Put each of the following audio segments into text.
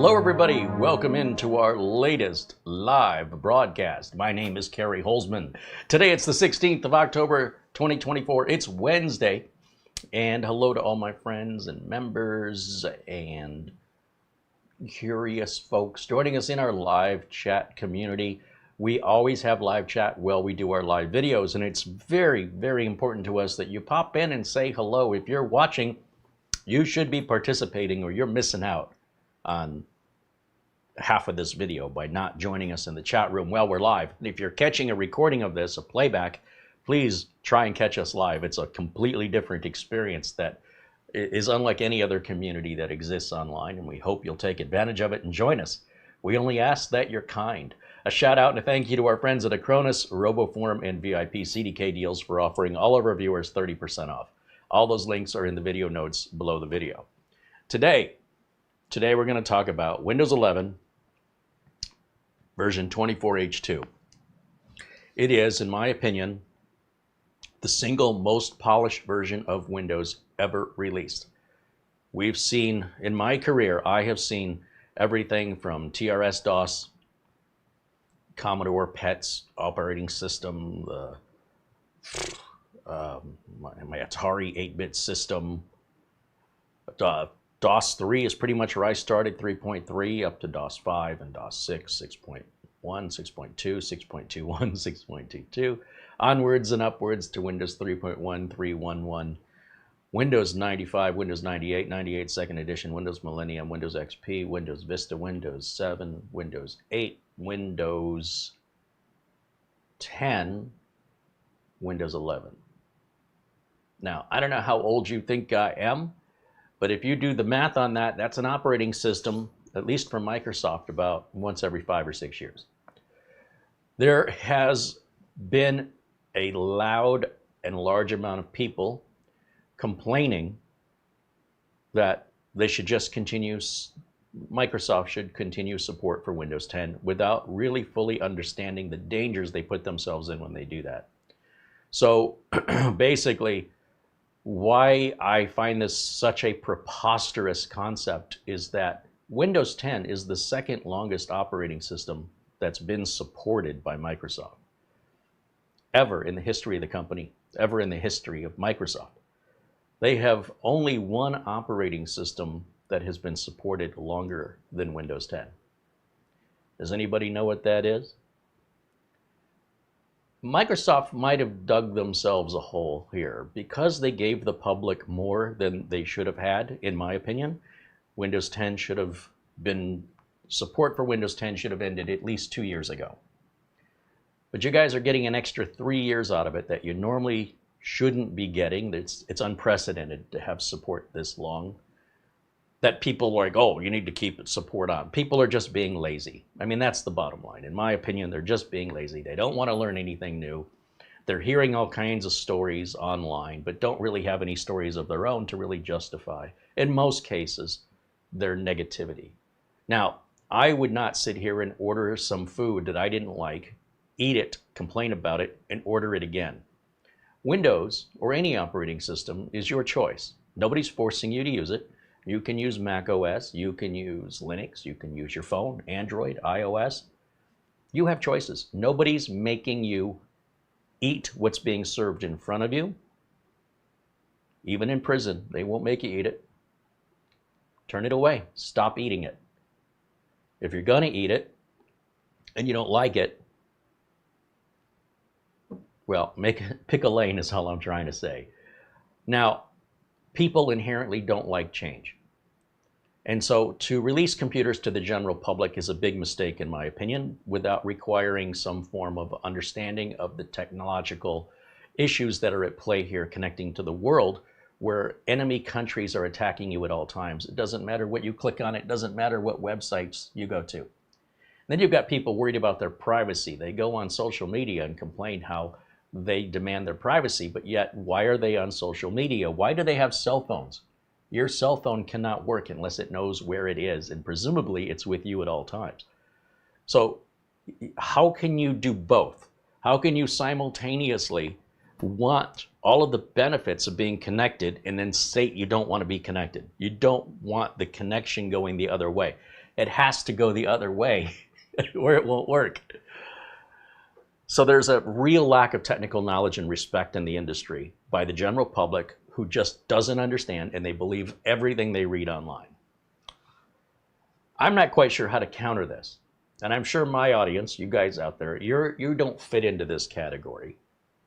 Hello everybody, welcome into our latest live broadcast. My name is CareyHolzman. Today it's the 16th of October 2024. It's Wednesday. And hello to all my friends and members and curious folks joining us in our live chat community. We always have live chat while we do our live videos, and it's very, very important to us that you pop in and say hello. If you're watching, you should be participating or you're missing out on half of this video by not joining us in the chat room while we're live. And if you're catching a recording of this, a playback, please try and catch us live. It's a completely different experience that is unlike any other community that exists online, and we hope you'll take advantage of it and join us. We only ask that you're kind. A shout out and a thank you to our friends at Acronis, RoboForm, and VIP CDK deals for offering all of our viewers 30% off. All those links are in the video notes below the video. Today we're going to talk about Windows 11 version 24H2. It is, in my opinion, the single most polished version of Windows ever released. We've seen, in my career, I have seen everything from TRS-DOS, Commodore PET's operating system, my Atari 8-bit system. DOS 3 is pretty much where I started, 3.3 up to DOS 5 and DOS 6, 6.1, 6.2, 6.21, 6.22, onwards and upwards to Windows 3.1, 3.11, Windows 95, Windows 98, 98 second edition, Windows Millennium, Windows XP, Windows Vista, Windows 7, Windows 8, Windows 10, Windows 11. Now, I don't know how old you think I am, but if you do the math on that, that's an operating system, at least from Microsoft, about once every 5 or 6 years. There has been a loud and large amount of people complaining that they should just continue, Microsoft should continue support for Windows 10 without really fully understanding the dangers they put themselves in when they do that. So basically, why I find this such a preposterous concept is that Windows 10 is the second longest operating system that's been supported by Microsoft ever in the history of the company, ever in the history of Microsoft. They have only one operating system that has been supported longer than Windows 10. Does anybody know what that is? Microsoft might have dug themselves a hole here because they gave the public more than they should have had, in my opinion. Windows 10 should have been, support for Windows 10 should have ended at least 2 years ago. But you guys are getting an extra 3 years out of it that you normally shouldn't be getting. It's unprecedented to have support this long. That people are like, oh, you need to keep support on. People are just being lazy. I mean, that's the bottom line. In my opinion, they're just being lazy. They don't want to learn anything new. They're hearing all kinds of stories online, but don't really have any stories of their own to really justify, in most cases, their negativity. Now, I would not sit here and order some food that I didn't like, eat it, complain about it, and order it again. Windows, or any operating system, is your choice. Nobody's forcing you to use it. You can use Mac OS, you can use Linux, you can use your phone, Android, iOS. You have choices. Nobody's making you eat what's being served in front of you. Even in prison, they won't make you eat it. Turn it away. Stop eating it. If you're gonna eat it and you don't like it, well, pick a lane is all I'm trying to say. Now, people inherently don't like change. And so to release computers to the general public is a big mistake, in my opinion, without requiring some form of understanding of the technological issues that are at play here connecting to the world, where enemy countries are attacking you at all times. It doesn't matter what you click on, it doesn't matter what websites you go to. Then you've got people worried about their privacy. They go on social media and complain how they demand their privacy, but yet why are they on social media? Why do they have cell phones? Your cell phone cannot work unless it knows where it is, and presumably it's with you at all times. So how can you do both? How can you simultaneously want all of the benefits of being connected and then state you don't want to be connected? You don't want the connection going the other way. It has to go the other way or it won't work. So there's a real lack of technical knowledge and respect in the industry by the general public who just doesn't understand, and they believe everything they read online. I'm not quite sure how to counter this. And I'm sure my audience, you guys out there, you don't fit into this category.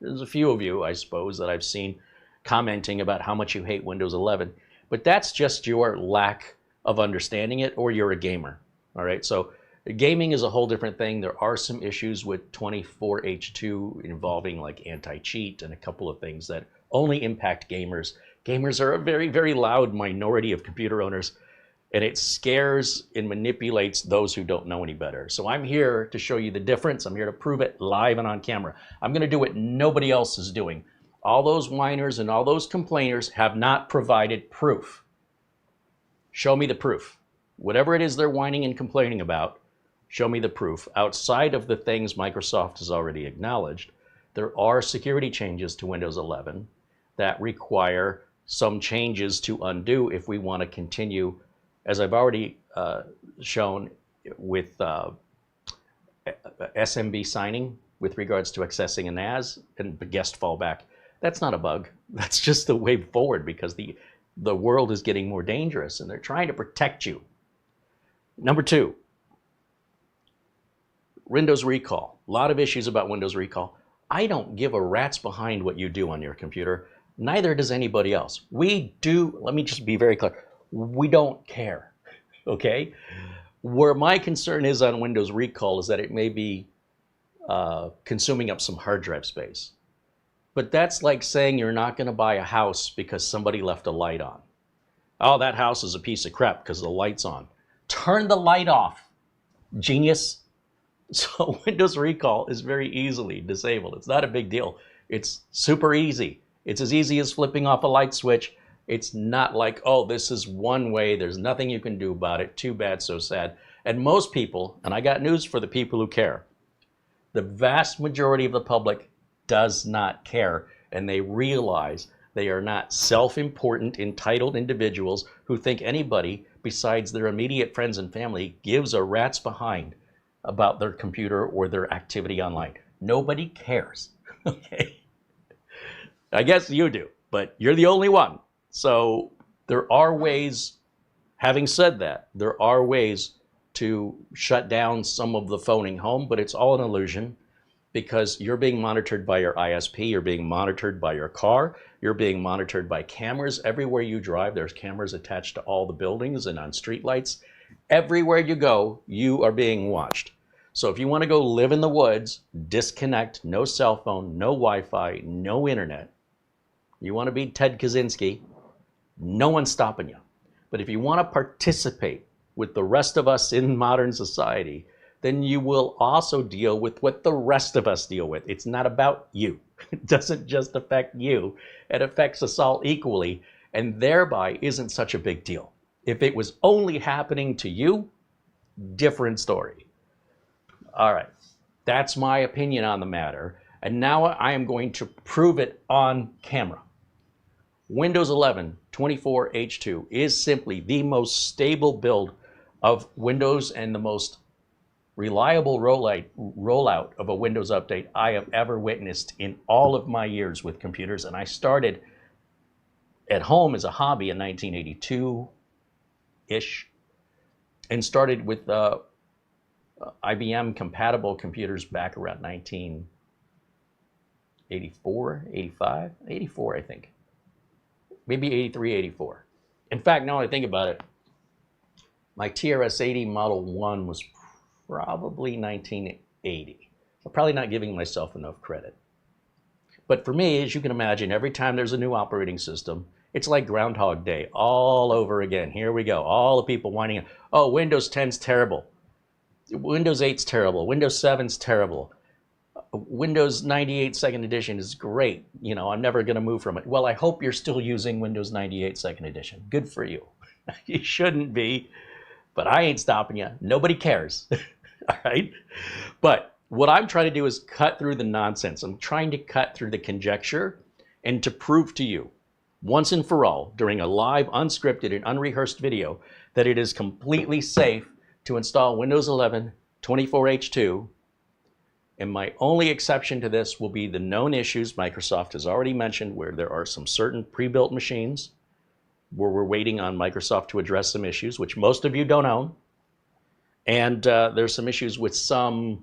There's a few of you, I suppose, that I've seen commenting about how much you hate Windows 11, but that's just your lack of understanding it, or you're a gamer. All right, so gaming is a whole different thing. There are some issues with 24H2 involving like anti-cheat and a couple of things that only impact gamers. Gamers are a very, very loud minority of computer owners, and it scares and manipulates those who don't know any better. So I'm here to show you the difference. I'm here to prove it live and on camera. I'm going to do what nobody else is doing. All those whiners and all those complainers have not provided proof. Show me the proof. Whatever it is they're whining and complaining about, show me the proof. Outside of the things Microsoft has already acknowledged, there are security changes to Windows 11 that require some changes to undo if we want to continue, as I've already shown with SMB signing with regards to accessing a NAS and the guest fallback. That's not a bug. That's just the way forward, because the world is getting more dangerous and they're trying to protect you. Number two, Windows recall. A lot of issues about Windows recall. I don't give a rat's behind what you do on your computer. Neither does anybody else. We do, let me just be very clear, we don't care, okay? Where my concern is on Windows recall is that it may be consuming up some hard drive space. But that's like saying you're not going to buy a house because somebody left a light on. Oh, that house is a piece of crap because the light's on. Turn the light off, genius. So Windows recall is very easily disabled. It's not a big deal. It's super easy. It's as easy as flipping off a light switch. It's not like, oh, this is one way, there's nothing you can do about it, too bad, so sad. And most people, and I got news for the people who care, the vast majority of the public does not care, and they realize they are not self-important, entitled individuals who think anybody besides their immediate friends and family gives a rat's behind about their computer or their activity online. Nobody cares, okay? I guess you do, but you're the only one. So there are ways, having said that, there are ways to shut down some of the phoning home, but it's all an illusion, because you're being monitored by your ISP, you're being monitored by your car, you're being monitored by cameras. Everywhere you drive, there's cameras attached to all the buildings and on streetlights. Everywhere you go, you are being watched. So if you want to go live in the woods, disconnect, no cell phone, no Wi-Fi, no internet, you want to be Ted Kaczynski, no one's stopping you. But if you want to participate with the rest of us in modern society, then you will also deal with what the rest of us deal with. It's not about you. It doesn't just affect you. It affects us all equally, and thereby isn't such a big deal. If it was only happening to you, different story. All right, that's my opinion on the matter, and now I am going to prove it on camera. Windows 11 24H2 is simply the most stable build of Windows and the most reliable rollout of a Windows update I have ever witnessed in all of my years with computers. And I started at home as a hobby in 1982-ish, and started with IBM compatible computers back around 1984, 85, 84, I think. Maybe 83, 84. In fact, now that I think about it, my TRS-80 Model 1 was probably 1980. I'm probably not giving myself enough credit. But for me, as you can imagine, every time there's a new operating system, it's like Groundhog Day all over again. Here we go. All the people whining, oh, Windows 10's terrible. Windows 8's terrible. Windows 7's terrible. Windows 98 Second Edition is great. You know, I'm never going to move from it. Well, I hope you're still using Windows 98 Second Edition. Good for you. You shouldn't be, but I ain't stopping you. Nobody cares. All right? But what I'm trying to do is cut through the nonsense. I'm trying to cut through the conjecture and to prove to you, once and for all, during a live, unscripted, and unrehearsed video, that it is completely safe to install Windows 11 24H2, and my only exception to this will be the known issues Microsoft has already mentioned, where there are some certain pre-built machines where we're waiting on Microsoft to address some issues, which most of you don't own. And there's some issues with some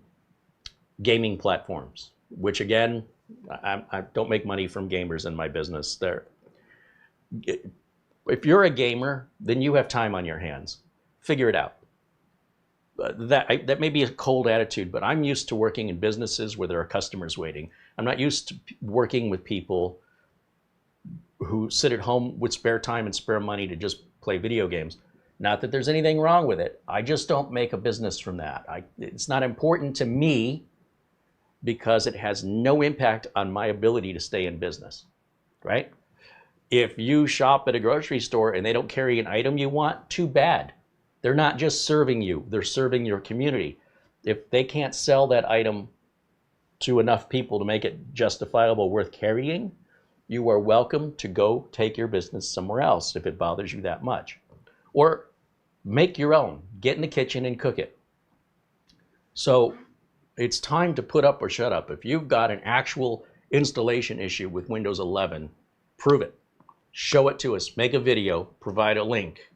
gaming platforms, which again, I don't make money from gamers in my business. If you're a gamer, then you have time on your hands. Figure it out. That may be a cold attitude, but I'm used to working in businesses where there are customers waiting. I'm not used to working with people who sit at home with spare time and spare money to just play video games. Not that there's anything wrong with it. I just don't make a business from that. It's not important to me because it has no impact on my ability to stay in business, right? If you shop at a grocery store and they don't carry an item you want, too bad. They're not just serving you, they're serving your community. If they can't sell that item to enough people to make it justifiable worth carrying, you are welcome to go take your business somewhere else if it bothers you that much. Or make your own, get in the kitchen and cook it. So it's time to put up or shut up. If you've got an actual installation issue with Windows 11, prove it. Show it to us, make a video, provide a link.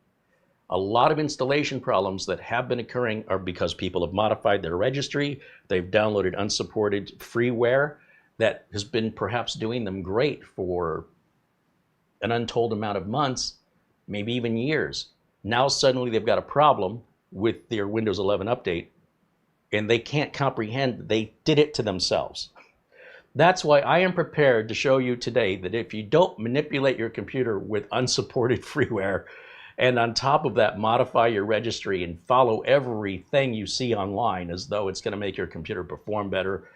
A lot of installation problems that have been occurring are because people have modified their registry, they've downloaded unsupported freeware that has been perhaps doing them great for an untold amount of months, maybe even years. Now suddenly they've got a problem with their Windows 11 update and they can't comprehend that they did it to themselves. That's why I am prepared to show you today that if you don't manipulate your computer with unsupported freeware, and on top of that, modify your registry and follow everything you see online as though it's going to make your computer perform better,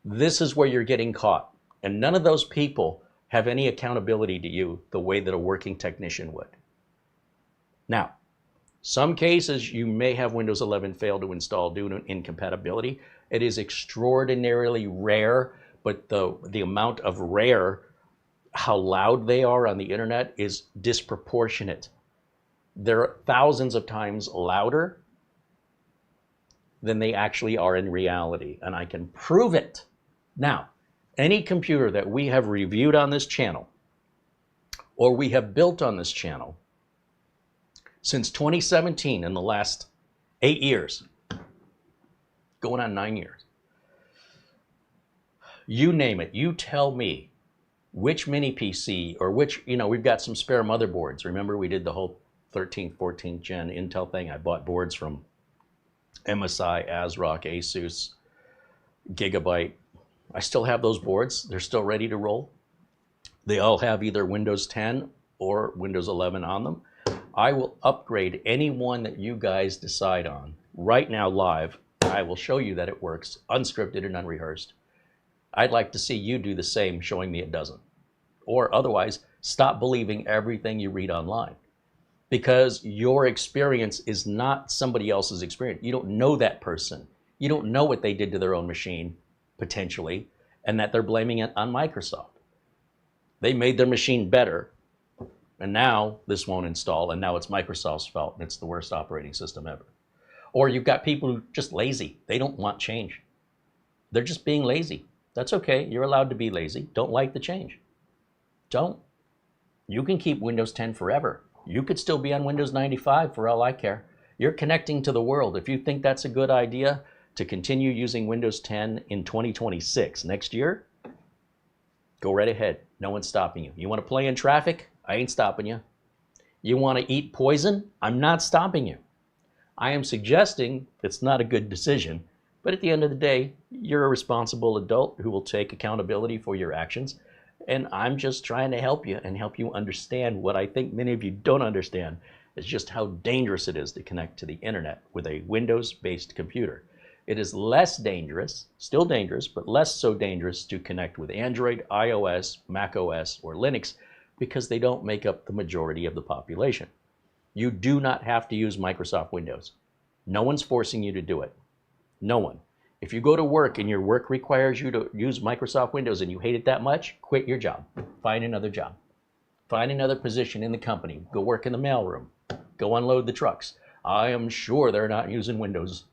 this is where you're getting caught. And none of those people have any accountability to you the way that a working technician would. Now, some cases you may have Windows 11 fail to install due to incompatibility. It is extraordinarily rare, but the amount of rare, how loud they are on the internet is disproportionate. They're thousands of times louder than they actually are in reality, and I can prove it. Now, any computer that we have reviewed on this channel or we have built on this channel since 2017, in the last 8 years, going on 9 years, you name it, you tell me which mini PC or which, we've got some spare motherboards. Remember we did the whole 13th, 14th gen Intel thing. I bought boards from MSI, ASRock, Asus, Gigabyte. I still have those boards. They're still ready to roll. They all have either Windows 10 or Windows 11 on them. I will upgrade any one that you guys decide on right now live. I will show you that it works, unscripted and unrehearsed. I'd like to see you do the same, showing me it doesn't. Or otherwise, stop believing everything you read online. Because your experience is not somebody else's experience. You don't know that person. You don't know what they did to their own machine, potentially, and that they're blaming it on Microsoft. They made their machine better, and now this won't install, and now it's Microsoft's fault, and it's the worst operating system ever. Or you've got people who are just lazy. They don't want change. They're just being lazy. That's okay. You're allowed to be lazy. Don't like the change. Don't. You can keep Windows 10 forever. You could still be on Windows 95 for all I care. You're connecting to the world. If you think that's a good idea to continue using Windows 10 in 2026, next year, go right ahead. No one's stopping you. You want to play in traffic? I ain't stopping you. You want to eat poison? I'm not stopping you. I am suggesting it's not a good decision, but at the end of the day, you're a responsible adult who will take accountability for your actions. And I'm just trying to help you and help you understand what I think many of you don't understand, is just how dangerous it is to connect to the internet with a Windows-based computer. It is less dangerous, still dangerous, but less so dangerous to connect with Android, iOS, macOS, or Linux because they don't make up the majority of the population. You do not have to use Microsoft Windows. No one's forcing you to do it. No one. If you go to work and your work requires you to use Microsoft Windows and you hate it that much, quit your job. Find another job. Find another position in the company. Go work in the mailroom. Go unload the trucks. I am sure they're not using Windows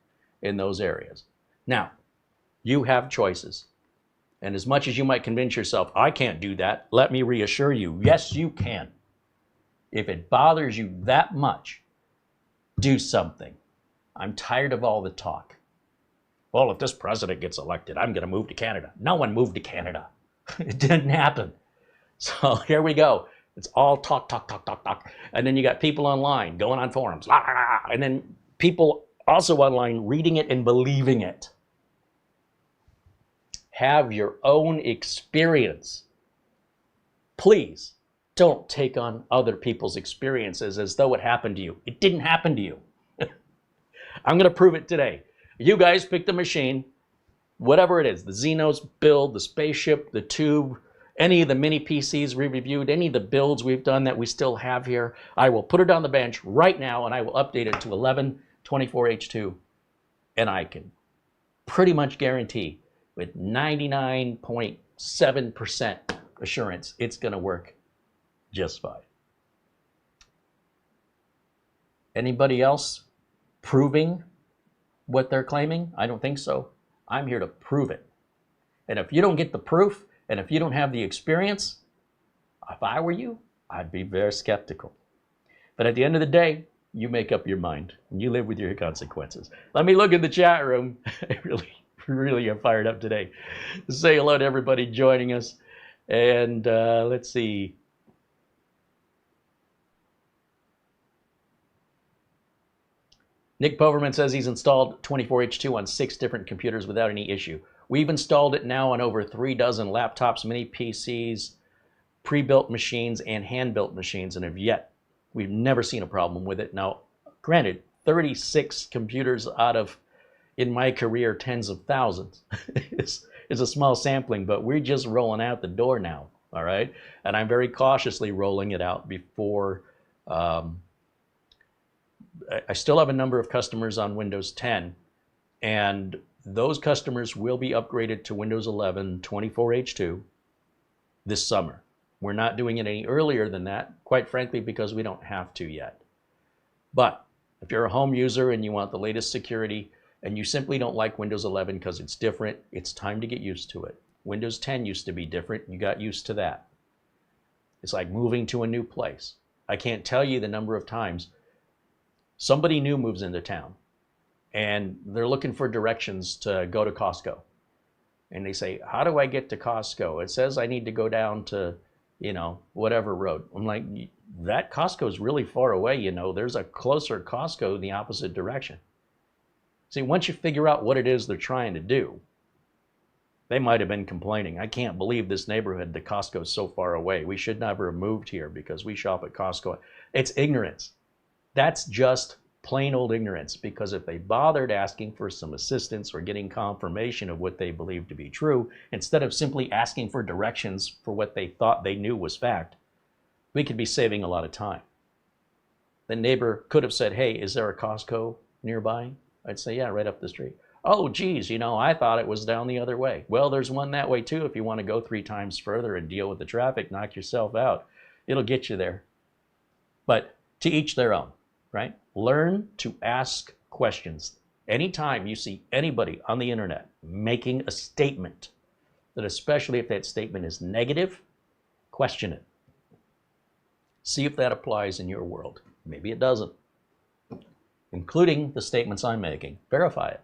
in those areas. Now, you have choices. And as much as you might convince yourself, I can't do that, let me reassure you, yes, you can. If it bothers you that much, do something. I'm tired of all the talk. Well, if this president gets elected, I'm going to move to Canada. No one moved to Canada. It didn't happen. So here we go. It's all talk, talk, talk, talk, talk. And then you got people online going on forums. And then people also online reading it and believing it. Have your own experience. Please don't take on other people's experiences as though it happened to you. It didn't happen to you. I'm going to prove it today. You guys pick the machine, whatever it is, the Xenos build, the spaceship, the tube, any of the mini PCs we reviewed, any of the builds we've done that we still have here. I will put it on the bench right now and I will update it to 11.24H2. And I can pretty much guarantee with 99.7% assurance it's going to work just fine. Anybody else proving what they're claiming? I don't think so. I'm here to prove it. And if you don't get the proof, and if you don't have the experience, if I were you, I'd be very skeptical. But at the end of the day, you make up your mind and you live with your consequences. Let me look in the chat room. I really am fired up today. Say hello to everybody joining us. And let's see. Nick Poverman says he's installed 24H2 on 6 different computers without any issue. We've installed it now on over 3 dozen laptops, mini PCs, pre-built machines, and hand-built machines, and we've never seen a problem with it. Now, granted, 36 computers out of, in my career, tens of thousands is a small sampling, but we're just rolling out the door now, all right? And I'm very cautiously rolling it out before... I still have a number of customers on Windows 10, and those customers will be upgraded to Windows 11 24H2 this summer. We're not doing it any earlier than that, quite frankly, because we don't have to yet. But if you're a home user and you want the latest security and you simply don't like Windows 11 because it's different, it's time to get used to it. Windows 10 used to be different. You got used to that. It's like moving to a new place. I can't tell you the number of times somebody new moves into town and they're looking for directions to go to Costco. And they say, how do I get to Costco? It says I need to go down to, whatever road. I'm like, that Costco is really far away. There's a closer Costco in the opposite direction. See, once you figure out what it is they're trying to do, they might have been complaining. I can't believe this neighborhood, the Costco is so far away. We should never have moved here because we shop at Costco. It's ignorance. That's just plain old ignorance, because if they bothered asking for some assistance or getting confirmation of what they believe to be true, instead of simply asking for directions for what they thought they knew was fact, we could be saving a lot of time. The neighbor could have said, hey, is there a Costco nearby? I'd say, yeah, right up the street. Oh, geez, I thought it was down the other way. Well, there's one that way too. If you want to go 3 times further and deal with the traffic, knock yourself out. It'll get you there. But to each their own. Right? Learn to ask questions. Anytime you see anybody on the internet making a statement, that especially if that statement is negative, question it. See if that applies in your world. Maybe it doesn't. Including the statements I'm making. Verify it.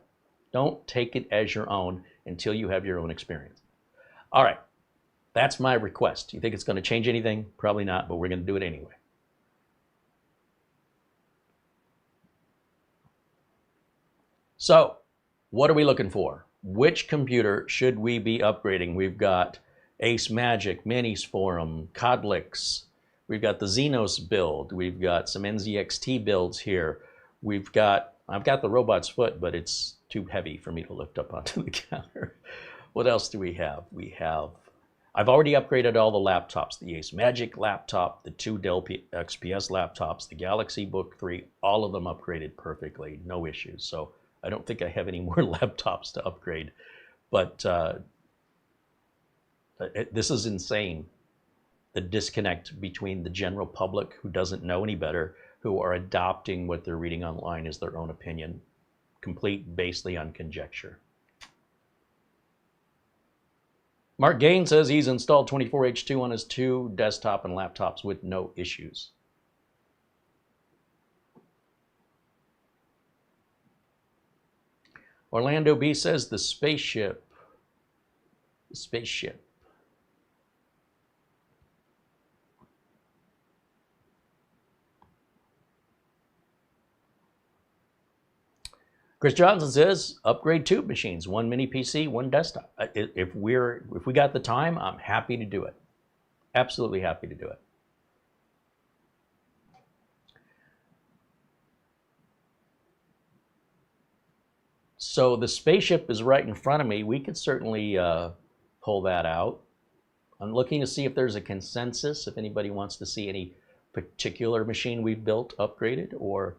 Don't take it as your own until you have your own experience. All right. That's my request. You think it's going to change anything? Probably not, but we're going to do it anyway. So, what are we looking for? Which computer should we be upgrading? We've got Ace Magic, Minis Forum, Codlix. We've got the Xenos build. We've got some NZXT builds here. I've got the robot's foot, but it's too heavy for me to lift up onto the counter. What else do we have? I've already upgraded all the laptops, the Ace Magic laptop, the 2 Dell XPS laptops, the Galaxy Book 3, all of them upgraded perfectly, no issues. So I don't think I have any more laptops to upgrade, but this is insane. The disconnect between the general public who doesn't know any better, who are adopting what they're reading online as their own opinion, complete basically on conjecture. Mark Gain says he's installed 24H2 on his 2 desktop and laptops with no issues. Orlando B says the spaceship. The spaceship. Chris Johnson says upgrade 2 machines, 1 mini PC, 1 desktop. If we got the time, I'm happy to do it. Absolutely happy to do it. So the spaceship is right in front of me. We could certainly pull that out. I'm looking to see if there's a consensus, if anybody wants to see any particular machine we've built upgraded, or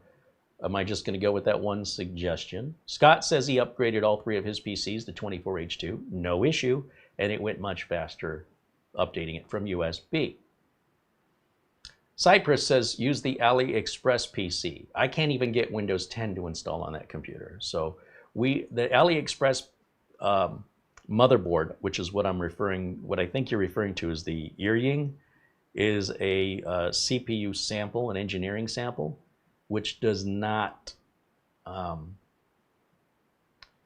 am I just going to go with that one suggestion? Scott says he upgraded all 3 of his PCs to 24H2, no issue, and it went much faster updating it from USB. Cypress says use the AliExpress PC. I can't even get Windows 10 to install on that computer. So the AliExpress motherboard, which is what I think you're referring to as the Earying, is a CPU sample, an engineering sample, which does not,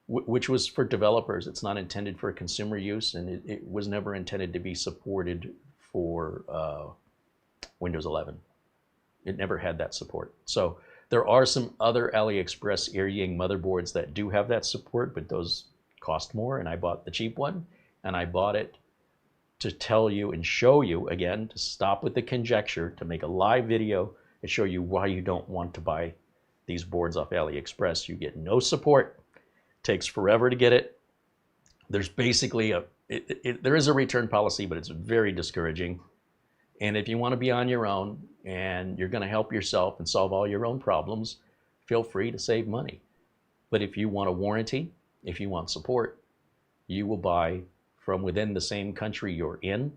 which was for developers. It's not intended for consumer use, and it was never intended to be supported for Windows 11. It never had that support. So there are some other AliExpress Earying motherboards that do have that support, but those cost more, and I bought the cheap one, and I bought it to tell you and show you, again, to stop with the conjecture, to make a live video and show you why you don't want to buy these boards off AliExpress. You get no support. It takes forever to get it. There's basically there is a return policy, but it's very discouraging. And if you want to be on your own and you're going to help yourself and solve all your own problems, feel free to save money. But if you want a warranty, if you want support, you will buy from within the same country you're in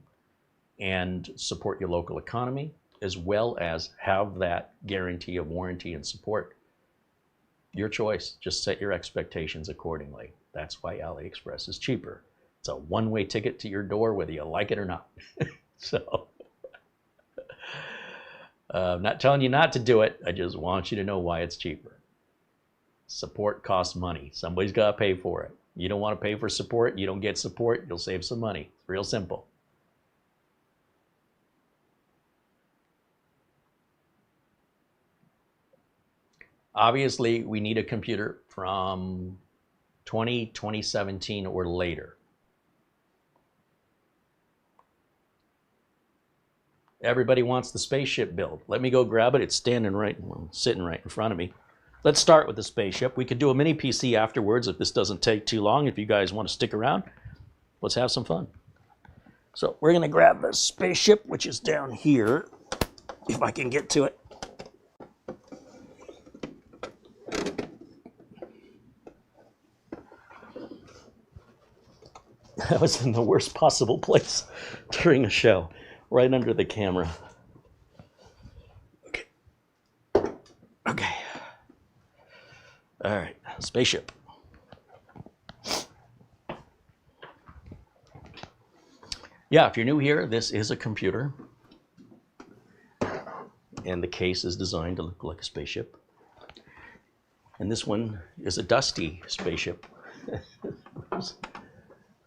and support your local economy, as well as have that guarantee of warranty and support. Your choice. Just set your expectations accordingly. That's why AliExpress is cheaper. It's a one-way ticket to your door, whether you like it or not. So, I'm not telling you not to do it. I just want you to know why it's cheaper. Support costs money. Somebody's got to pay for it. You don't want to pay for support, you don't get support, you'll save some money. It's real simple. Obviously, we need a computer from 2017 or later. Everybody wants the spaceship build. Let me go grab it. It's sitting right in front of me. Let's start with the spaceship. We could do a mini PC afterwards if this doesn't take too long. If you guys want to stick around, let's have some fun. So we're going to grab the spaceship, which is down here, if I can get to it. That was in the worst possible place during a show, right under the camera. Okay. All right, spaceship. Yeah, if you're new here, this is a computer. And the case is designed to look like a spaceship. And this one is a dusty spaceship.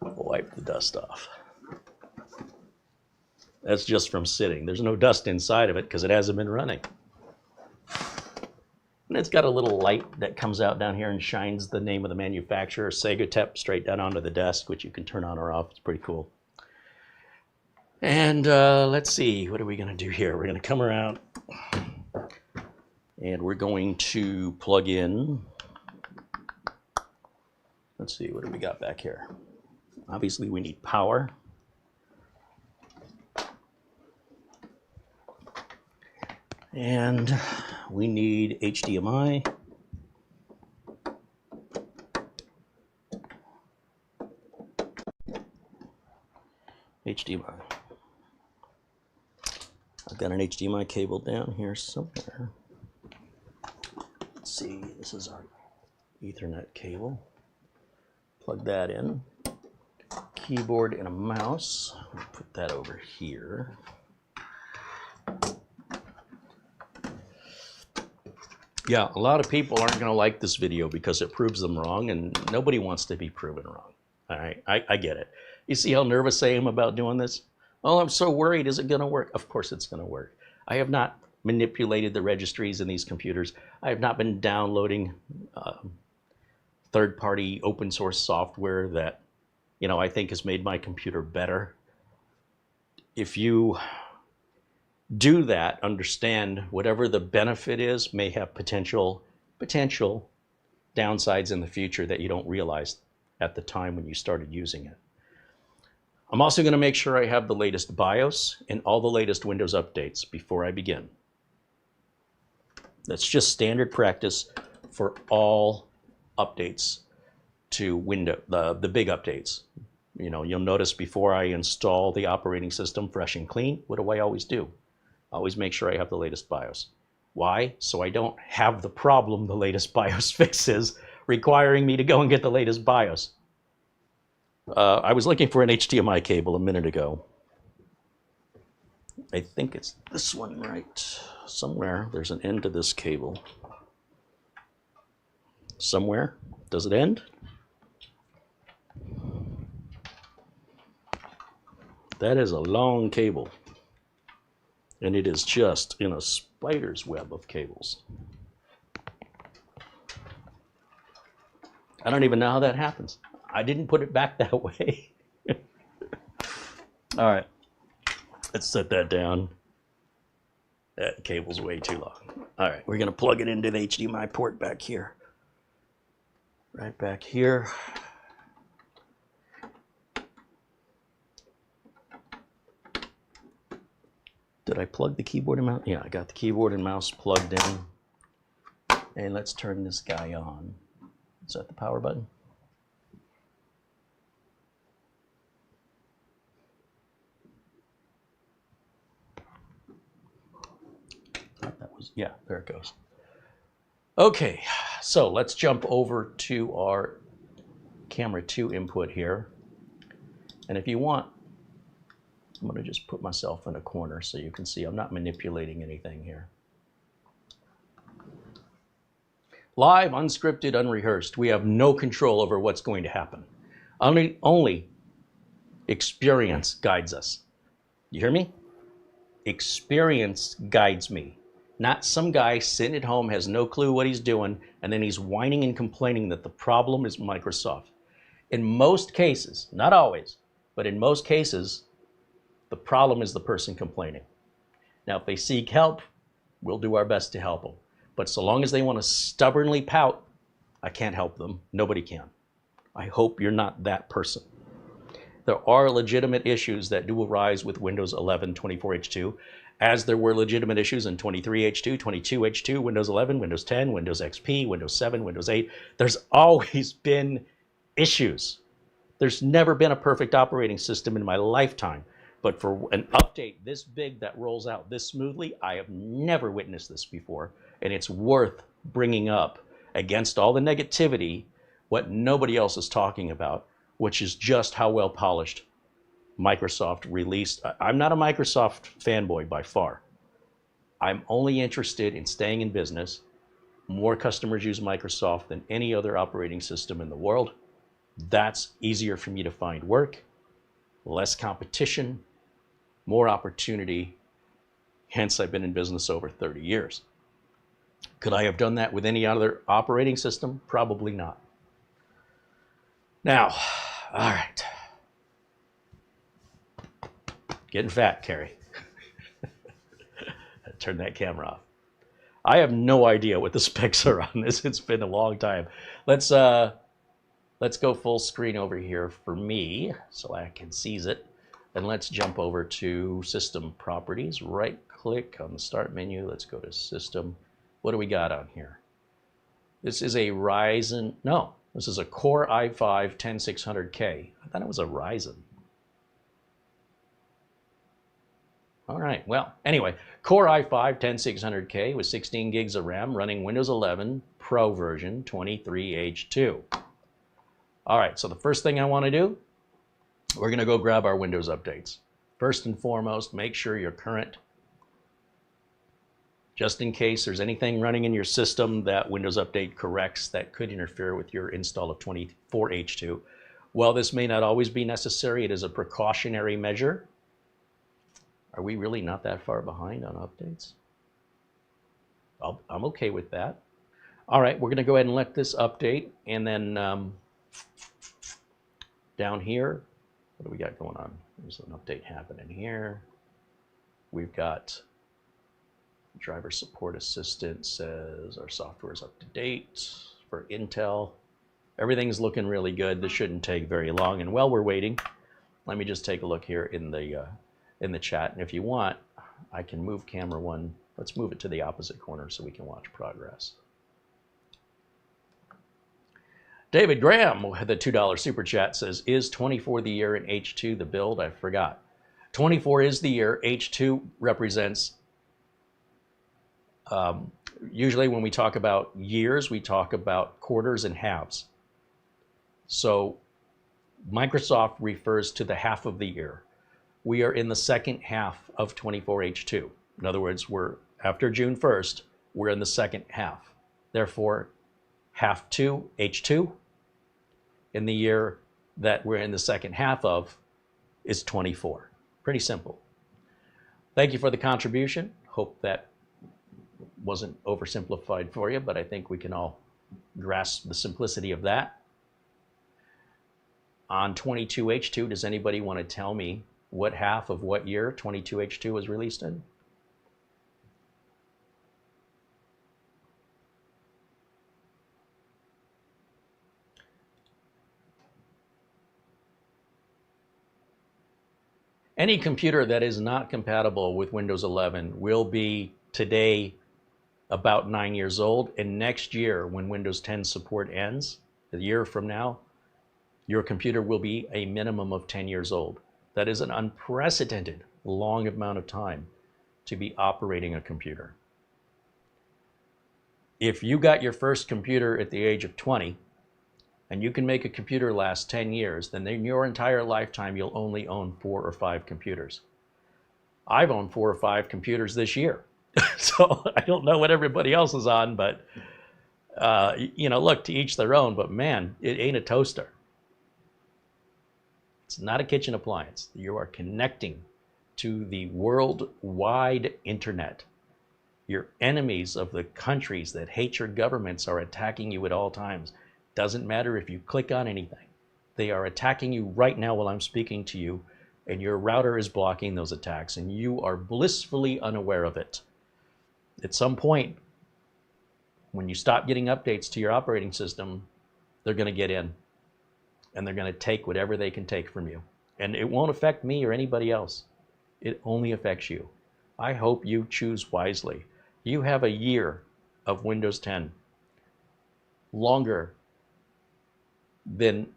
Wipe the dust off. That's just from sitting. There's no dust inside of it because it hasn't been running. And it's got a little light that comes out down here and shines the name of the manufacturer, Segatep, straight down onto the desk, which you can turn on or off. It's pretty cool. And let's see, what are we going to do here? We're going to come around and we're going to plug in. Let's see, what do we got back here? Obviously, we need power. And we need HDMI. HDMI. I've got an HDMI cable down here somewhere. let's see, this is our Ethernet cable. Plug that in. Keyboard and a mouse. Put that over here. Yeah, a lot of people aren't going to like this video because it proves them wrong, and nobody wants to be proven wrong. All right, I get it. You see how nervous I am about doing this? Oh, I'm so worried. Is it going to work? Of course it's going to work. I have not manipulated the registries in these computers. I have not been downloading third-party open source software that, you know, I think has made my computer better. If you do that, understand whatever the benefit is may have potential downsides in the future that you don't realize at the time when you started using it. I'm also going to make sure I have the latest BIOS and all the latest Windows updates before I begin. That's just standard practice for all updates to Windows, the big updates. You know, you'll notice before I install the operating system fresh and clean, what do I always do? I always make sure I have the latest BIOS. Why? So I don't have the problem the latest BIOS fixes requiring me to go and get the latest BIOS. I was looking for an HDMI cable a minute ago. I think it's this one right. Somewhere there's an end to this cable. Somewhere. Does it end? That is a long cable. And it is just in a spider's web of cables. I don't even know how that happens. I didn't put it back that way. All right, let's set that down. That cable's way too long. All right, we're gonna plug it into the HDMI port back here. Right back here. Did I plug the keyboard and mouse? Yeah, I got the keyboard and mouse plugged in. And let's turn this guy on. Is that the power button? That was, yeah, there it goes. Okay, so let's jump over to our camera 2 input here. And if you want, I'm going to just put myself in a corner so you can see I'm not manipulating anything here. Live, unscripted, unrehearsed. We have no control over what's going to happen. Only experience guides us. You hear me? Experience guides me. Not some guy sitting at home has no clue what he's doing, and then he's whining and complaining that the problem is Microsoft. In most cases, not always, but in most cases, the problem is the person complaining. Now, if they seek help, we'll do our best to help them. But so long as they want to stubbornly pout, I can't help them. Nobody can. I hope you're not that person. There are legitimate issues that do arise with Windows 11 24H2, as there were legitimate issues in 23H2, 22H2, Windows 11, Windows 10, Windows XP, Windows 7, Windows 8. There's always been issues. There's never been a perfect operating system in my lifetime. But for an update this big that rolls out this smoothly, I have never witnessed this before. And it's worth bringing up against all the negativity, what nobody else is talking about, which is just how well polished Microsoft released. I'm not a Microsoft fanboy by far. I'm only interested in staying in business. More customers use Microsoft than any other operating system in the world. That's easier for me to find work, less competition, more opportunity. Hence, I've been in business over 30 years. Could I have done that with any other operating system? Probably not. Now, all right. Getting fat, Carey. Turn that camera off. I have no idea what the specs are on this. It's been a long time. Let's go full screen over here for me so I can seize it. And let's jump over to System Properties. Right click on the Start menu. Let's go to System. What do we got on here? This is a Ryzen. No, this is a Core i5 10600K. I thought it was a Ryzen. All right, well, anyway, Core i5-10600K with 16 gigs of RAM running Windows 11 Pro version 23H2. All right, so the first thing I want to do, we're going to go grab our Windows updates. First and foremost, make sure you're current, just in case there's anything running in your system that Windows Update corrects that could interfere with your install of 24H2. While this may not always be necessary, it is a precautionary measure. Are we really not that far behind on updates? I'm okay with that. All right, we're going to go ahead and let this update, and then down here, what do we got going on? There's an update happening here. We've got driver support assistant says our software is up to date for Intel. Everything's looking really good. This shouldn't take very long. And while we're waiting, let me just take a look here in the chat. And if you want, I can move camera one. Let's move it to the opposite corner so we can watch progress. David Graham, the $2 super chat, says, is 24 the year and H2 the build? I forgot. 24 is the year. H2 represents, usually when we talk about years, we talk about quarters and halves. So Microsoft refers to the half of the year. We are in the second half of 24H2. In other words, we're after June 1st, we're in the second half. Therefore, half 2, H2, in the year that we're in the second half of is 24. Pretty simple. Thank you for the contribution. Hope that wasn't oversimplified for you, but I think we can all grasp the simplicity of that. On 22H2, does anybody want to tell me what half of what year 22H2 was released in? Any computer that is not compatible with Windows 11 will be today about 9 years old, and next year when Windows 10 support ends, a year from now, your computer will be a minimum of 10 years old. That is an unprecedented long amount of time to be operating a computer. If you got your first computer at the age of 20, and you can make a computer last 10 years, then in your entire lifetime, you'll only own 4 or 5 computers. I've owned 4 or 5 computers this year. So I don't know what everybody else is on, but you know, look, to each their own, but man, it ain't a toaster. It's not a kitchen appliance. You are connecting to the worldwide internet. Your enemies of the countries that hate your governments are attacking you at all times. Doesn't matter if you click on anything. They are attacking you right now while I'm speaking to you, and your router is blocking those attacks, and you are blissfully unaware of it. At some point, when you stop getting updates to your operating system, they're going to get in, and they're going to take whatever they can take from you. And it won't affect me or anybody else. It only affects you. I hope you choose wisely. You have a year of Windows 10, longer than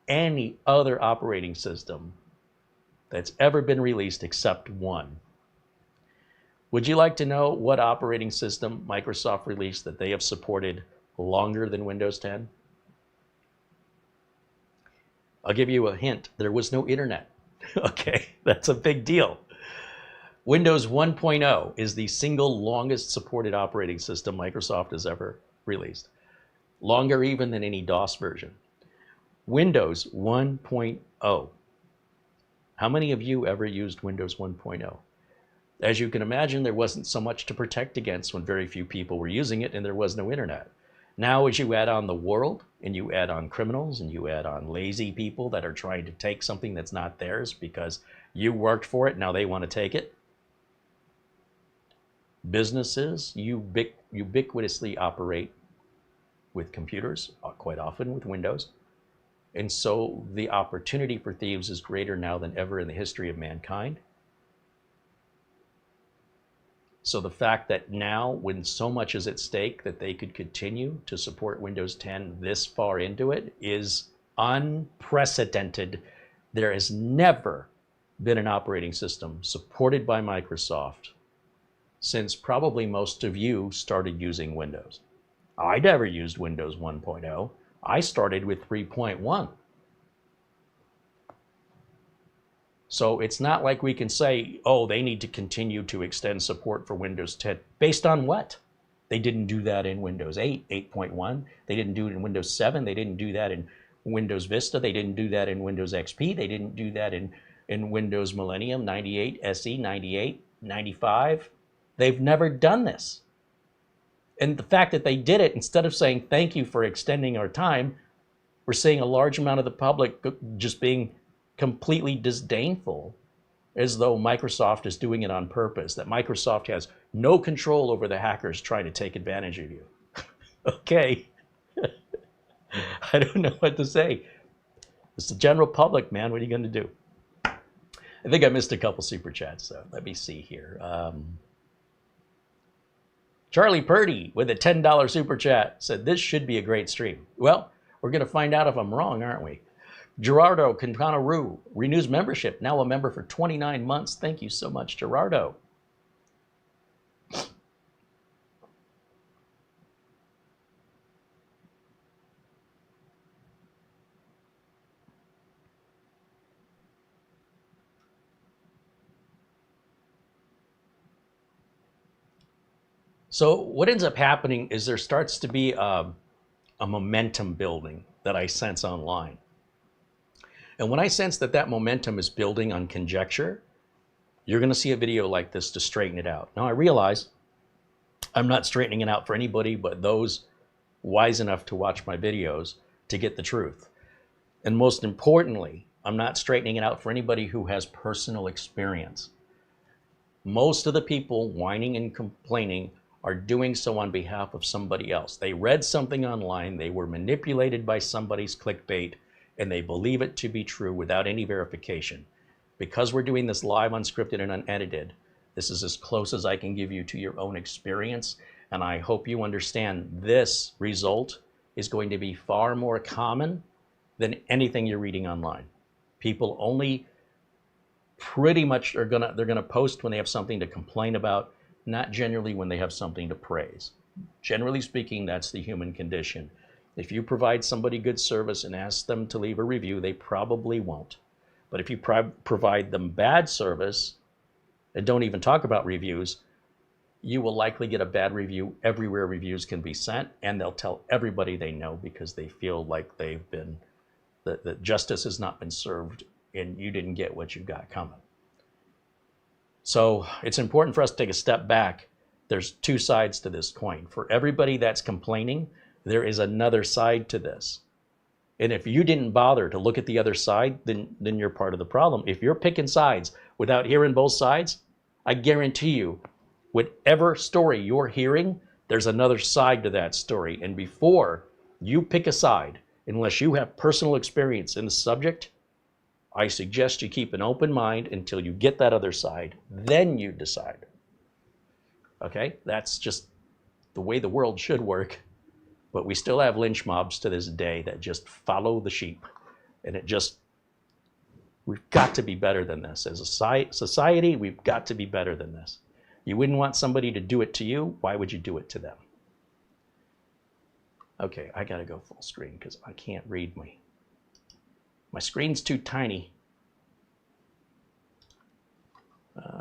any other operating system that's ever been released except one. Would you like to know what operating system Microsoft released that they have supported longer than Windows 10? I'll give you a hint. There was no internet. Okay, that's a big deal. Windows 1.0 is the single longest supported operating system Microsoft has ever released. Longer even than any DOS version. Windows 1.0. How many of you ever used Windows 1.0? As you can imagine, there wasn't so much to protect against when very few people were using it and there was no internet. Now, as you add on the world, and you add on criminals, and you add on lazy people that are trying to take something that's not theirs because you worked for it, now they want to take it. Businesses ubiquitously operate with computers, quite often with Windows. And so the opportunity for thieves is greater now than ever in the history of mankind. So the fact that now, when so much is at stake, that they could continue to support Windows 10 this far into it is unprecedented. There has never been an operating system supported by Microsoft since probably most of you started using Windows. I never used Windows 1.0. I started with 3.1. So it's not like we can say, oh, they need to continue to extend support for Windows 10. Based on what? They didn't do that in Windows 8, 8.1. They didn't do it in Windows 7. They didn't do that in Windows Vista. They didn't do that in Windows XP. They didn't do that in Windows Millennium, 98, SE, 98, 95. They've never done this. And the fact that they did it, instead of saying thank you for extending our time, we're seeing a large amount of the public just being completely disdainful, as though Microsoft is doing it on purpose, that Microsoft has no control over the hackers trying to take advantage of you. Okay. I don't know what to say. It's the general public, man. What are you going to do? I think I missed a couple super chats, so let me see here. Charlie Purdy with a $10 super chat said, this should be a great stream. Well, we're going to find out if I'm wrong, aren't we? Gerardo Quintana-Roo renews membership, now a member for 29 months. Thank you so much, Gerardo. So what ends up happening is there starts to be a momentum building that I sense online. And when I sense that that momentum is building on conjecture, you're going to see a video like this to straighten it out. Now, I realize I'm not straightening it out for anybody but those wise enough to watch my videos to get the truth. And most importantly, I'm not straightening it out for anybody who has personal experience. Most of the people whining and complaining are doing so on behalf of somebody else. They read something online, they were manipulated by somebody's clickbait, and they believe it to be true without any verification. Because we're doing this live, unscripted, and unedited, this is as close as I can give you to your own experience, and I hope you understand this result is going to be far more common than anything you're reading online. People only pretty much they're gonna post when they have something to complain about, not generally when they have something to praise. Generally speaking, that's the human condition. If you provide somebody good service and ask them to leave a review, they probably won't. But if you provide them bad service and don't even talk about reviews, you will likely get a bad review everywhere reviews can be sent, and they'll tell everybody they know because they feel like they've been, that justice has not been served and you didn't get what you got coming. So it's important for us to take a step back. There's two sides to this coin. For everybody that's complaining, there is another side to this. And if you didn't bother to look at the other side, then you're part of the problem. If you're picking sides without hearing both sides, I guarantee you, whatever story you're hearing, there's another side to that story. And before you pick a side, unless you have personal experience in the subject, I suggest you keep an open mind until you get that other side, then you decide. Okay? That's just the way the world should work. But we still have lynch mobs to this day that just follow the sheep. And we've got to be better than this. As a society, we've got to be better than this. You wouldn't want somebody to do it to you. Why would you do it to them? Okay, I gotta go full screen because I can't read my screen's too tiny.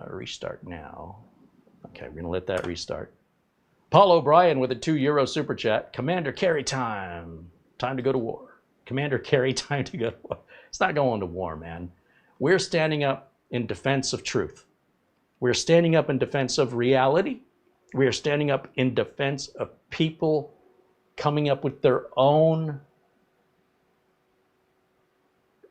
Restart now. Okay, we're gonna let that restart. Paul O'Brien with a €2 super chat. Commander Carey time. Time to go to war. Commander Carey, time to go to war. It's not going to war, man. We're standing up in defense of truth. We're standing up in defense of reality. We are standing up in defense of people coming up with their own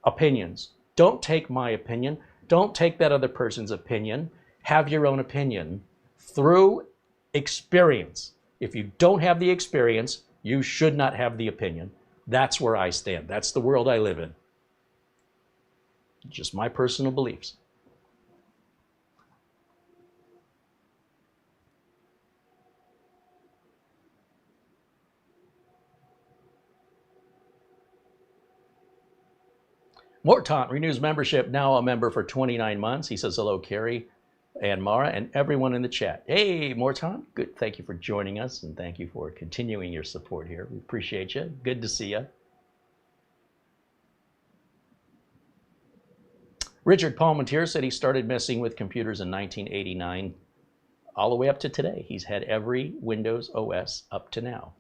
opinions. Don't take my opinion. Don't take that other person's opinion. Have your own opinion through experience. If you don't have the experience, you should not have the opinion. That's where I stand. That's the world I live in. Just my personal beliefs. Mortant renews membership, now a member for 29 months. He says hello, Carey and Mara and everyone in the chat. Hey, Mortant, good. Thank you for joining us and thank you for continuing your support here. We appreciate you. Good to see you. Richard Palmentier said he started messing with computers in 1989 all the way up to today. He's had every Windows OS up to now.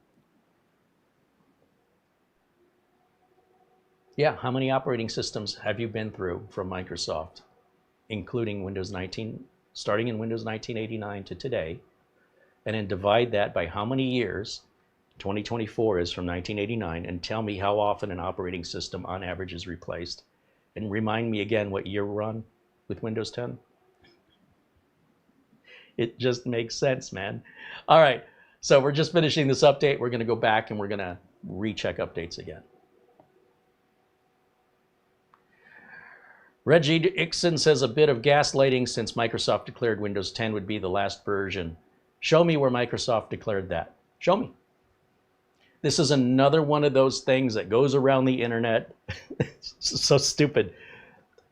Yeah, how many operating systems have you been through from Microsoft, including Windows 19, starting in Windows 1989 to today, and then divide that by how many years 2024 is from 1989, and tell me how often an operating system on average is replaced. And remind me again what year we're on with Windows 10. It just makes sense, man. All right, so we're just finishing this update. We're gonna go back and we're gonna recheck updates again. Reggie Ixon says a bit of gaslighting since Microsoft declared Windows 10 would be the last version. Show me where Microsoft declared that. Show me. This is another one of those things that goes around the internet. It's so stupid.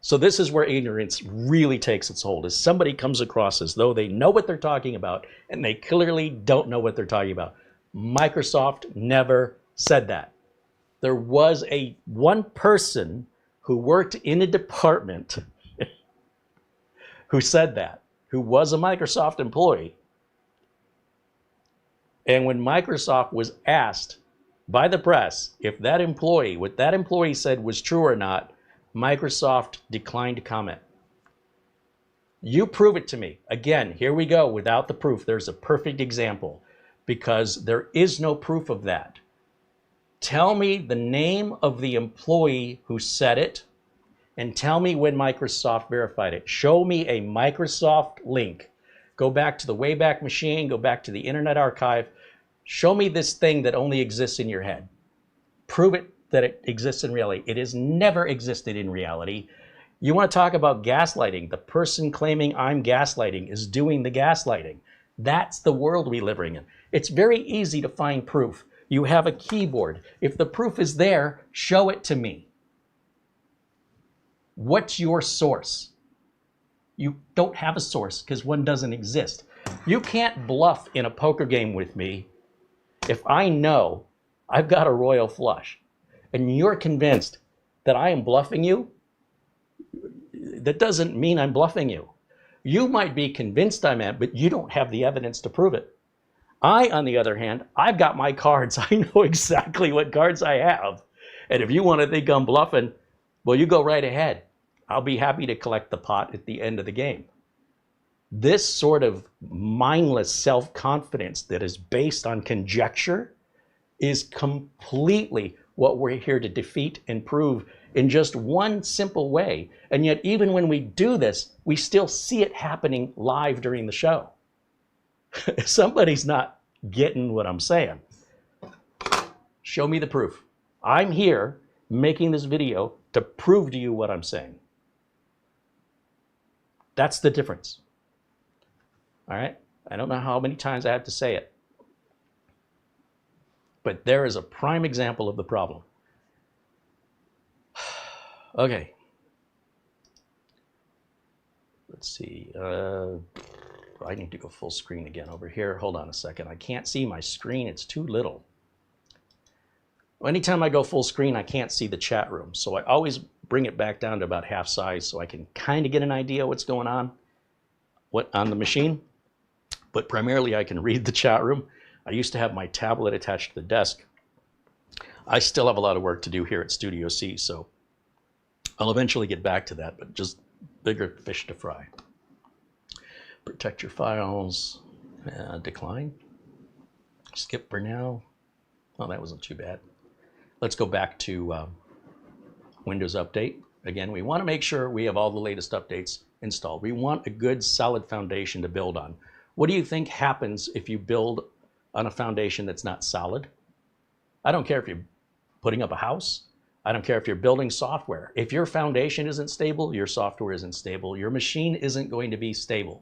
So this is where ignorance really takes its hold, is somebody comes across as though they know what they're talking about and they clearly don't know what they're talking about. Microsoft never said that. There was one person who worked in a department who said that, who was a Microsoft employee. And when Microsoft was asked by the press if that employee, what that employee said was true or not, Microsoft declined to comment. You prove it to me. Again, here we go, without the proof. There's a perfect example, because there is no proof of that. Tell me the name of the employee who said it, and tell me when Microsoft verified it. Show me a Microsoft link. Go back to the Wayback Machine, go back to the Internet Archive. Show me this thing that only exists in your head. Prove it that it exists in reality. It has never existed in reality. You want to talk about gaslighting? The person claiming I'm gaslighting is doing the gaslighting. That's the world we live in. It's very easy to find proof. You have a keyboard. If the proof is there, show it to me. What's your source? You don't have a source because one doesn't exist. You can't bluff in a poker game with me if I know I've got a royal flush and you're convinced that I am bluffing you. That doesn't mean I'm bluffing you. You might be convinced I'm at, but you don't have the evidence to prove it. I, on the other hand, I've got my cards. I know exactly what cards I have. And if you want to think I'm bluffing, well, you go right ahead. I'll be happy to collect the pot at the end of the game. This sort of mindless self-confidence that is based on conjecture is completely what we're here to defeat and prove in just one simple way. And yet, even when we do this, we still see it happening live during the show. Somebody's not getting what I'm saying. Show me the proof. I'm here making this video to prove to you what I'm saying. That's the difference. All right? I don't know how many times I have to say it. But there is a prime example of the problem. Okay. Let's see. I need to go full screen again over here. Hold on a second. I can't see my screen. It's too little. Anytime I go full screen, I can't see the chat room. So I always bring it back down to about half size so I can kind of get an idea what's going on on the machine. But primarily I can read the chat room. I used to have my tablet attached to the desk. I still have a lot of work to do here at Studio C, so I'll eventually get back to that, but just bigger fish to fry. Protect your files, decline, skip for now. Oh, that wasn't too bad. Let's go back to Windows Update. Again, we want to make sure we have all the latest updates installed. We want a good solid foundation to build on. What do you think happens if you build on a foundation that's not solid? I don't care if you're putting up a house. I don't care if you're building software. If your foundation isn't stable, your software isn't stable. Your machine isn't going to be stable.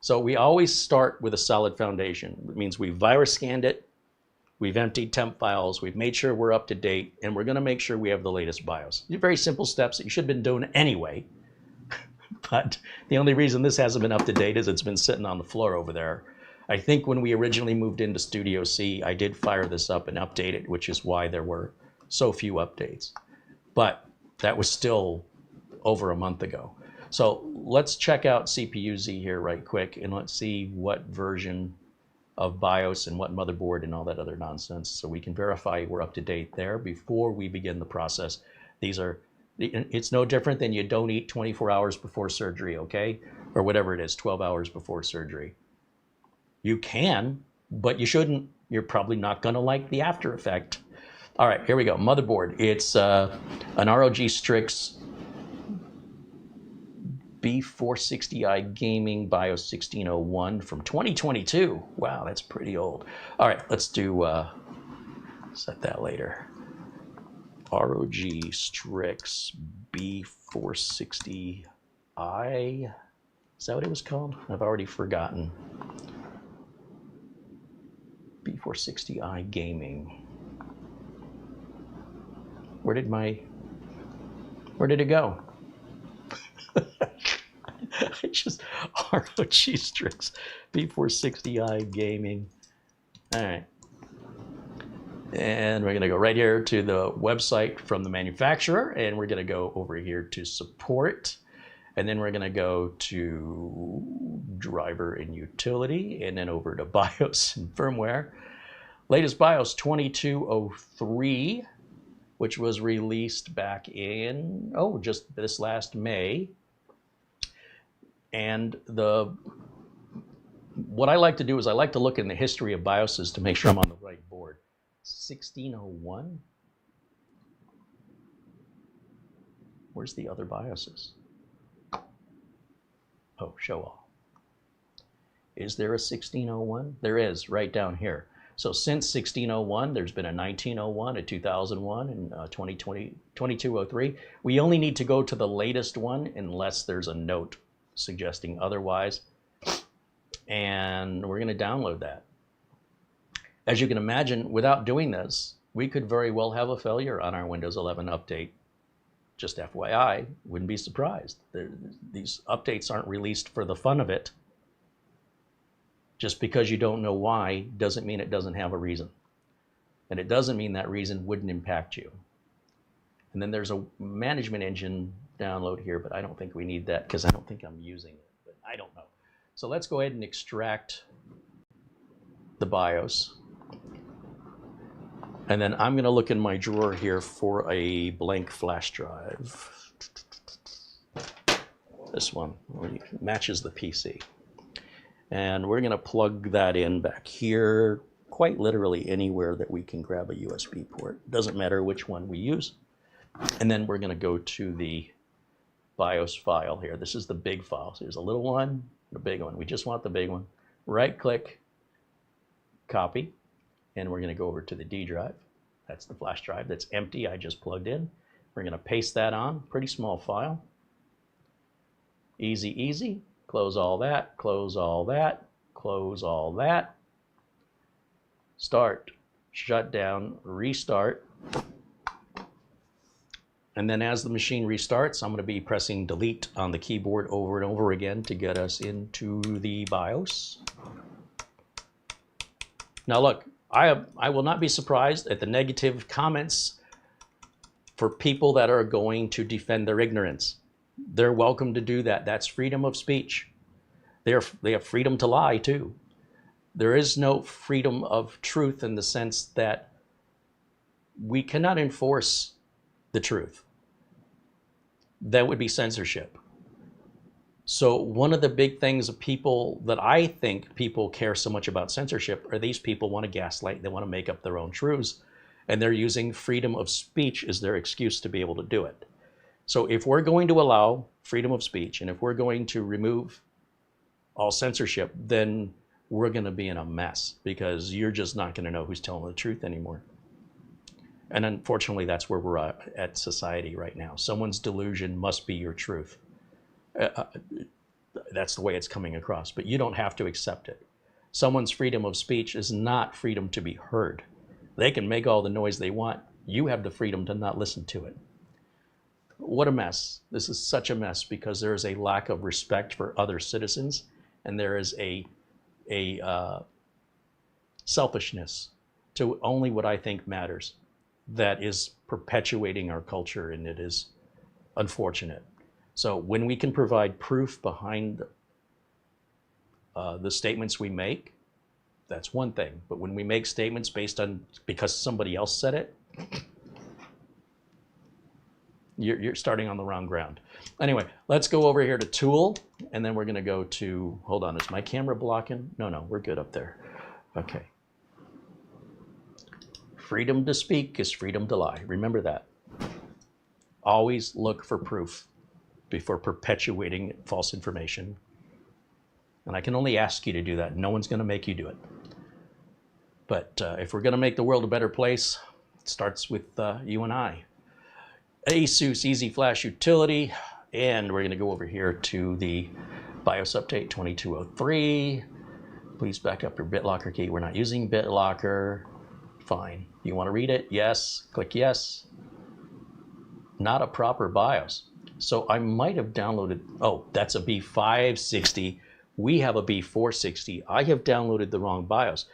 So we always start with a solid foundation. It means we virus scanned it. We've emptied temp files. We've made sure we're up to date, and we're going to make sure we have the latest BIOS. These are very simple steps that you should have been doing anyway. But the only reason this hasn't been up to date is it's been sitting on the floor over there. I think when we originally moved into Studio C, I did fire this up and update it, which is why there were so few updates. But that was still over a month ago. So let's check out CPU-Z here right quick, and let's see what version of BIOS and what motherboard and all that other nonsense, so we can verify we're up to date there before we begin the process. It's no different than you don't eat 24 hours before surgery, okay? Or whatever it is, 12 hours before surgery. You can, but you shouldn't. You're probably not gonna like the after effect. All right, here we go. Motherboard. It's an ROG Strix B460i Gaming BIOS 1601 from 2022. Wow, that's pretty old. All right, let's do, set that later. ROG Strix B460i. Is that what it was called? I've already forgotten. B460i Gaming. Where did it go? I just ROG Strix B460i Gaming. All right. And we're going to go right here to the website from the manufacturer, and we're going to go over here to support, and then we're going to go to driver and utility, and then over to BIOS and firmware. Latest BIOS 2203, which was released back in, just this last May. And what I like to do is I like to look in the history of BIOSes to make sure I'm on the right board. 1601? Where's the other BIOSes? Oh, show all. Is there a 1601? There is, right down here. So since 1601, there's been a 1901, a 2001, and 2203. We only need to go to the latest one unless there's a note suggesting otherwise. And we're going to download that. As you can imagine, without doing this, we could very well have a failure on our Windows 11 update. Just FYI, wouldn't be surprised. These updates aren't released for the fun of it. Just because you don't know why doesn't mean it doesn't have a reason. And it doesn't mean that reason wouldn't impact you. And then there's a management engine download here, but I don't think we need that because I don't think I'm using it, but I don't know. So let's go ahead and extract the BIOS. And then I'm going to look in my drawer here for a blank flash drive. This one matches the PC. And we're going to plug that in back here, quite literally anywhere that we can grab a USB port. Doesn't matter which one we use. And then we're going to go to the BIOS file here. This is the big file. So there's a little one, the big one. We just want the big one. Right click, copy, and we're going to go over to the D drive. That's the flash drive that's empty. I just plugged in. We're going to paste that on. Pretty small file. Easy, easy. Close all that, close all that, close all that. Start, shut down, restart. And then as the machine restarts, I'm going to be pressing delete on the keyboard over and over again to get us into the BIOS. Now look, I will not be surprised at the negative comments for people that are going to defend their ignorance. They're welcome to do that. That's freedom of speech. They have freedom to lie too. There is no freedom of truth in the sense that we cannot enforce the truth. That would be censorship. So one of the big things of people that I think people care so much about censorship are these people want to gaslight, they want to make up their own truths, and they're using freedom of speech as their excuse to be able to do it. So if we're going to allow freedom of speech, and if we're going to remove all censorship, then we're going to be in a mess because you're just not going to know who's telling the truth anymore. And unfortunately, that's where we're at society right now. Someone's delusion must be your truth. That's the way it's coming across, but you don't have to accept it. Someone's freedom of speech is not freedom to be heard. They can make all the noise they want. You have the freedom to not listen to it. What a mess. This is such a mess because there is a lack of respect for other citizens, and there is a selfishness to only what I think matters that is perpetuating our culture, and it is unfortunate. So when we can provide proof behind the statements we make, that's one thing. But when we make statements based on because somebody else said it, you're starting on the wrong ground. Anyway, let's go over here to Tool, and then we're going to go to, hold on, is my camera blocking? No, we're good up there. Okay. Freedom to speak is freedom to lie. Remember that. Always look for proof before perpetuating false information. And I can only ask you to do that. No one's going to make you do it. But if we're going to make the world a better place, it starts with you and I. ASUS Easy Flash Utility, and we're going to go over here to the BIOS update 2203. Please back up your BitLocker key. We're not using BitLocker. Fine. You want to read it? Yes. Click yes. Not a proper BIOS. So I might have downloaded, oh, that's a B560. We have a B460. I have downloaded the wrong BIOS.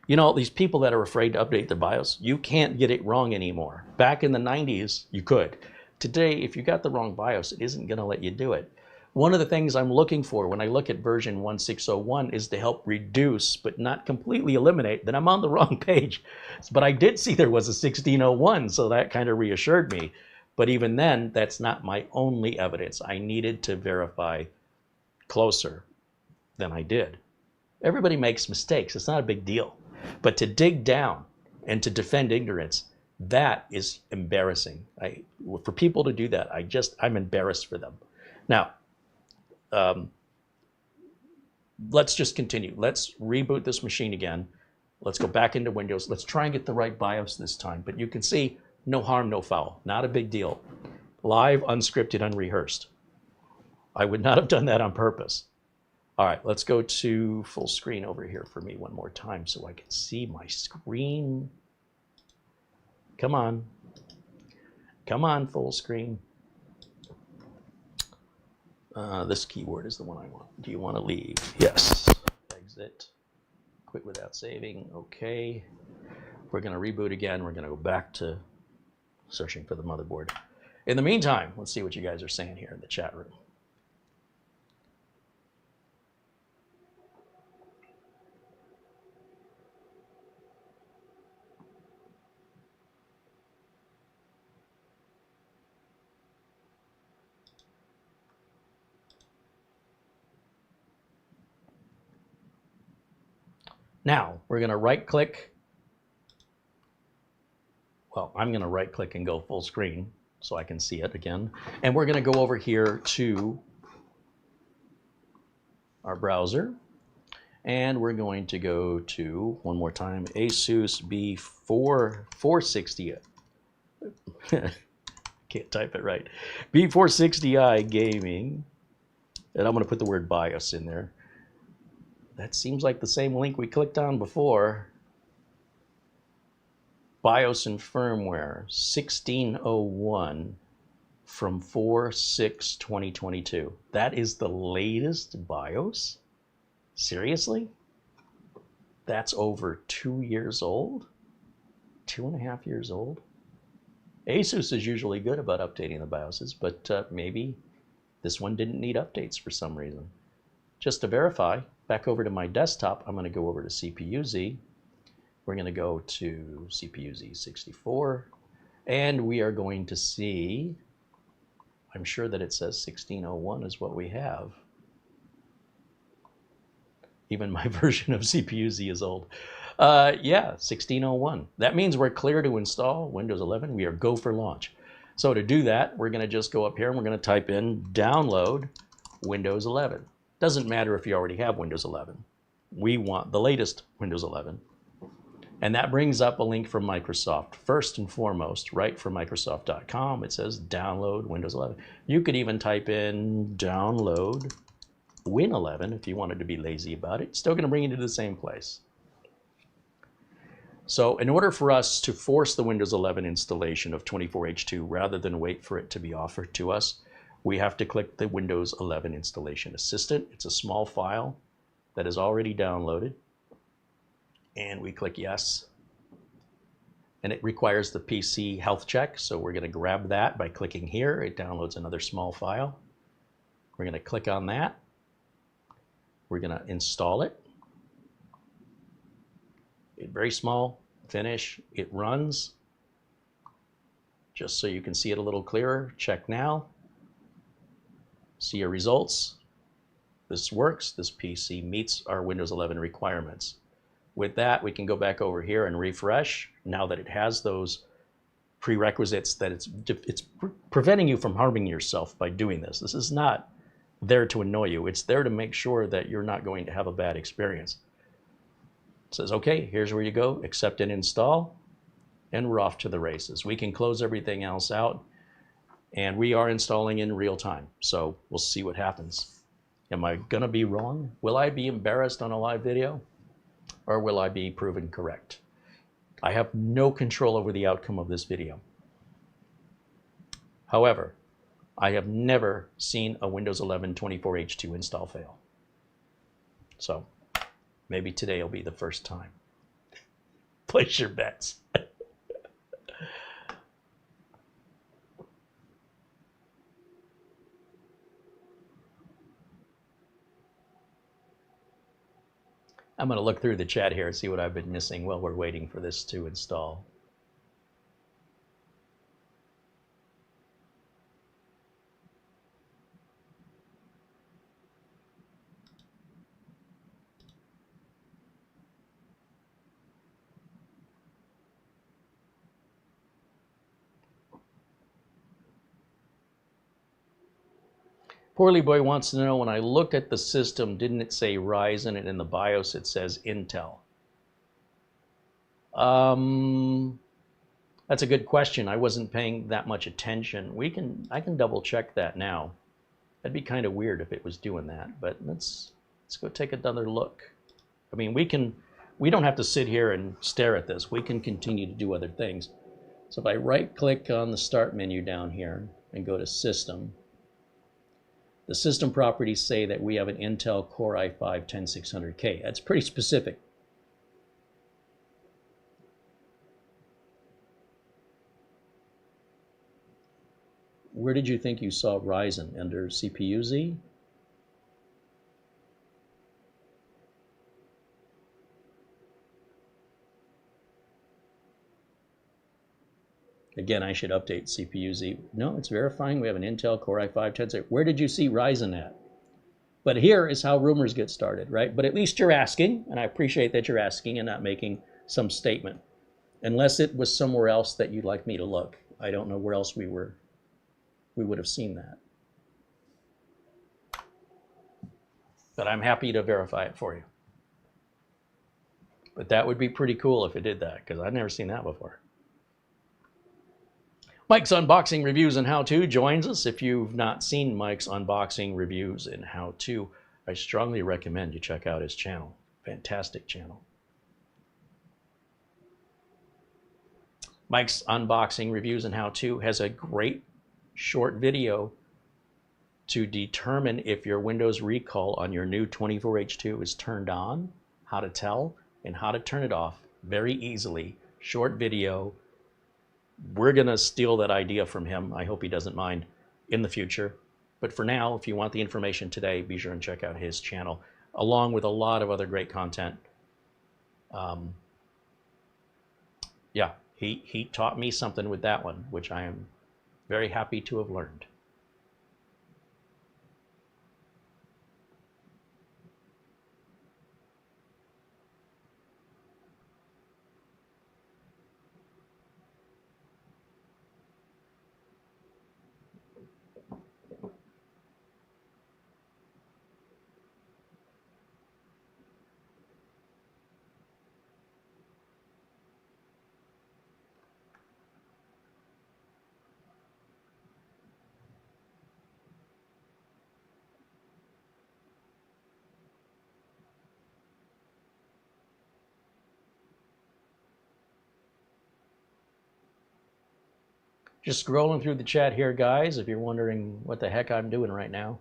You know, these people that are afraid to update their BIOS, you can't get it wrong anymore. Back in the 90s, you could. Today, if you got the wrong BIOS, it isn't going to let you do it. One of the things I'm looking for when I look at version 1601 is to help reduce, but not completely eliminate, that I'm on the wrong page. But I did see there was a 1601, so that kind of reassured me. But even then, that's not my only evidence. I needed to verify closer than I did. Everybody makes mistakes. It's not a big deal. But to dig down and to defend ignorance, that is embarrassing. For people to do that, I'm embarrassed for them. Now, let's just continue. Let's reboot this machine again. Let's go back into Windows. Let's try and get the right BIOS this time. But you can see, no harm, no foul. Not a big deal. Live, unscripted, unrehearsed. I would not have done that on purpose. All right, let's go to full screen over here for me one more time so I can see my screen. Come on. Come on, full screen. This keyword is the one I want. Do you want to leave? Yes. Exit. Quit without saving. Okay. We're going to reboot again. We're going to go back to searching for the motherboard. In the meantime, let's see what you guys are saying here in the chat room. Now, we're going to right-click. Well, I'm going to right-click and go full screen so I can see it again. And we're going to go over here to our browser. And we're going to go to, one more time, ASUS B460. Can't type it right. B460i Gaming. And I'm going to put the word BIOS in there. That seems like the same link we clicked on before. BIOS and firmware 1601 from 4/6/2022. That is the latest BIOS? Seriously? That's over 2 years old? 2.5 years old? ASUS is usually good about updating the BIOSes, but maybe this one didn't need updates for some reason. Just to verify, back over to my desktop, I'm going to go over to CPU-Z. We're going to go to CPU-Z 64, and we are going to see, I'm sure that it says 1601 is what we have. Even my version of CPU-Z is old. Yeah, 1601. That means we're clear to install Windows 11. We are go for launch. So to do that, we're going to just go up here and we're going to type in download Windows 11. Doesn't matter if you already have Windows 11. We want the latest Windows 11. And that brings up a link from Microsoft. First and foremost, right from Microsoft.com, it says download Windows 11. You could even type in download Win 11 if you wanted to be lazy about it. It's still going to bring you to the same place. So in order for us to force the Windows 11 installation of 24H2 rather than wait for it to be offered to us, we have to click the Windows 11 Installation Assistant. It's a small file that is already downloaded. And we click yes. And it requires the PC health check, so we're going to grab that by clicking here. It downloads another small file. We're going to click on that. We're going to install it. Very small, finish, it runs. Just so you can see it a little clearer, check now. See your results. This works, this PC meets our Windows 11 requirements. With that, we can go back over here and refresh. Now that it has those prerequisites, that it's preventing you from harming yourself by doing this. This is not there to annoy you. It's there to make sure that you're not going to have a bad experience. It says, okay, here's where you go, accept and install, and we're off to the races. We can close everything else out, and we are installing in real time. So we'll see what happens. Am I gonna be wrong? Will I be embarrassed on a live video? Or will I be proven correct? I have no control over the outcome of this video. However, I have never seen a Windows 11 24H2 install fail. So maybe today will be the first time. Place your bets. I'm going to look through the chat here and see what I've been missing while we're waiting for this to install. Poorly Boy wants to know, when I looked at the system, didn't it say Ryzen, and in the BIOS it says Intel? That's a good question. I wasn't paying that much attention. I can double check that now. That'd be kind of weird if it was doing that, but let's go take another look. I mean, we don't have to sit here and stare at this. We can continue to do other things. So if I right click on the start menu down here and go to System, the system properties say that we have an Intel Core i5-10600K. That's pretty specific. Where did you think you saw Ryzen? Under CPU-Z? Again, I should update CPU-Z. No, it's verifying we have an Intel Core i5-10600. Where did you see Ryzen at? But here is how rumors get started, right? But at least you're asking, and I appreciate that you're asking and not making some statement. Unless it was somewhere else that you'd like me to look. I don't know where else we would have seen that. But I'm happy to verify it for you. But that would be pretty cool if it did that, because I've never seen that before. Mike's Unboxing Reviews and How-To joins us. If you've not seen Mike's Unboxing Reviews and How-To, I strongly recommend you check out his channel. Fantastic channel. Mike's Unboxing Reviews and How-To has a great short video to determine if your Windows recall on your new 24H2 is turned on, how to tell, and how to turn it off very easily. Short video. We're going to steal that idea from him. I hope he doesn't mind in the future. But for now, if you want the information today, be sure and check out his channel, along with a lot of other great content. Yeah, he taught me something with that one, which I am very happy to have learned. Just scrolling through the chat here, guys, if you're wondering what the heck I'm doing right now.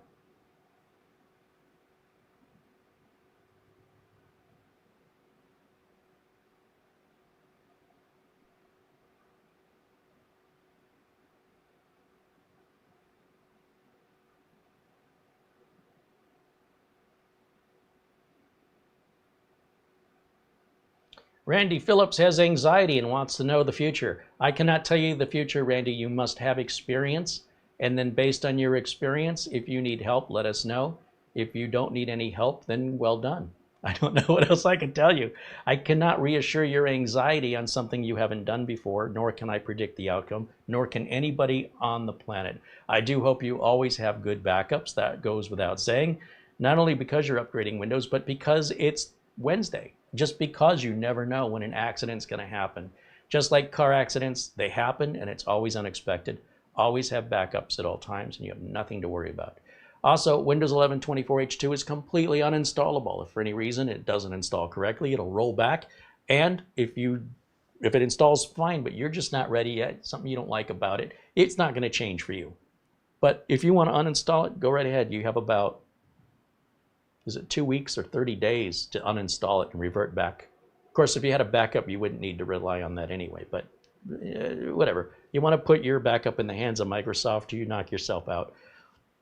Randy Phillips has anxiety and wants to know the future. I cannot tell you the future, Randy. You must have experience. And then based on your experience, if you need help, let us know. If you don't need any help, then well done. I don't know what else I can tell you. I cannot reassure your anxiety on something you haven't done before, nor can I predict the outcome, nor can anybody on the planet. I do hope you always have good backups. That goes without saying, not only because you're upgrading Windows, but because it's Wednesday. Just because you never know when an accident's going to happen. Just like car accidents, they happen and it's always unexpected. Always have backups at all times and you have nothing to worry about. Also, Windows 11 24H2 is completely uninstallable. If for any reason it doesn't install correctly, it'll roll back. And if it installs fine, but you're just not ready yet, something you don't like about it, it's not going to change for you. But if you want to uninstall it, go right ahead. You have about, is it 2 weeks or 30 days to uninstall it and revert back? Of course, if you had a backup, you wouldn't need to rely on that anyway, but whatever. You want to put your backup in the hands of Microsoft, you knock yourself out.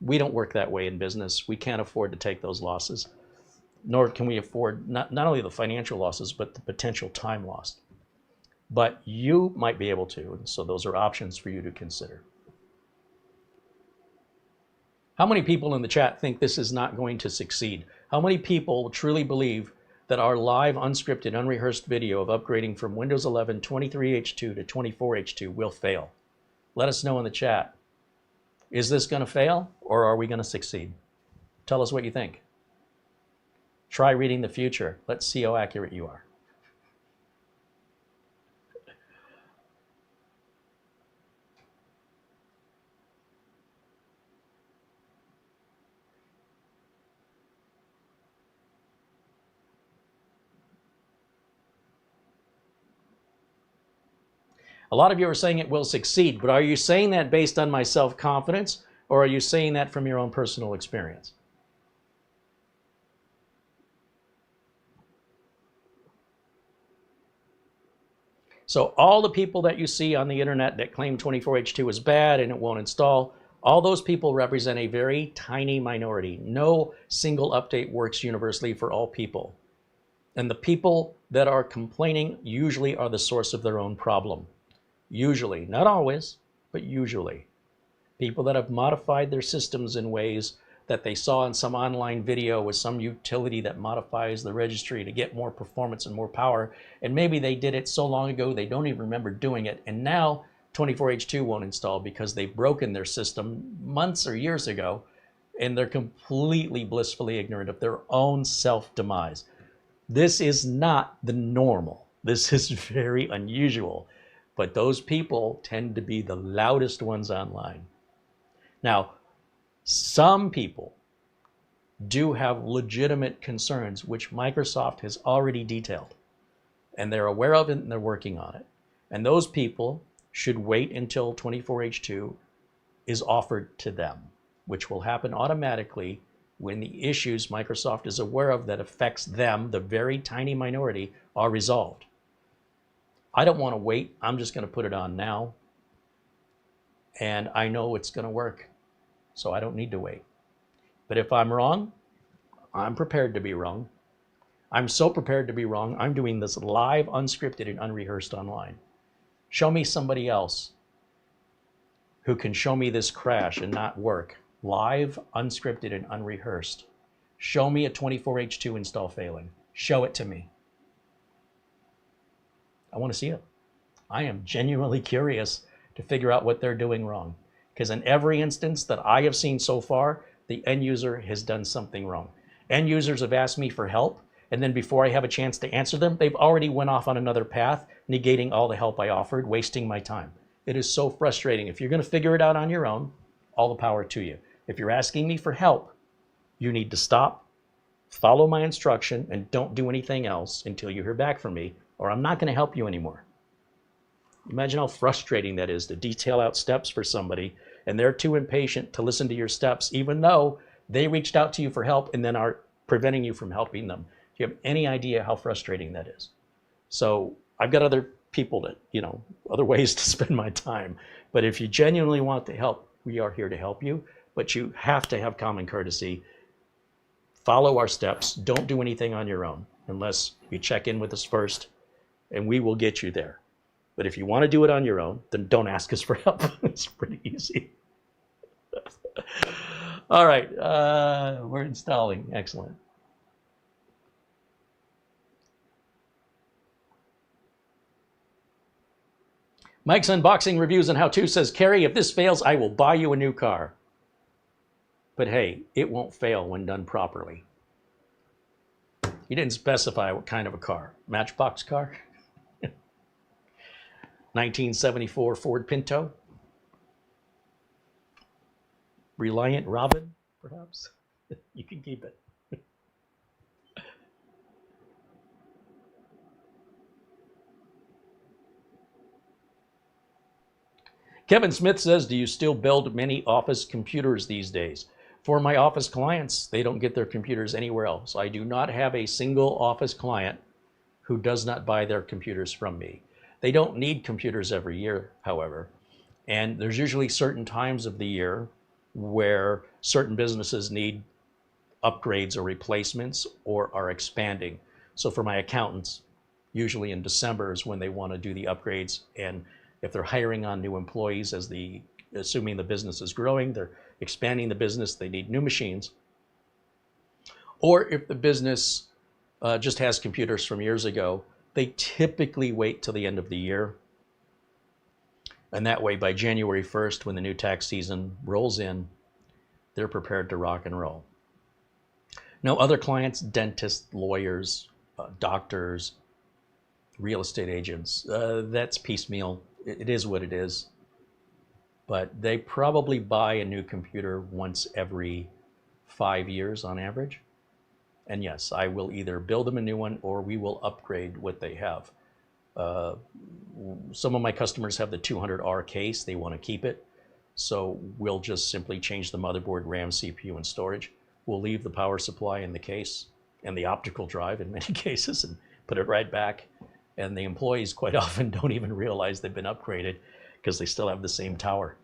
We don't work that way in business. We can't afford to take those losses, nor can we afford not only the financial losses, but the potential time lost. But you might be able to, and so those are options for you to consider. How many people in the chat think this is not going to succeed? How many people truly believe that our live, unscripted, unrehearsed video of upgrading from Windows 11 23H2 to 24H2 will fail? Let us know in the chat. Is this going to fail or are we going to succeed? Tell us what you think. Try reading the future. Let's see how accurate you are. A lot of you are saying it will succeed, but are you saying that based on my self-confidence, or are you saying that from your own personal experience? So all the people that you see on the internet that claim 24H2 is bad and it won't install, all those people represent a very tiny minority. No single update works universally for all people. And the people that are complaining usually are the source of their own problem. Usually, not always, but usually. People that have modified their systems in ways that they saw in some online video with some utility that modifies the registry to get more performance and more power. And maybe they did it so long ago they don't even remember doing it. And now 24H2 won't install because they've broken their system months or years ago and they're completely blissfully ignorant of their own self-demise. This is not the normal. This is very unusual. But those people tend to be the loudest ones online. Now, some people do have legitimate concerns, which Microsoft has already detailed. And they're aware of it and they're working on it. And those people should wait until 24H2 is offered to them, which will happen automatically when the issues Microsoft is aware of that affects them, the very tiny minority, are resolved. I don't want to wait. I'm just going to put it on now. And I know it's going to work. So I don't need to wait. But if I'm wrong, I'm prepared to be wrong. I'm so prepared to be wrong. I'm doing this live, unscripted, and unrehearsed online. Show me somebody else who can show me this crash and not work. Live, unscripted, and unrehearsed. Show me a 24H2 install failing. Show it to me. I want to see it. I am genuinely curious to figure out what they're doing wrong. Because in every instance that I have seen so far, the end user has done something wrong. End users have asked me for help, and then before I have a chance to answer them, they've already went off on another path, negating all the help I offered, wasting my time. It is so frustrating. If you're going to figure it out on your own, all the power to you. If you're asking me for help, you need to stop, follow my instruction, and don't do anything else until you hear back from me, or I'm not going to help you anymore. Imagine how frustrating that is to detail out steps for somebody and they're too impatient to listen to your steps, even though they reached out to you for help and then are preventing you from helping them. Do you have any idea how frustrating that is? So I've got other people that, other ways to spend my time. But if you genuinely want to help, we are here to help you. But you have to have common courtesy. Follow our steps. Don't do anything on your own unless you check in with us first, and we will get you there. But if you want to do it on your own, then don't ask us for help. It's pretty easy. All right, we're installing. Excellent. Mike's Unboxing Reviews and How-To says, Carey, if this fails, I will buy you a new car. But hey, it won't fail when done properly. You didn't specify what kind of a car. Matchbox car? 1974 Ford Pinto? Reliant Robin, perhaps? You can keep it. Kevin Smith says, do you still build many office computers these days? For my office clients, they don't get their computers anywhere else. I do not have a single office client who does not buy their computers from me. They don't need computers every year, however. And there's usually certain times of the year where certain businesses need upgrades or replacements or are expanding. So for my accountants, usually in December is when they want to do the upgrades. And if they're hiring on new employees, assuming the business is growing, they're expanding the business, they need new machines. Or if the business just has computers from years ago, they typically wait till the end of the year. And that way, by January 1st, when the new tax season rolls in, they're prepared to rock and roll. Now, other clients, dentists, lawyers, doctors, real estate agents, that's piecemeal. It is what it is. But they probably buy a new computer once every 5 years on average. And yes, I will either build them a new one or we will upgrade what they have. Some of my customers have the 200R case. They want to keep it. So we'll just simply change the motherboard, RAM, CPU, and storage. We'll leave the power supply in the case and the optical drive in many cases and put it right back. And the employees quite often don't even realize they've been upgraded because they still have the same tower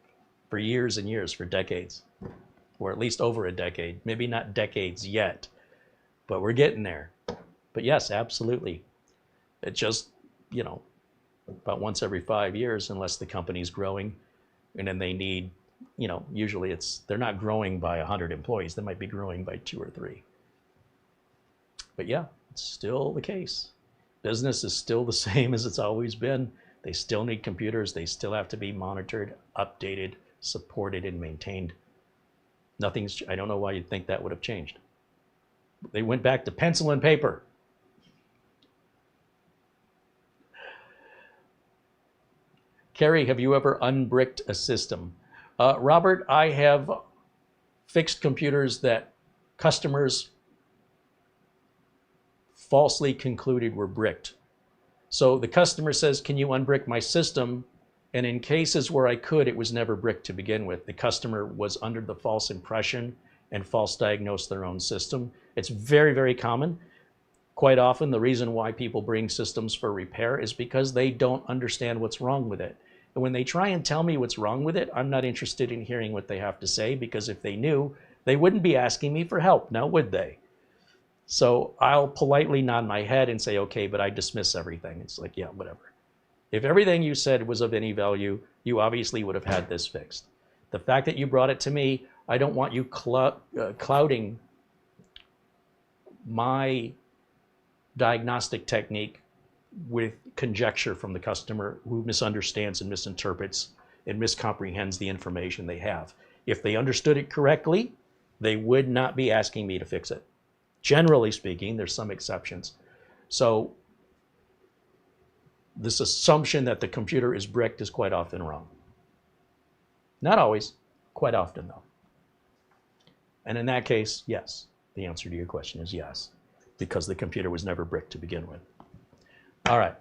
for years and years, for decades, or at least over a decade. Maybe not decades yet, but we're getting there. But yes, absolutely. It just, about once every 5 years, unless the company's growing, and then they need, usually they're not growing by 100 employees. They might be growing by 2 or 3. But yeah, it's still the case. Business is still the same as it's always been. They still need computers. They still have to be monitored, updated, supported, and maintained. I don't know why you'd think that would have changed. They went back to pencil and paper. Carey, have you ever unbricked a system? Robert, I have fixed computers that customers falsely concluded were bricked. So the customer says, can you unbrick my system? And in cases where I could, it was never bricked to begin with. The customer was under the false impression and false diagnosed their own system. It's very, very common. Quite often, the reason why people bring systems for repair is because they don't understand what's wrong with it. And when they try and tell me what's wrong with it, I'm not interested in hearing what they have to say, because if they knew, they wouldn't be asking me for help, now would they? So I'll politely nod my head and say, okay, but I dismiss everything. It's like, yeah, whatever. If everything you said was of any value, you obviously would have had this fixed. The fact that you brought it to me, I don't want you clouding my diagnostic technique with conjecture from the customer who misunderstands and misinterprets and miscomprehends the information they have. If they understood it correctly, they would not be asking me to fix it. Generally speaking, there's some exceptions. So this assumption that the computer is bricked is quite often wrong. Not always, quite often though. And in that case, yes, the answer to your question is yes, because the computer was never bricked to begin with. All right.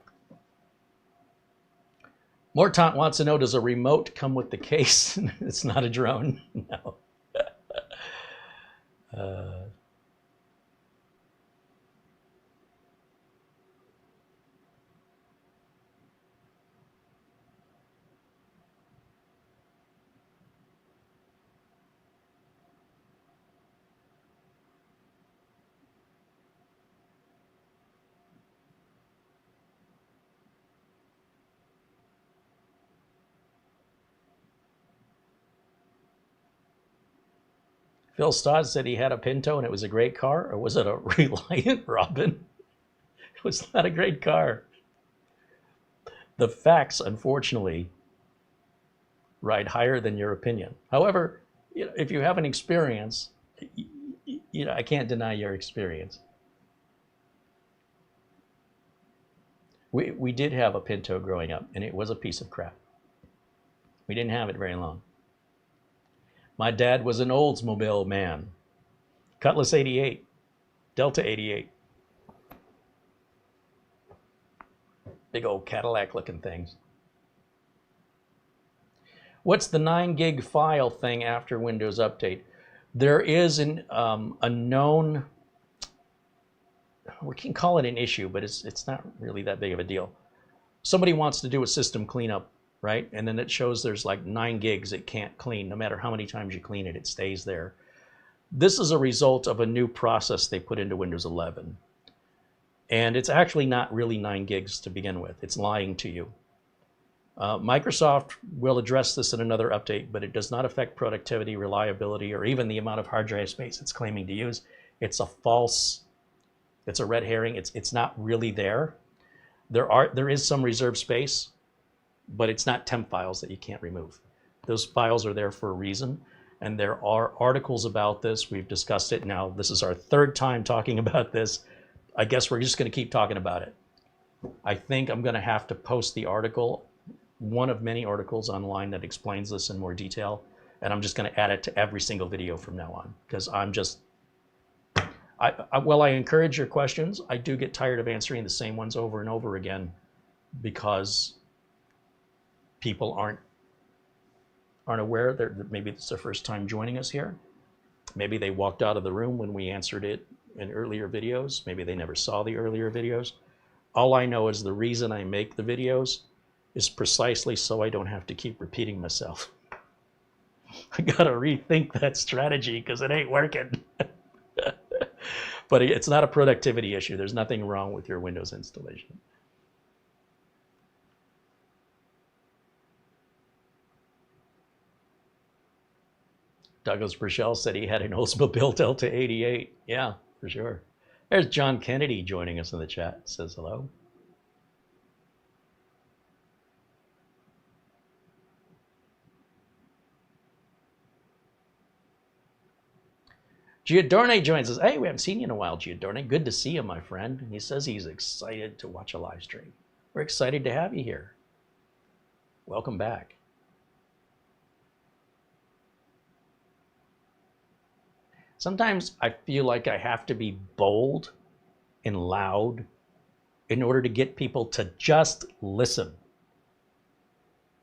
Mortant wants to know, does a remote come with the case? It's not a drone. No. Phil Stodd said he had a Pinto and it was a great car, or was it a Reliant Robin? It was not a great car. The facts, unfortunately, ride higher than your opinion. However, if you have an experience, I can't deny your experience. We did have a Pinto growing up, and it was a piece of crap. We didn't have it very long. My dad was an Oldsmobile man. Cutlass 88, Delta 88. Big old Cadillac looking things. What's the 9 gig file thing after Windows Update? There is a known, we can call it an issue, but it's not really that big of a deal. Somebody wants to do a system cleanup, right? And then it shows there's like 9 gigs it can't clean. No matter how many times you clean it, it stays there. This is a result of a new process they put into Windows 11. And it's actually not really 9 gigs to begin with. It's lying to you. Microsoft will address this in another update, but it does not affect productivity, reliability, or even the amount of hard drive space it's claiming to use. It's a false, it's a red herring. It's not really there. There is some reserved space, but it's not temp files that you can't remove. Those files are there for a reason, and there are articles about this. We've discussed it now. This is our 3rd time talking about this. I guess we're just going to keep talking about it. I think I'm going to have to post the article, one of many articles online that explains this in more detail, and I'm just going to add it to every single video from now on, because I'm just, while I encourage your questions, I do get tired of answering the same ones over and over again, because people aren't aware that maybe it's their first time joining us here. Maybe they walked out of the room when we answered it in earlier videos. Maybe they never saw the earlier videos. All I know is the reason I make the videos is precisely so I don't have to keep repeating myself. I gotta rethink that strategy because it ain't working. But it's not a productivity issue. There's nothing wrong with your Windows installation. Douglas Burchell said he had an Oldsmobile Delta 88. Yeah, for sure. There's John Kennedy joining us in the chat. Says hello. Giordorne joins us. Hey, we haven't seen you in a while, Giordorne. Good to see you, my friend. He says he's excited to watch a live stream. We're excited to have you here. Welcome back. Sometimes I feel like I have to be bold and loud in order to get people to just listen.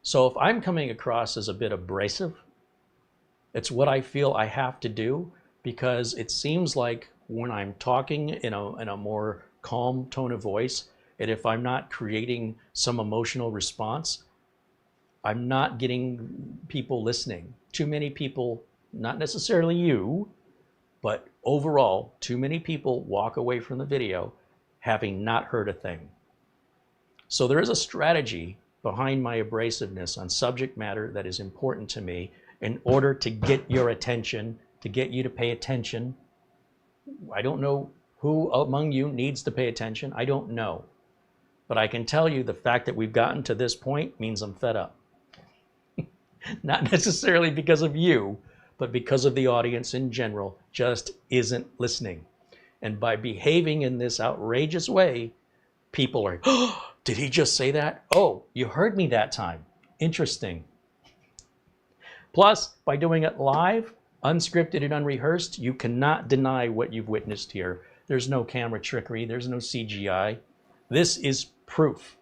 So if I'm coming across as a bit abrasive, it's what I feel I have to do, because it seems like when I'm talking in a more calm tone of voice, and if I'm not creating some emotional response, I'm not getting people listening. Too many people, not necessarily you, but overall, too many people walk away from the video having not heard a thing. So there is a strategy behind my abrasiveness on subject matter that is important to me in order to get your attention, to get you to pay attention. I don't know who among you needs to pay attention. I don't know. But I can tell you the fact that we've gotten to this point means I'm fed up. Not necessarily because of you, but because of the audience in general just isn't listening. And by behaving in this outrageous way, people are, oh, did he just say that? Oh, you heard me that time. Interesting. Plus, by doing it live, unscripted and unrehearsed, you cannot deny what you've witnessed here. There's no camera trickery. There's no CGI. This is proof.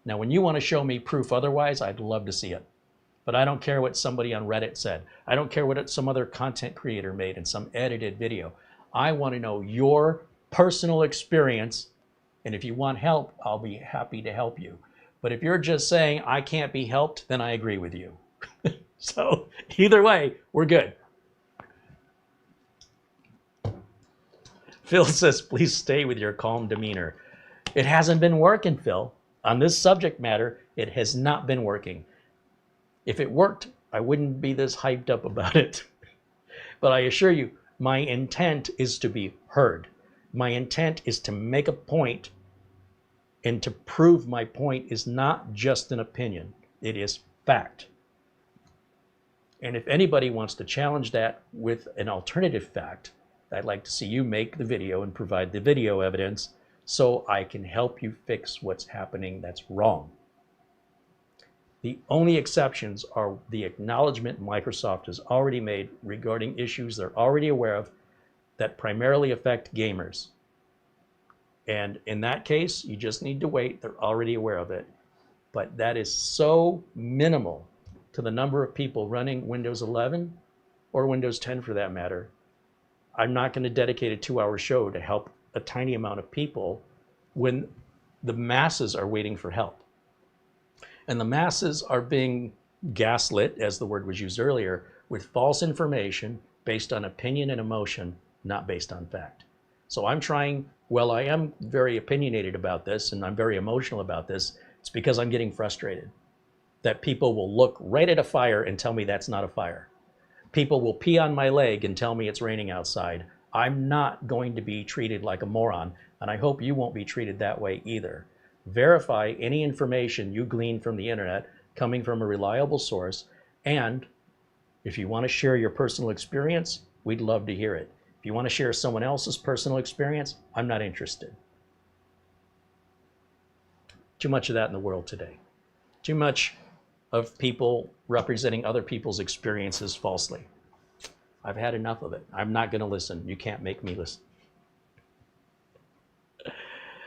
Now, when you want to show me proof otherwise, I'd love to see it. But I don't care what somebody on Reddit said. I don't care what some other content creator made in some edited video. I want to know your personal experience. And if you want help, I'll be happy to help you. But if you're just saying I can't be helped, then I agree with you. So either way, we're good. Phil says, please stay with your calm demeanor. It hasn't been working, Phil. On this subject matter, it has not been working. If it worked, I wouldn't be this hyped up about it. But I assure you, my intent is to be heard. My intent is to make a point and to prove my point is not just an opinion. It is fact. And if anybody wants to challenge that with an alternative fact, I'd like to see you make the video and provide the video evidence so I can help you fix what's happening that's wrong. The only exceptions are the acknowledgement Microsoft has already made regarding issues they're already aware of that primarily affect gamers. And in that case, you just need to wait. They're already aware of it. But that is so minimal to the number of people running Windows 11 or Windows 10 for that matter. I'm not going to dedicate a 2-hour show to help a tiny amount of people when the masses are waiting for help. And the masses are being gaslit, as the word was used earlier, with false information based on opinion and emotion, not based on fact. So I'm trying, well, I am very opinionated about this and I'm very emotional about this. It's because I'm getting frustrated that people will look right at a fire and tell me that's not a fire. People will pee on my leg and tell me it's raining outside. I'm not going to be treated like a moron, and I hope you won't be treated that way either. Verify any information you glean from the internet coming from a reliable source, and if you want to share your personal experience, we'd love to hear it. If you want to share someone else's personal experience, I'm not interested. Too much of that in the world today. Too much of people representing other people's experiences falsely. I've had enough of it. I'm not going to listen. You can't make me listen.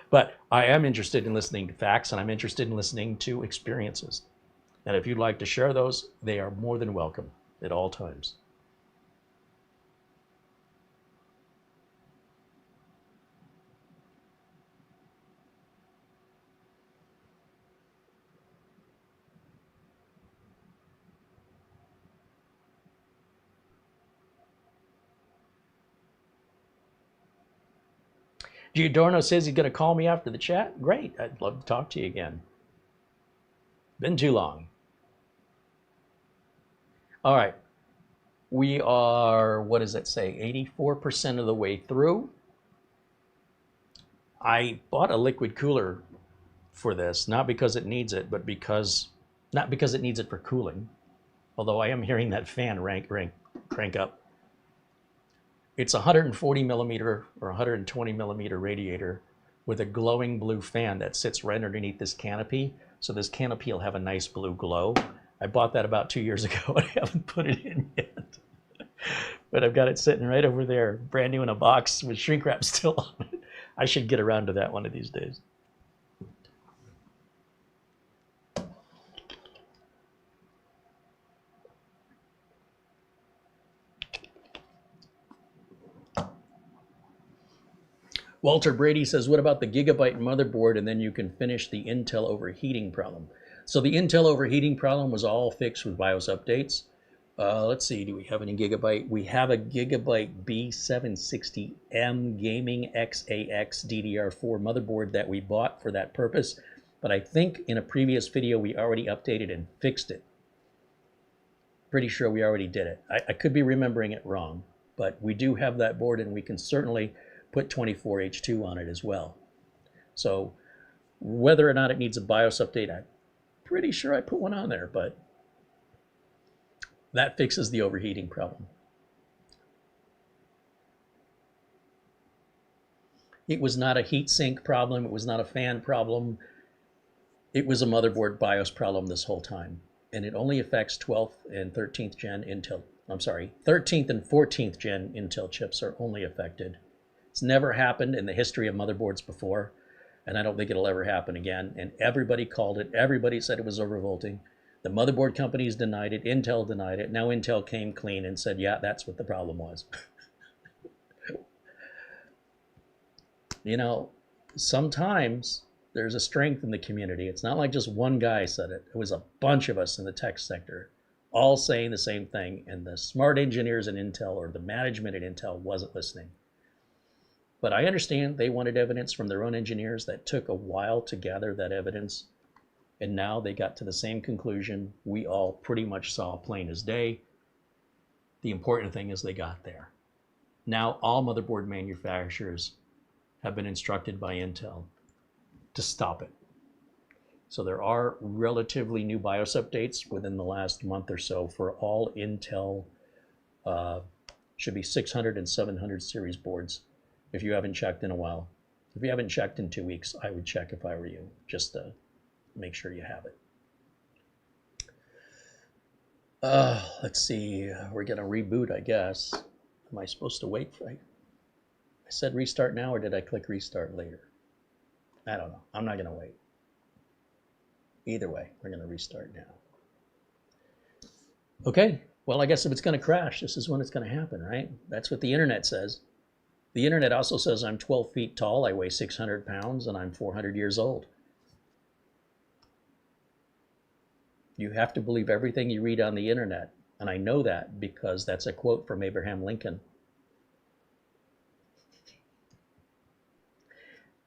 But I am interested in listening to facts, and I'm interested in listening to experiences. And if you'd like to share those, they are more than welcome at all times. Giordano says he's going to call me after the chat. Great. I'd love to talk to you again. Been too long. All right. We are, what does that say, 84% of the way through. I bought a liquid cooler for this, not because it needs it, but not because it needs it for cooling. Although I am hearing that fan crank up. It's a 140 millimeter or 120 millimeter radiator with a glowing blue fan that sits right underneath this canopy. So this canopy will have a nice blue glow. I bought that about 2 years ago. I haven't put it in yet. But I've got it sitting right over there, brand new in a box with shrink wrap still on it. I should get around to that one of these days. Walter Brady says, what about the Gigabyte motherboard, and then you can finish the Intel overheating problem? So the Intel overheating problem was all fixed with BIOS updates. Let's see, do we have any Gigabyte? We have a Gigabyte B760M Gaming XAX DDR4 motherboard that we bought for that purpose, but I think in a previous video we already updated and fixed it. Pretty sure we already did it. I could be remembering it wrong, but we do have that board, and we can certainly put 24H2 on it as well. So whether or not it needs a BIOS update, I'm pretty sure I put one on there, but that fixes the overheating problem. It was not a heat sink problem. It was not a fan problem. It was a motherboard BIOS problem this whole time. And it only affects 12th and 13th gen Intel. I'm sorry, 13th and 14th gen Intel chips are only affected. It's never happened in the history of motherboards before. and I don't think it'll ever happen again. And everybody called it. Everybody said it was overvolting. The motherboard companies denied it. Intel denied it. Now Intel came clean and said, yeah, that's what the problem was. You know, sometimes there's a strength in the community. It's not like just one guy said it. It was a bunch of us in the tech sector all saying the same thing, and the smart engineers in Intel, or the management at Intel, wasn't listening. But I understand they wanted evidence from their own engineers. That took a while to gather that evidence, and now they got to the same conclusion we all pretty much saw plain as day. The important thing is they got there. Now all motherboard manufacturers have been instructed by Intel to stop it. So there are relatively new BIOS updates within the last month or so for all Intel, should be 600 and 700 series boards, if you haven't checked in a while. If you haven't checked in 2 weeks, I would check if I were you, just to make sure you have it. Let's see, we're gonna reboot, I guess. Am I supposed to wait for, I said restart now, or did I click restart later? I don't know, I'm not gonna wait. Either way, we're going to restart now. Okay, well, I guess if it's going to crash, this is when it's going to happen, right? That's what the internet says. The internet also says I'm 12 feet tall, I weigh 600 pounds, and I'm 400 years old. You have to believe everything you read on the internet, and I know that because that's a quote from Abraham Lincoln.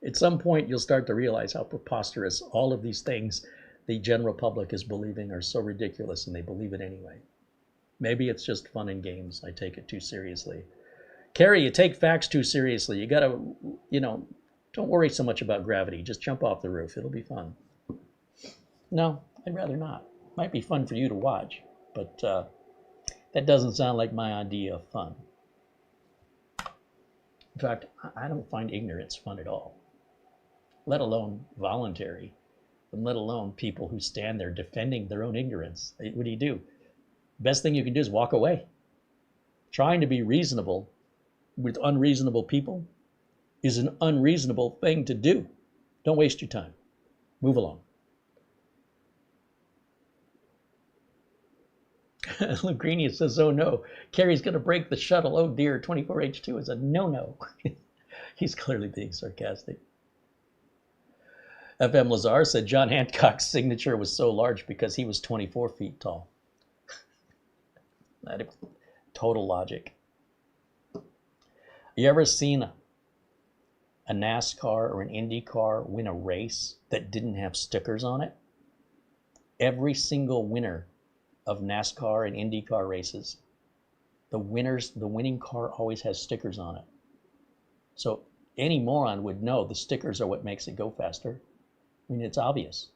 At some point, you'll start to realize how preposterous all of these things the general public is believing are so ridiculous, and they believe it anyway. Maybe it's just fun and games. I take it too seriously. Carey, you take facts too seriously. You gotta, don't worry so much about gravity. Just jump off the roof. It'll be fun. No, I'd rather not. Might be fun for you to watch, but that doesn't sound like my idea of fun. In fact, I don't find ignorance fun at all, let alone voluntary, and let alone people who stand there defending their own ignorance. What do? Best thing you can do is walk away. Trying to be reasonable with unreasonable people is an unreasonable thing to do. Don't waste your time. Move along. Lagrini says, oh no, Carey's going to break the shuttle. Oh dear, 24H2 is a no-no. He's clearly being sarcastic. FM Lazar said John Hancock's signature was so large because he was 24 feet tall. That is total logic. You ever seen a NASCAR or an Indy car win a race that didn't have stickers on it? Every single winner of NASCAR and Indy car races, the winning car always has stickers on it. So any moron would know the stickers are what makes it go faster. I mean, it's obvious.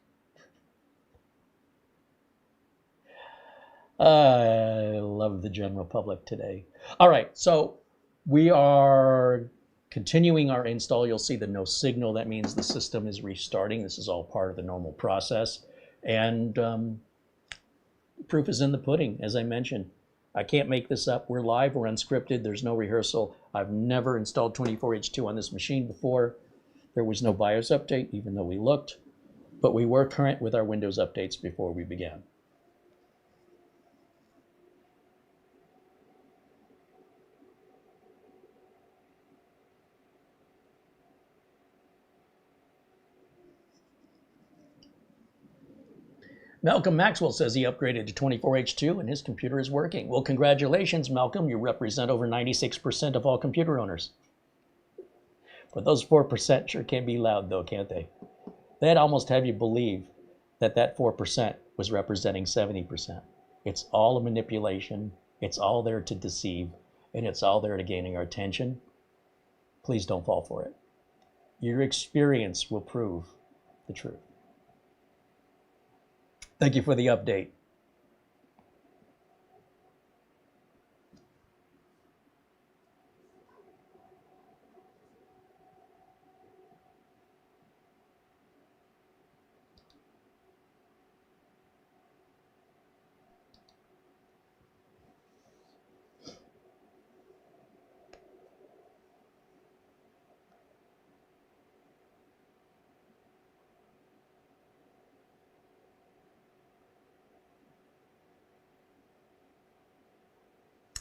I love the general public today. All right, so we are continuing our install. You'll see the no signal. That means the system is restarting. This is all part of the normal process. And proof is in the pudding, as I mentioned. I can't make this up. We're live, we're unscripted, there's no rehearsal. I've never installed 24H2 on this machine before. There was no BIOS update, even though we looked, but we were current with our Windows updates before we began. Malcolm Maxwell says he upgraded to 24H2 and his computer is working. Well, congratulations, Malcolm. You represent over 96% of all computer owners. But those 4% sure can be loud, though, can't they? They'd almost have you believe that that 4% was representing 70%. It's all a manipulation. It's all there to deceive, and it's all there to gaining our attention. Please don't fall for it. Your experience will prove the truth. Thank you for the update.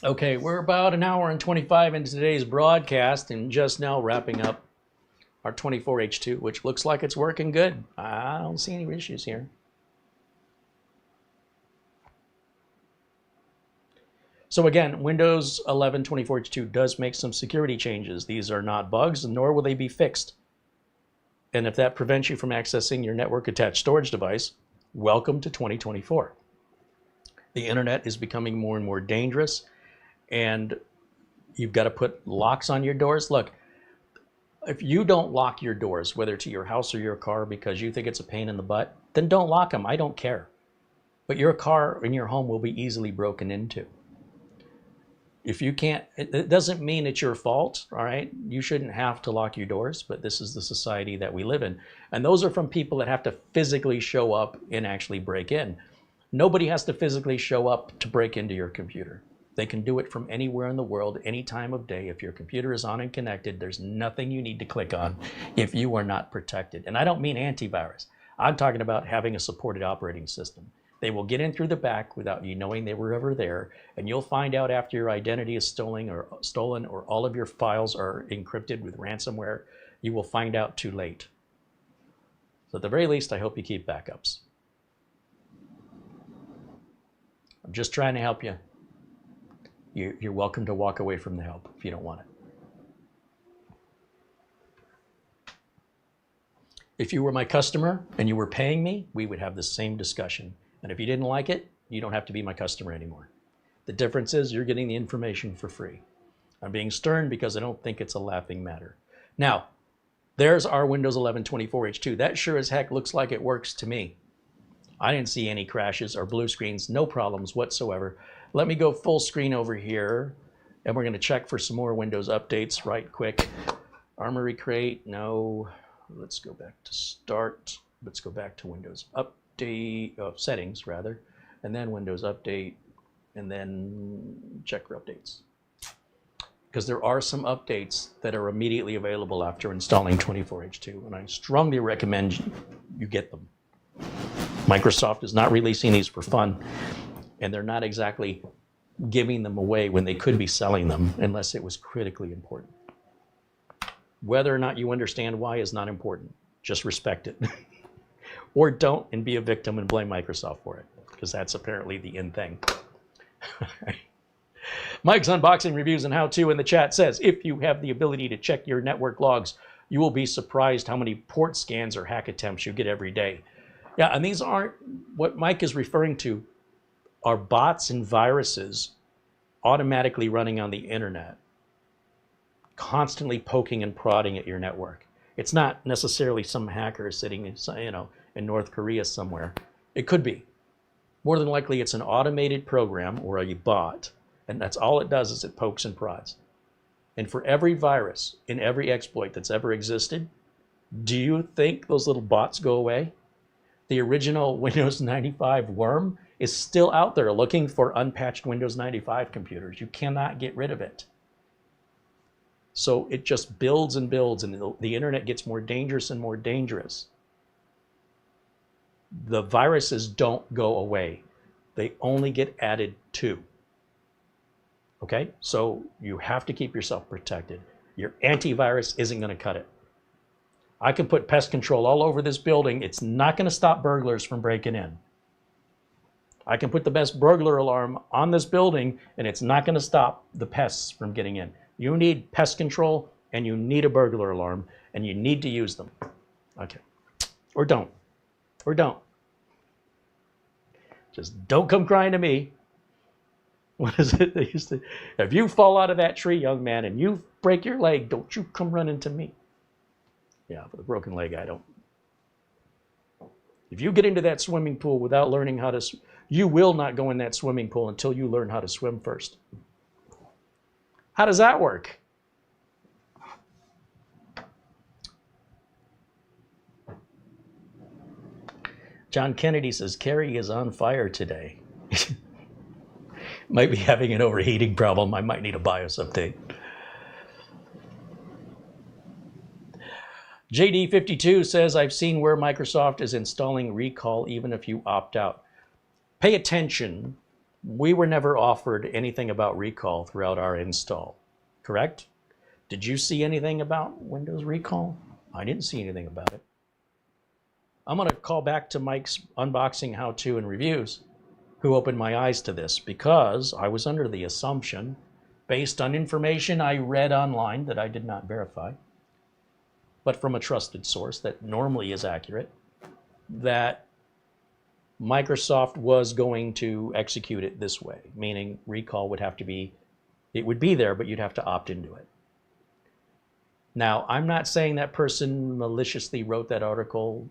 Okay, we're about an hour and 25 into today's broadcast and just now wrapping up our 24H2, which looks like it's working good. I don't see any issues here. So again, Windows 11 24H2 does make some security changes. These are not bugs, nor will they be fixed. And if that prevents you from accessing your network-attached storage device, welcome to 2024. The internet is becoming more and more dangerous, and you've got to put locks on your doors. Look, if you don't lock your doors, whether to your house or your car, because you think it's a pain in the butt, then don't lock them. I don't care. But your car and your home will be easily broken into. If you can't, it doesn't mean it's your fault, all right? You shouldn't have to lock your doors, but this is the society that we live in. And those are from people that have to physically show up and actually break in. Nobody has to physically show up to break into your computer. They can do it from anywhere in the world, any time of day. If your computer is on and connected, there's nothing you need to click on if you are not protected. And I don't mean antivirus. I'm talking about having a supported operating system. They will get in through the back without you knowing they were ever there, and you'll find out after your identity is stolen or all of your files are encrypted with ransomware. You will find out too late. So at the very least, I hope you keep backups. I'm just trying to help you. You're welcome to walk away from the help if you don't want it. If you were my customer and you were paying me, we would have the same discussion. And if you didn't like it, you don't have to be my customer anymore. The difference is you're getting the information for free. I'm being stern because I don't think it's a laughing matter. Now, there's our Windows 11 24H2. That sure as heck looks like it works to me. I didn't see any crashes or blue screens, no problems whatsoever. Let me go full screen over here, and we're going to check for some more Windows updates right quick. Armory Crate, no. Let's go back to Start. Let's go back to Windows Update, Settings rather, and then Windows Update, and then check for updates. Because there are some updates that are immediately available after installing 24H2, and I strongly recommend you get them. Microsoft is not releasing these for fun, and they're not exactly giving them away when they could be selling them unless it was critically important. Whether or not you understand why is not important. Just respect it. Or don't and be a victim and blame Microsoft for it, because that's apparently the in thing. Mike's Unboxing Reviews and How-To in the chat says, if you have the ability to check your network logs, you will be surprised how many port scans or hack attempts you get every day. Yeah, and these aren't, what Mike is referring to are bots and viruses automatically running on the internet, constantly poking and prodding at your network. It's not necessarily some hacker sitting in North Korea somewhere. It could be. More than likely, it's an automated program or a bot, and that's all it does is it pokes and prods. And for every virus in every exploit that's ever existed, do you think those little bots go away? The original Windows 95 worm is still out there looking for unpatched Windows 95 computers. You cannot get rid of it. So it just builds and builds, and the internet gets more dangerous and more dangerous. The viruses don't go away. They only get added to. Okay? So you have to keep yourself protected. Your antivirus isn't going to cut it. I can put pest control all over this building. It's not going to stop burglars from breaking in. I can put the best burglar alarm on this building, and it's not going to stop the pests from getting in. You need pest control, and you need a burglar alarm, and you need to use them. Okay. Or don't. Or don't. Just don't come crying to me. What is it they used to? If you fall out of that tree, young man, and you break your leg, don't you come running to me. Yeah, for the broken leg, I don't. If you get into that swimming pool without learning how to, you will not go in that swimming pool until you learn how to swim first. How does that work? John Kennedy says, Carey is on fire today. Might be having an overheating problem. I might need a BIOS update. JD52 says, I've seen where Microsoft is installing recall even if you opt out. Pay attention We were never offered anything about recall throughout our install, correct? Did you see anything about Windows recall? I didn't see anything about it. I'm going to call back to Mike's unboxing, how-to, and reviews, who opened my eyes to this, because I was under the assumption, based on information I read online that I did not verify, but from a trusted source that normally is accurate, that Microsoft was going to execute it this way, meaning recall would have to be, it would be there, but you'd have to opt into it. Now, I'm not saying that person maliciously wrote that article.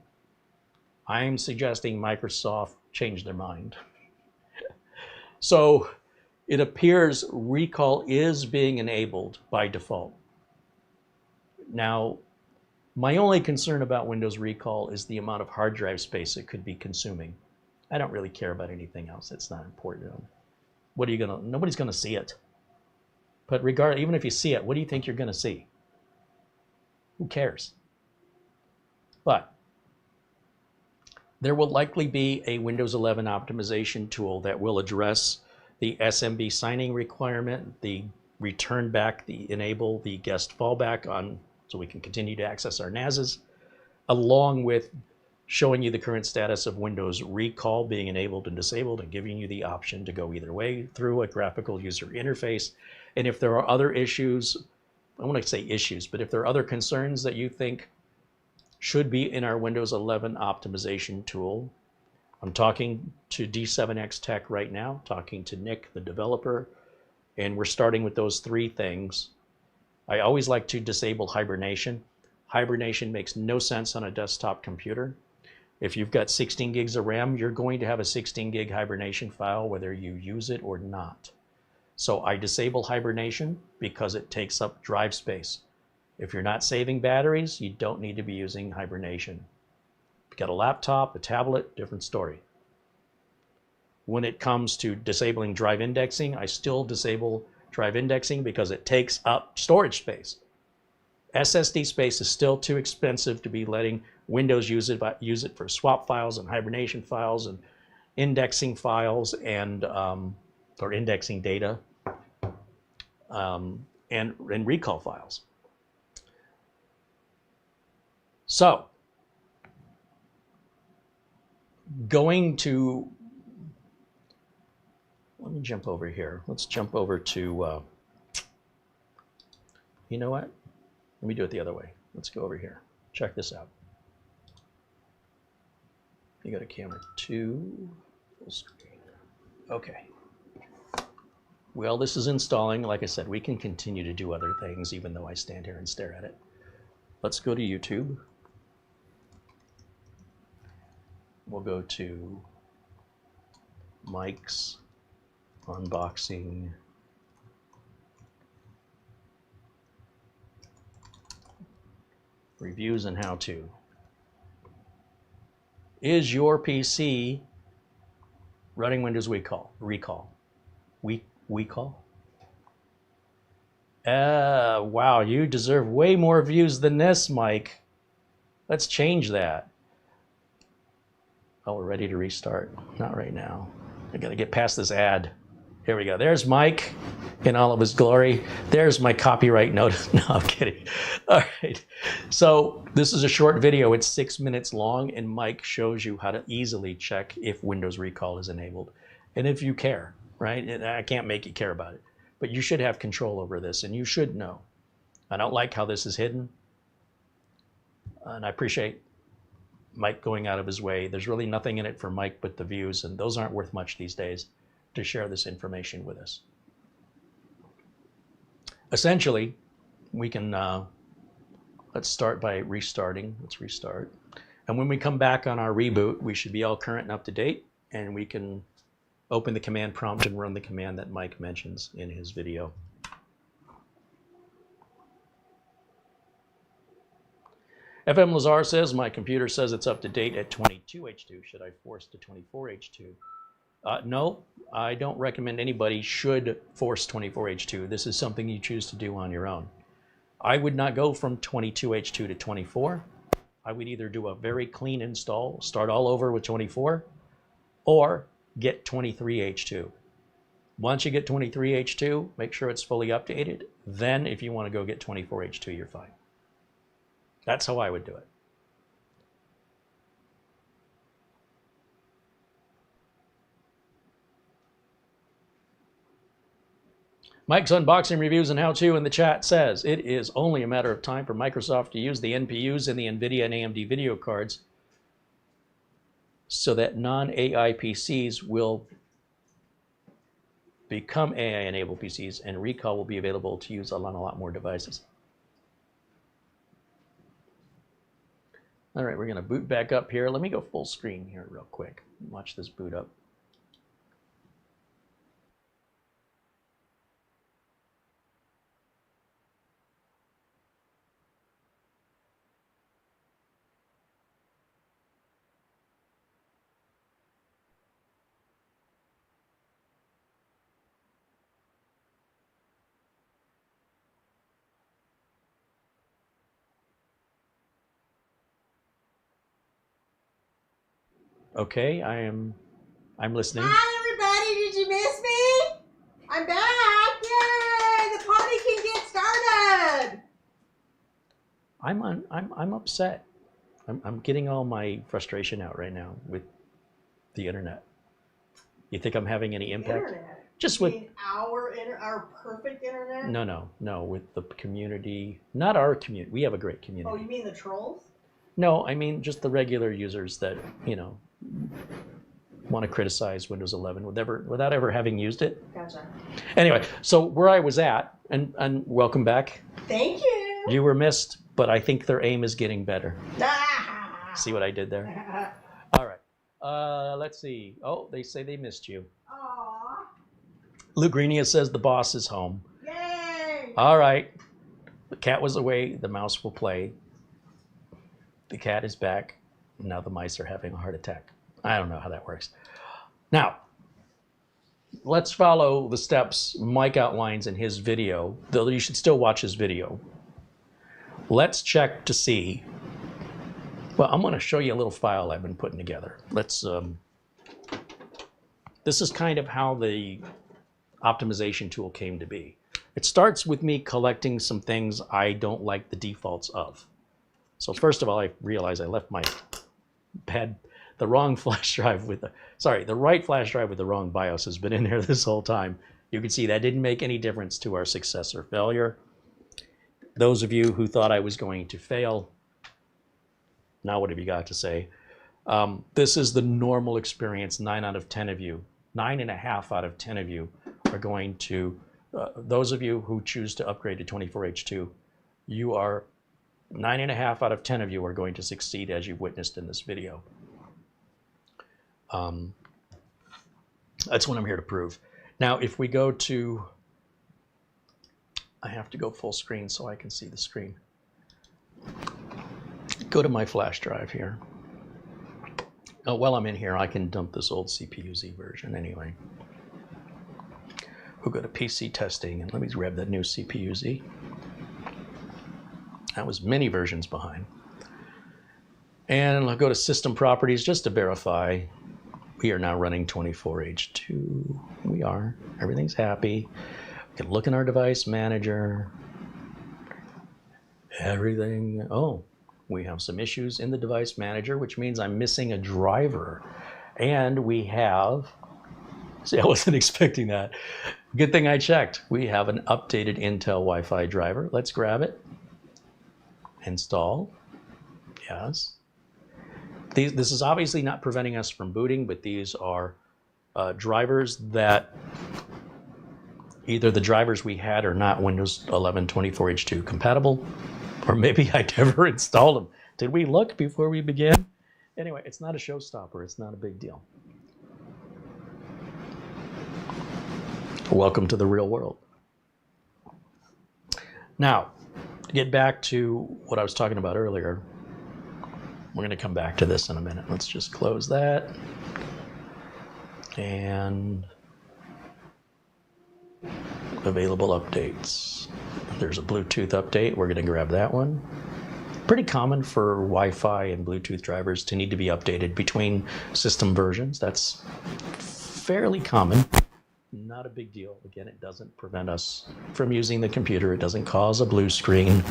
I'm suggesting Microsoft changed their mind. So it appears recall is being enabled by default. Now, my only concern about Windows recall is the amount of hard drive space it could be consuming. I don't really care about anything else. It's not important. What are you gonna, nobody's gonna see it. But even if you see it, what do you think you're gonna see? Who cares? But there will likely be a Windows 11 optimization tool that will address the SMB signing requirement, the return back, the enable the guest fallback on, so we can continue to access our NASs, along with showing you the current status of Windows recall being enabled and disabled and giving you the option to go either way through a graphical user interface. And if there are other issues, I want to say issues, but if there are other concerns that you think should be in our Windows 11 optimization tool, I'm talking to D7X Tech right now, talking to Nick, the developer, and we're starting with those three things. I always like to disable hibernation. Hibernation makes no sense on a desktop computer. If you've got 16 gigs of RAM, you're going to have a 16 gig hibernation file whether you use it or not. So I disable hibernation because it takes up drive space. If you're not saving batteries, you don't need to be using hibernation. If you've got a laptop, a tablet, different story. When it comes to disabling drive indexing, I still disable drive indexing because it takes up storage space. SSD space is still too expensive to be letting Windows use it for swap files and hibernation files and indexing files and or indexing data and recall files. So going to, let me jump over here. Let's jump over to, you know what? Let me do it the other way. Let's go over here. Check this out. You go to camera 2, full screen. Okay. Well, this is installing. Like I said, we can continue to do other things even though I stand here and stare at it. Let's go to YouTube. We'll go to Mike's unboxing. Reviews and how-to. Is your PC running Windows recall? Wow, you deserve way more views than this, Mike. Let's change that. Oh, we're ready to restart. Not right now. I gotta get past this ad. Here we go. There's Mike in all of his glory. There's my copyright notice. No, I'm kidding. All right. So this is a short video. It's 6 minutes long, and Mike shows you how to easily check if Windows recall is enabled. And if you care, right? And I can't make you care about it, but you should have control over this, and you should know. I don't like how this is hidden, and I appreciate Mike going out of his way. There's really nothing in it for Mike but the views, and those aren't worth much these days to share this information with us. Essentially, we can, let's start by restarting. Let's restart. And when we come back on our reboot, we should be all current and up to date, and we can open the command prompt and run the command that Mike mentions in his video. FM Lazar says, my computer says it's up to date at 22H2. Should I force to 24H2? No, I don't recommend anybody should force 24H2. This is something you choose to do on your own. I would not go from 22H2 to 24. I would either do a very clean install, start all over with 24, or get 23H2. Once you get 23H2, make sure it's fully updated. Then if you want to go get 24H2, you're fine. That's how I would do it. Mike's Unboxing Reviews and How-To in the chat says, it is only a matter of time for Microsoft to use the NPUs in the NVIDIA and AMD video cards so that non-AI PCs will become AI-enabled PCs and recall will be available to use on a lot more devices. All right, we're going to boot back up here. Let me go full screen here real quick. Watch this boot up. Okay, I'm listening. Hi everybody, did you miss me? I'm back! Yay! The party can get started! I'm upset. I'm getting all my frustration out right now with the internet. You think I'm having any impact? Internet? Just You with mean our perfect internet? no, with the community, not our community. We have a great community. Oh, you mean the trolls? No, I mean just the regular users that, you know, want to criticize Windows 11 without ever having used it. Gotcha. Anyway, so where I was at, and welcome back. Thank you! You were missed, but I think their aim is getting better. Ah. See what I did there? All right. Let's see. Oh, they say they missed you. Aww. Lugrenia says the boss is home. Yay! All right. The cat was away. The mouse will play. The cat is back. Now the mice are having a heart attack. I don't know how that works. Now, let's follow the steps Mike outlines in his video, though you should still watch his video. Let's check to see. Well, I'm going to show you a little file I've been putting together. Let's. This is kind of how the optimization tool came to be. It starts with me collecting some things I don't like the defaults of. So first of all, I realized I left my the wrong flash drive with the right flash drive with the wrong BIOS has been in there this whole time. You can see that didn't make any difference to our success or failure. Those of you who thought I was going to fail, now what have you got to say? This is the normal experience. 9 out of 10 of you, 9.5 out of 10 of you are going to, those of you who choose to upgrade to 24H2, you are 9.5 out of 10 of you are going to succeed, as you've witnessed in this video. That's what I'm here to prove. Now, if we go to, I have to go full screen so I can see the screen. Go to my flash drive here. Oh, while I'm in here, I can dump this old CPU-Z version anyway. We'll go to PC testing, and let me grab that new CPU-Z. That was many versions behind. And I'll go to system properties just to verify we are now running 24H2. We are. Everything's happy. We can look in our device manager. Everything. Oh, we have some issues in the device manager, which means I'm missing a driver. And we have, see, I wasn't expecting that. Good thing I checked. We have an updated Intel Wi-Fi driver. Let's grab it. Install. Yes. This is obviously not preventing us from booting, but these are drivers that either the drivers we had are not Windows 11 24H2 compatible, or maybe I never installed them. Did we look before we began? Anyway, it's not a showstopper. It's not a big deal. Welcome to the real world. Now, to get back to what I was talking about earlier, we're going to come back to this in a minute. Let's just close that. And available updates. There's a Bluetooth update. We're going to grab that one. Pretty common for Wi-Fi and Bluetooth drivers to need to be updated between system versions. That's fairly common. Not not a big deal. Again, it doesn't prevent us from using the computer. It doesn't cause a blue screen.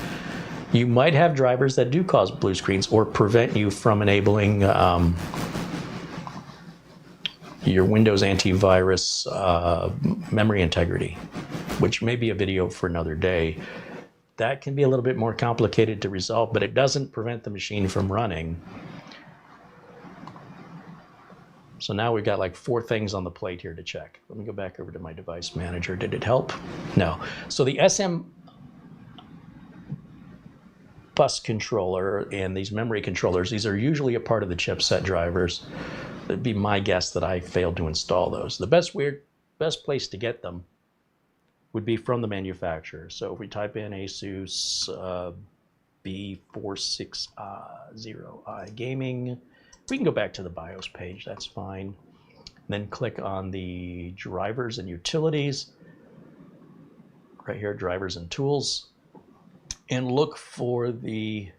You might have drivers that do cause blue screens or prevent you from enabling your Windows antivirus memory integrity, which may be a video for another day. That can be a little bit more complicated to resolve, but it doesn't prevent the machine from running. So now we've got like 4 things on the plate here to check. Let me go back over to my device manager. Did it help? No. So the SM bus controller and these memory controllers, these are usually a part of the chipset drivers. It'd be my guess that I failed to install those. The best place to get them would be from the manufacturer. So if we type in ASUS B460i gaming, we can go back to the BIOS page, that's fine. Then click on the drivers and utilities. Right here, drivers and tools. And look for the,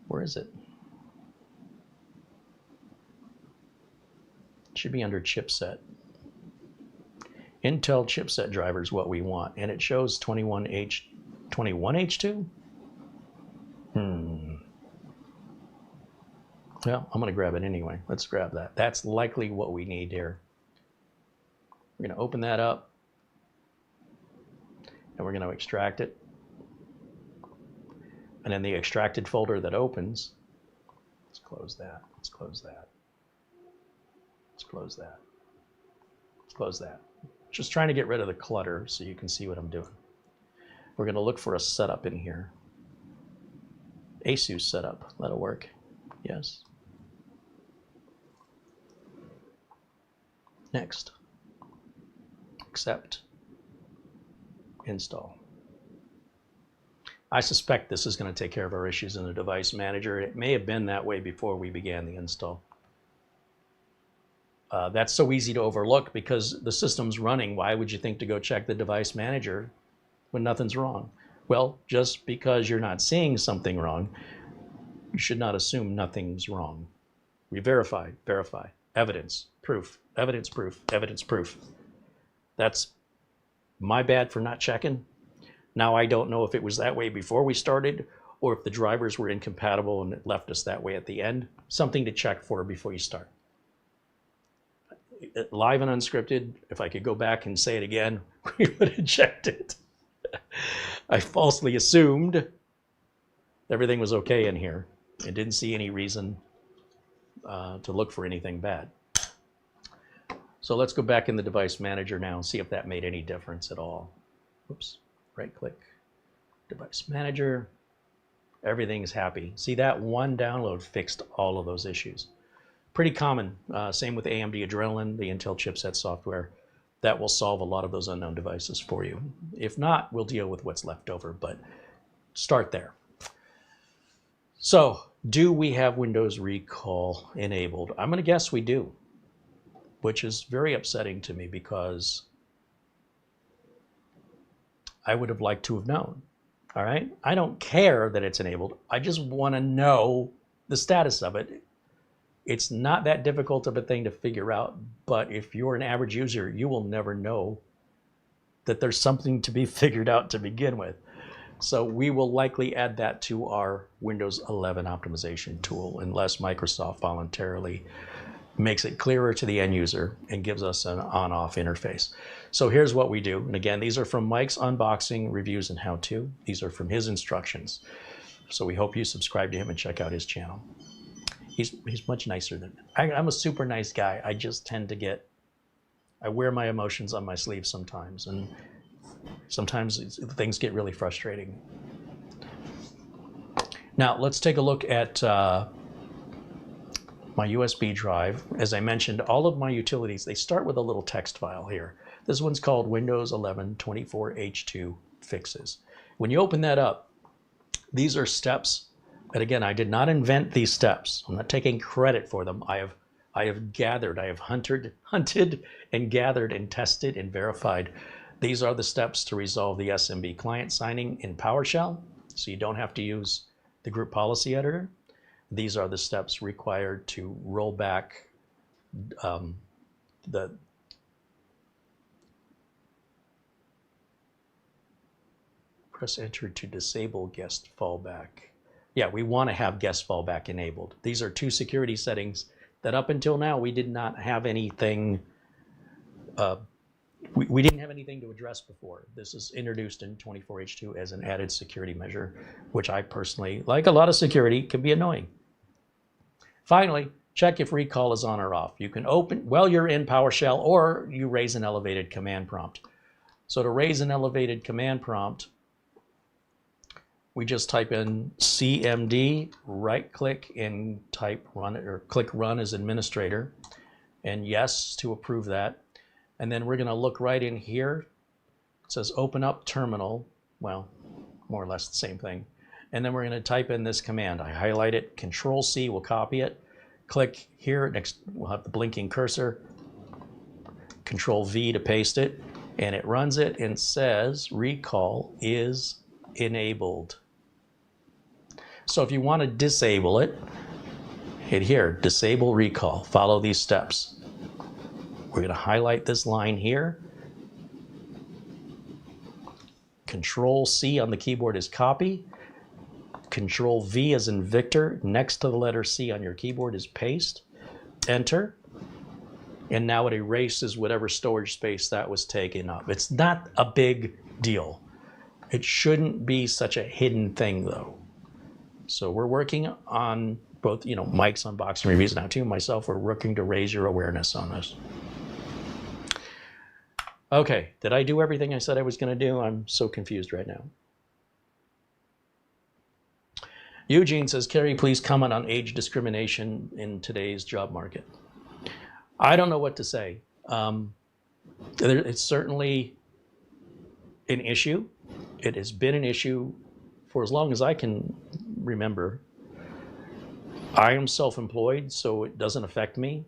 where is it? It should be under chipset. Intel chipset driver is what we want, and it shows 21H2? Well, I'm going to grab it anyway. Let's grab that. That's likely what we need here. We're going to open that up, and we're going to extract it. And in the extracted folder that opens, let's close that. Let's close that. Let's close that. Let's close that. Just trying to get rid of the clutter so you can see what I'm doing. We're going to look for a setup in here. ASUS setup. That'll work. Yes. Next. Accept. Install. I suspect this is going to take care of our issues in the device manager. It may have been that way before we began the install. That's so easy to overlook because the system's running. Why would you think to go check the device manager when nothing's wrong? Well, just because you're not seeing something wrong, you should not assume nothing's wrong. We verify, evidence, proof, evidence, proof, evidence, proof. That's my bad for not checking. Now I don't know if it was that way before we started or if the drivers were incompatible and it left us that way at the end. Something to check for before you start. Live and unscripted, if I could go back and say it again, we would have checked it. I falsely assumed everything was okay in here and didn't see any reason to look for anything bad. So let's go back in the device manager now and see if that made any difference at all. Oops, right click, device manager, everything's happy. See, that one download fixed all of those issues. Pretty common, same with AMD Adrenalin, the Intel chipset software. That will solve a lot of those unknown devices for you. If not, we'll deal with what's left over, but start there. So, do we have Windows Recall enabled? I'm gonna guess we do, which is very upsetting to me because I would have liked to have known, all right? I don't care that it's enabled. I just wanna know the status of it. It's not that difficult of a thing to figure out, but if you're an average user, you will never know that there's something to be figured out to begin with. So we will likely add that to our Windows 11 optimization tool unless Microsoft voluntarily makes it clearer to the end user and gives us an on-off interface. So here's what we do. And again, these are from Mike's unboxing, reviews, and how-to. These are from his instructions. So we hope you subscribe to him and check out his channel. He's much nicer than me. I'm a super nice guy. I just tend to I wear my emotions on my sleeve sometimes, and sometimes things get really frustrating. Now let's take a look at my USB drive. As I mentioned, all of my utilities, they start with a little text file here. This one's called Windows 11 24H2 Fixes. When you open that up, these are steps. And again, I did not invent these steps. I'm not taking credit for them. I have gathered, I have hunted and gathered and tested and verified. These are the steps to resolve the SMB client signing in PowerShell, so you don't have to use the group policy editor. These are the steps required to roll back press enter to disable guest fallback. Yeah, we want to have guest fallback enabled. These are two security settings that up until now we did not have anything. We didn't have anything to address before. This is introduced in 24H2 as an added security measure, which I personally, like a lot of security, can be annoying. Finally, check if recall is on or off. You can open while you're in PowerShell, or you raise an elevated command prompt. So to raise an elevated command prompt, we just type in CMD, right click and type run, or click run as administrator, and yes to approve that. And then we're gonna look right in here. It says open up terminal. Well, more or less the same thing. And then we're gonna type in this command. I highlight it, Control C will copy it. Click here, next we'll have the blinking cursor. Control V to paste it. And it runs it and says recall is enabled. So if you want to disable it, hit here, disable recall, follow these steps. We're going to highlight this line here. Control C on the keyboard is copy. Control V as in Victor, next to the letter C on your keyboard is paste. Enter. And now it erases whatever storage space that was taken up. It's not a big deal. It shouldn't be such a hidden thing though. So we're working on both, Mike's unboxing reviews now too, myself, we're working to raise your awareness on this. Okay, did I do everything I said I was gonna do? I'm so confused right now. Eugene says, Carey, please comment on age discrimination in today's job market. I don't know what to say. It's certainly an issue. It has been an issue for as long as I can remember. I am self-employed, so it doesn't affect me,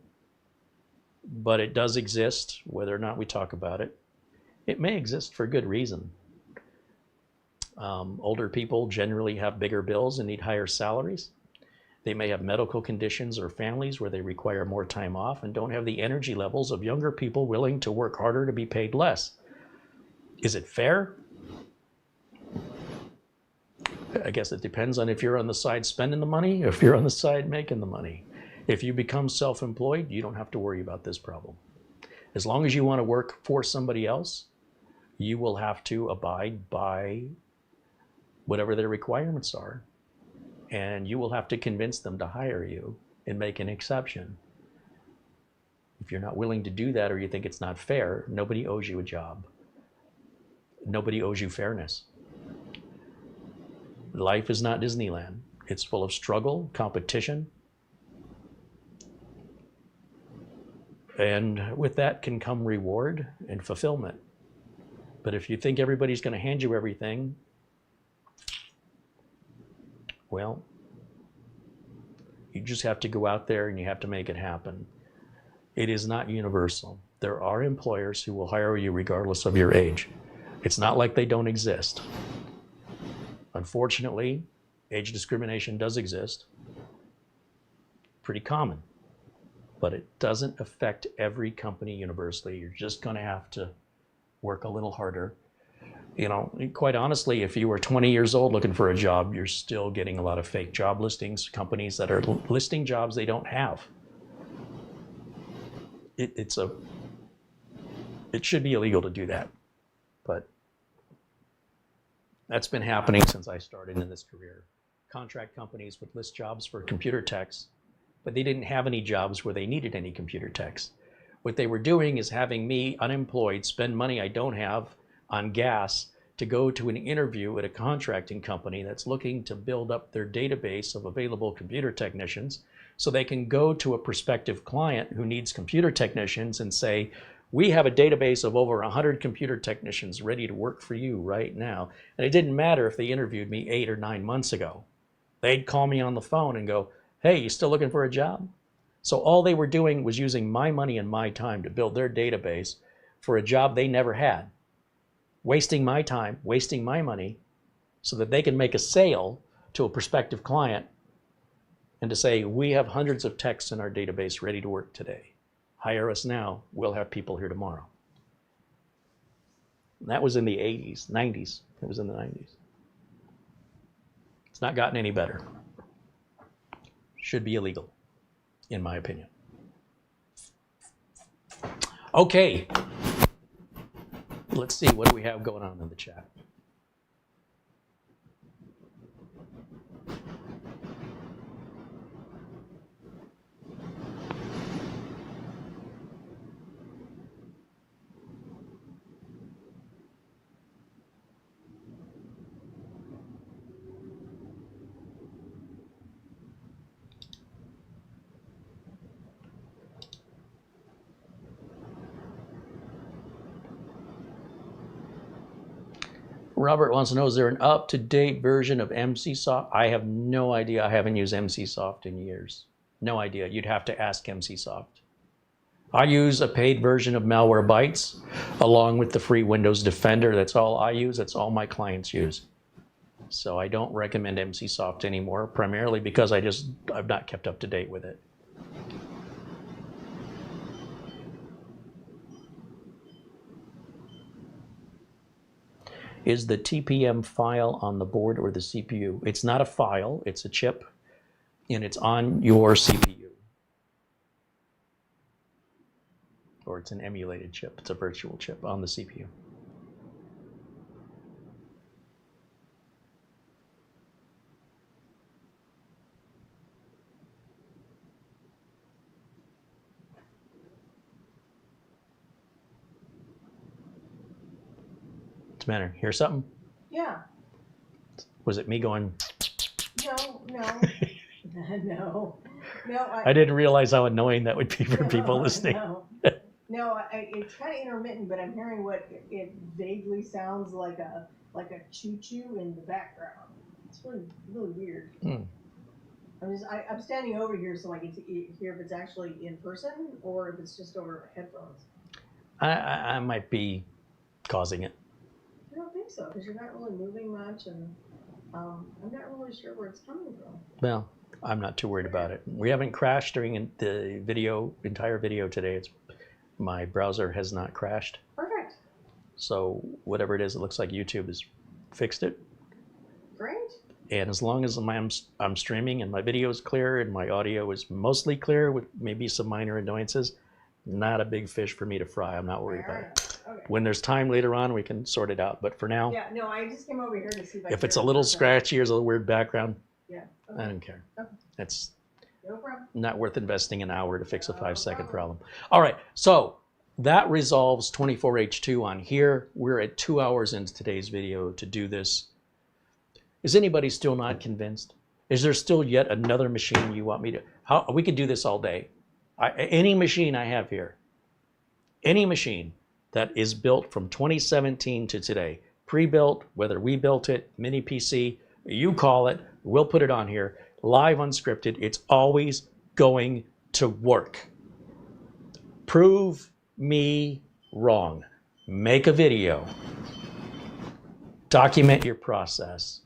but it does exist, whether or not we talk about it. It may exist for good reason. Older people generally have bigger bills and need higher salaries. They may have medical conditions or families where they require more time off and don't have the energy levels of younger people willing to work harder to be paid less. Is it fair? I guess it depends on if you're on the side spending the money, or if you're on the side making the money. If you become self-employed, you don't have to worry about this problem. As long as you want to work for somebody else, you will have to abide by whatever their requirements are. And you will have to convince them to hire you and make an exception. If you're not willing to do that, or you think it's not fair, nobody owes you a job. Nobody owes you fairness. Life is not Disneyland. It's full of struggle, competition. And with that can come reward and fulfillment. But if you think everybody's going to hand you everything, well, you just have to go out there and you have to make it happen. It is not universal. There are employers who will hire you regardless of your age. It's not like they don't exist. Unfortunately, age discrimination does exist. Pretty common. But it doesn't affect every company universally. You're just going to have to work a little harder. Quite honestly, if you were 20 years old looking for a job, you're still getting a lot of fake job listings, companies that are listing jobs they don't have. It should be illegal to do that, but that's been happening since I started in this career. Contract companies would list jobs for computer techs, but they didn't have any jobs where they needed any computer techs. What they were doing is having me, unemployed, spend money I don't have on gas to go to an interview at a contracting company that's looking to build up their database of available computer technicians so they can go to a prospective client who needs computer technicians and say, we have a database of over 100 computer technicians ready to work for you right now. And it didn't matter if they interviewed me 8 or 9 months ago. They'd call me on the phone and go, hey, you still looking for a job? So all they were doing was using my money and my time to build their database for a job they never had. Wasting my time, wasting my money, so that they can make a sale to a prospective client and to say, we have hundreds of techs in our database ready to work today. Hire us now. We'll have people here tomorrow. And that was in the 80s, 90s. It was in the 90s. It's not gotten any better. Should be illegal, in my opinion. Okay. Let's see, what do we have going on in the chat? Robert wants to know, is there an up-to-date version of MCSoft? I have no idea. I haven't used MCSoft in years. No idea. You'd have to ask MCSoft. I use a paid version of Malwarebytes along with the free Windows Defender. That's all I use. That's all my clients use. So I don't recommend MCSoft anymore, primarily because I've not kept up to date with it. Is the TPM file on the board or the CPU? It's not a file, it's a chip, and it's on your CPU. Or it's an emulated chip, it's a virtual chip on the CPU. What's the matter? Hear something? Yeah. Was it me going? No. No. I didn't realize how annoying that would be for people listening. No, it's kind of intermittent, but I'm hearing what it vaguely sounds like a choo-choo in the background. It's really weird. Mm. I'm standing over here so I get to hear if it's actually in person or if it's just over headphones. I might be causing it. I don't think so, because you're not really moving much, and I'm not really sure where it's coming from. Well, I'm not too worried about it. We haven't crashed during the entire video today. My browser has not crashed. Perfect. So whatever it is, it looks like YouTube has fixed it. Great. And as long as I'm streaming and my video is clear and my audio is mostly clear with maybe some minor annoyances, not a big fish for me to fry. I'm not worried about it. Okay. When there's time later on, we can sort it out. But for now, yeah, no, I just came over here to see if it's a little scratchy or there's a weird background, yeah, okay. I don't care. Okay. It's no problem. Not worth investing an hour to fix a 5-second problem. All right, so that resolves 24H2 on here. We're at 2 hours into today's video to do this. Is anybody still not convinced? Is there still yet another machine you want me to? We could do this all day. Any machine I have here, any machine that is built from 2017 to today, pre-built, whether we built it, mini PC, you call it, we'll put it on here, live unscripted, it's always going to work. Prove me wrong. Make a video. Document your process.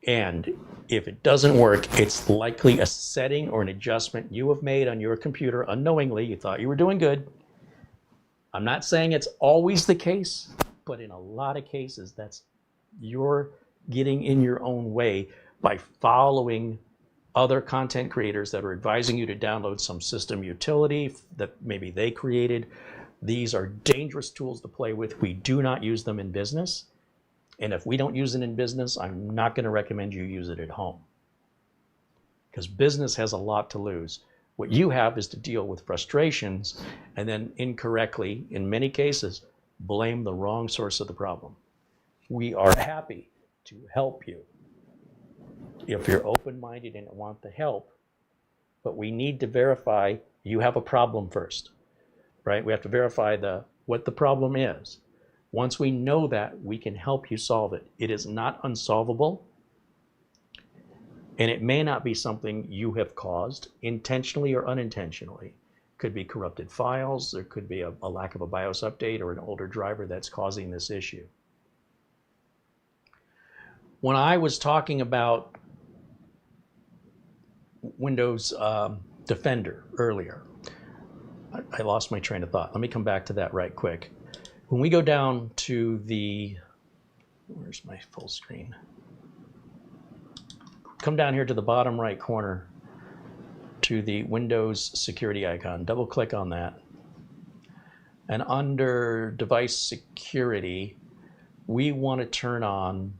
And if it doesn't work, it's likely a setting or an adjustment you have made on your computer unknowingly. You thought you were doing good. I'm not saying it's always the case, but in a lot of cases, you're getting in your own way by following other content creators that are advising you to download some system utility that maybe they created. These are dangerous tools to play with. We do not use them in business. And if we don't use it in business, I'm not going to recommend you use it at home. Because business has a lot to lose. What you have is to deal with frustrations and then incorrectly, in many cases, blame the wrong source of the problem. We are happy to help you if you're open-minded and want the help, but we need to verify you have a problem first, right? We have to verify what the problem is. Once we know that, we can help you solve it. It is not unsolvable, and it may not be something you have caused intentionally or unintentionally. Could be corrupted files, there could be a lack of a BIOS update or an older driver that's causing this issue. When I was talking about Windows Defender earlier, I lost my train of thought. Let me come back to that right quick. When we go down to the, where's my full screen? Come down here to the bottom right corner to the Windows security icon. Double click on that. And under device security, we want to turn on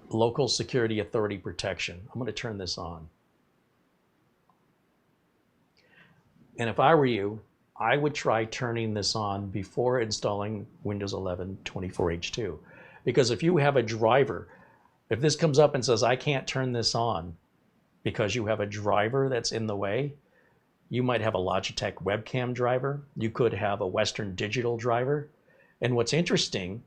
local security authority protection. I'm going to turn this on. And if I were you, I would try turning this on before installing Windows 11 24H2. Because if you have a driver, if this comes up and says, I can't turn this on because you have a driver that's in the way, you might have a Logitech webcam driver. You could have a Western Digital driver. And what's interesting,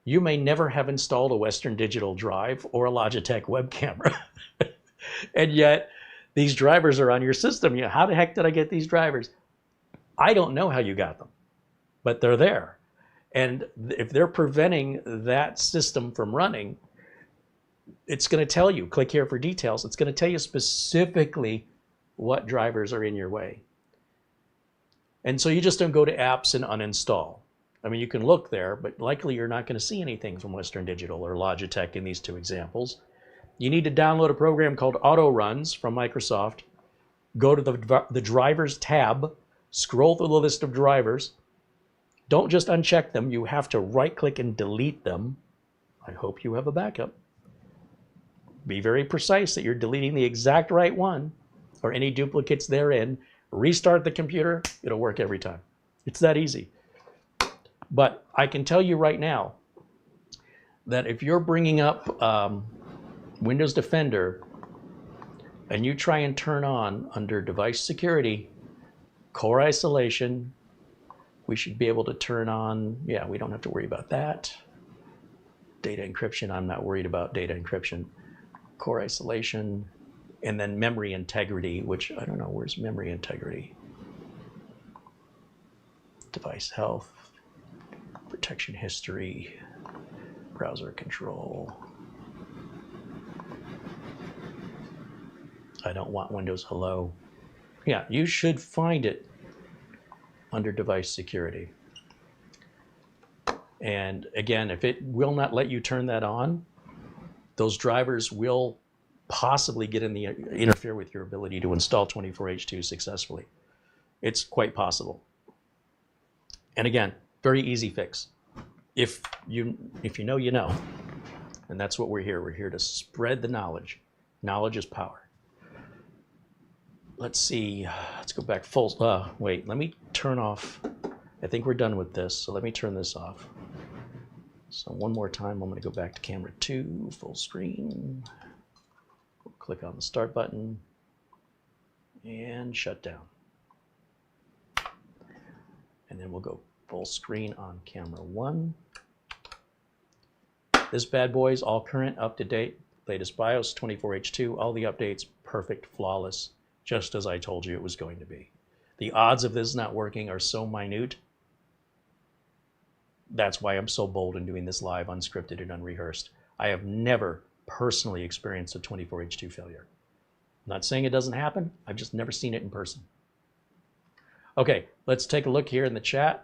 you may never have installed a Western Digital drive or a Logitech web camera. And yet, these drivers are on your system. You know, how the heck did I get these drivers? I don't know how you got them, but they're there. And if they're preventing that system from running, it's going to tell you, click here for details. It's going to tell you specifically what drivers are in your way. And so you just don't go to apps and uninstall. I mean, you can look there, but likely you're not going to see anything from Western Digital or Logitech in these two examples. You need to download a program called Auto Runs from Microsoft. Go to the Drivers tab, scroll through the list of drivers. Don't just uncheck them. You have to right-click and delete them. I hope you have a backup. Be very precise that you're deleting the exact right one or any duplicates therein. Restart the computer. It'll work every time. It's that easy. But I can tell you right now that if you're bringing up Windows Defender and you try and turn on under device security, core isolation, we should be able to turn on, yeah, we don't have to worry about that. Data encryption, I'm not worried about data encryption. Core isolation, and then memory integrity, which I don't know, where's memory integrity? Device health, protection history, browser control. I don't want Windows Hello. Yeah, you should find it under device security. And again, if it will not let you turn that on, those drivers will possibly interfere with your ability to install 24H2 successfully. It's quite possible. And again, very easy fix. If you know, you know. And that's what we're here. We're here to spread the knowledge. Knowledge is power. Let's see, let's go back wait, let me turn off, I think we're done with this, so let me turn this off. So one more time, I'm gonna go back to camera 2, full screen. Click on the start button and shut down. And then we'll go full screen on camera 1. This bad boy is all current, up to date, latest BIOS, 24H2, all the updates, perfect, flawless. Just as I told you it was going to be. The odds of this not working are so minute. That's why I'm so bold in doing this live, unscripted and unrehearsed. I have never personally experienced a 24H2 failure. I'm not saying it doesn't happen. I've just never seen it in person. Okay, let's take a look here in the chat.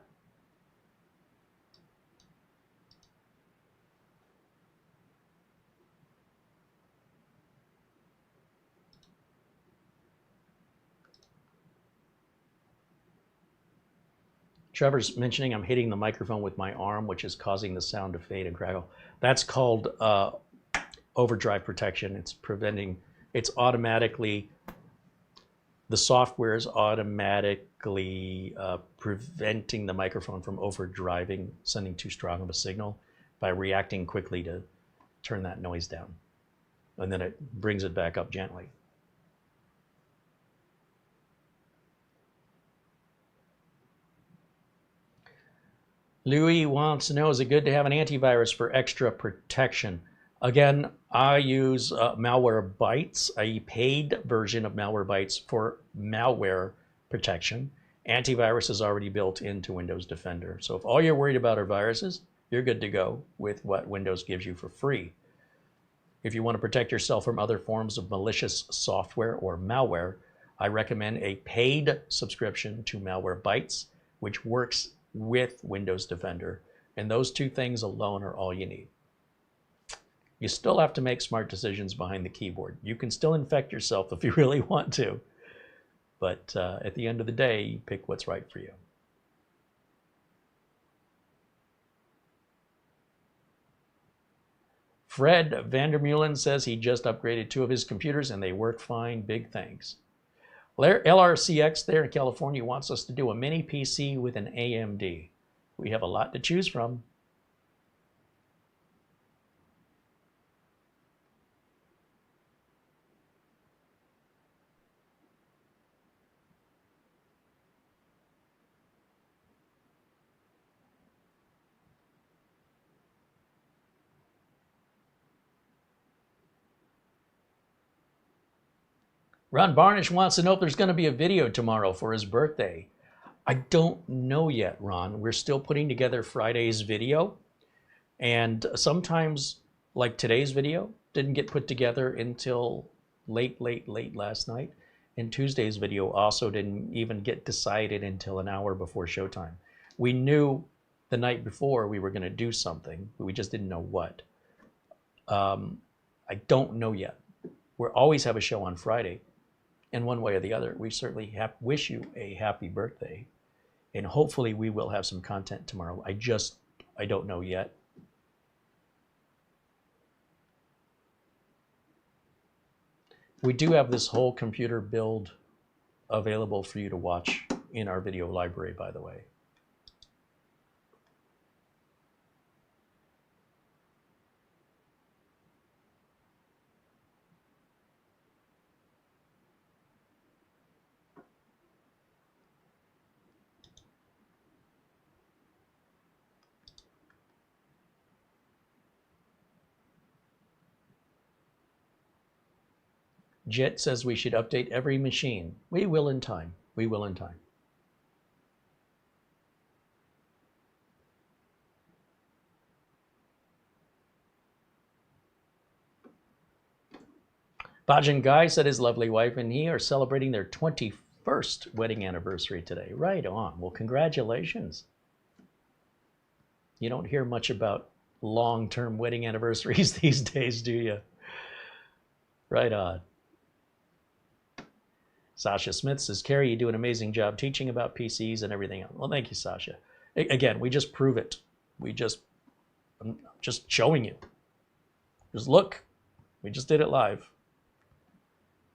Trevor's mentioning I'm hitting the microphone with my arm, which is causing the sound to fade and crackle. That's called overdrive protection. It's automatically, the software is automatically preventing the microphone from overdriving, sending too strong of a signal by reacting quickly to turn that noise down. And then it brings it back up gently. Louis wants to know, is it good to have an antivirus for extra protection? Again, I use Malwarebytes, a paid version of Malwarebytes for malware protection. Antivirus is already built into Windows Defender. So if all you're worried about are viruses, you're good to go with what Windows gives you for free. If you want to protect yourself from other forms of malicious software or malware, I recommend a paid subscription to Malwarebytes, which works with Windows Defender. And those two things alone are all you need. You still have to make smart decisions behind the keyboard. You can still infect yourself if you really want to. But at the end of the day, you pick what's right for you. Fred Vandermeulen says he just upgraded 2 of his computers and they work fine. Big thanks. LRCX there in California wants us to do a mini PC with an AMD. We have a lot to choose from. Ron Barnish wants to know if there's going to be a video tomorrow for his birthday. I don't know yet, Ron. We're still putting together Friday's video. And sometimes, like today's video, didn't get put together until late last night. And Tuesday's video also didn't even get decided until an hour before showtime. We knew the night before we were going to do something, but we just didn't know what. I don't know yet. We'll always have a show on Friday. In one way or the other, we certainly wish you a happy birthday. And hopefully we will have some content tomorrow. I don't know yet. We do have this whole computer build available for you to watch in our video library, by the way. Jet says we should update every machine. We will in time. We will in time. Bajan Guy said his lovely wife and he are celebrating their 21st wedding anniversary today. Right on. Well, congratulations. You don't hear much about long-term wedding anniversaries these days, do you? Right on. Sasha Smith says, Carey, you do an amazing job teaching about PCs and everything else. Well, thank you, Sasha. Again, we just prove it. I'm just showing you. Just look. We just did it live.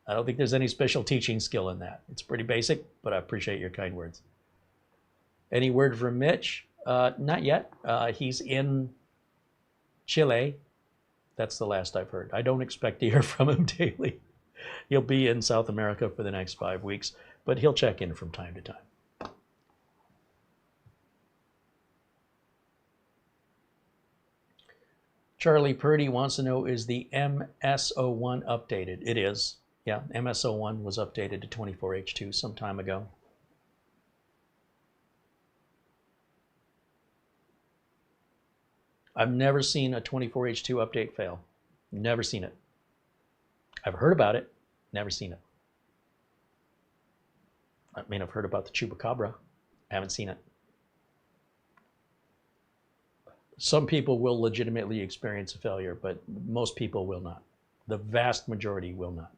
I don't think there's any special teaching skill in that. It's pretty basic, but I appreciate your kind words. Any word from Mitch? Not yet. He's in Chile. That's the last I've heard. I don't expect to hear from him daily. He'll be in South America for the next 5 weeks, but he'll check in from time to time. Charlie Purdy wants to know, is the MS-01 updated? It is. Yeah, MS-01 was updated to 24H2 some time ago. I've never seen a 24H2 update fail. Never seen it. I've heard about it, never seen it. I mean, I've heard about the Chupacabra. I haven't seen it. Some people will legitimately experience a failure, but most people will not. The vast majority will not.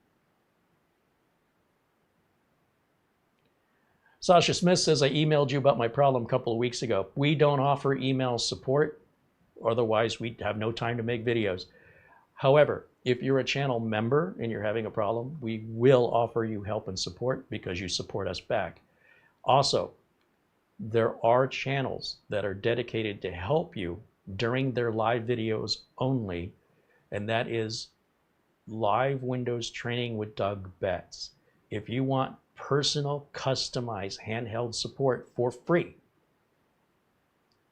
Sasha Smith says, I emailed you about my problem a couple of weeks ago. We don't offer email support. Otherwise, we have no time to make videos. However, if you're a channel member and you're having a problem, we will offer you help and support because you support us back. Also, there are channels that are dedicated to help you during their live videos only, and that is Live Windows Training with Doug Betts. If you want personal, customized, handheld support for free,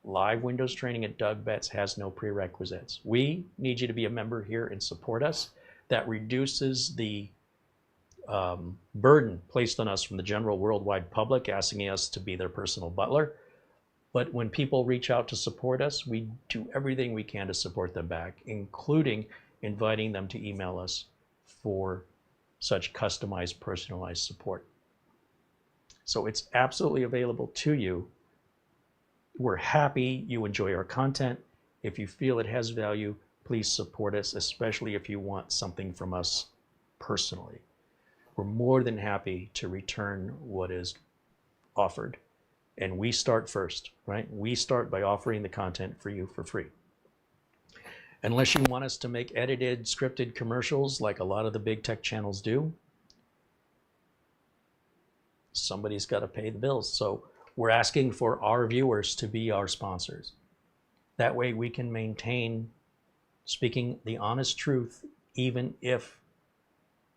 Live Windows Training at Doug Betts has no prerequisites. We need you to be a member here and support us. That reduces the burden placed on us from the general worldwide public asking us to be their personal butler. But when people reach out to support us, we do everything we can to support them back, including inviting them to email us for such customized, personalized support. So it's absolutely available to you. We're happy you enjoy our content. If you feel it has value, please support us, especially if you want something from us personally. We're more than happy to return what is offered. And we start first, right? We start by offering the content for you for free. Unless you want us to make edited, scripted commercials like a lot of the big tech channels do, somebody's got to pay the bills. So we're asking for our viewers to be our sponsors. That way we can maintain speaking the honest truth, even if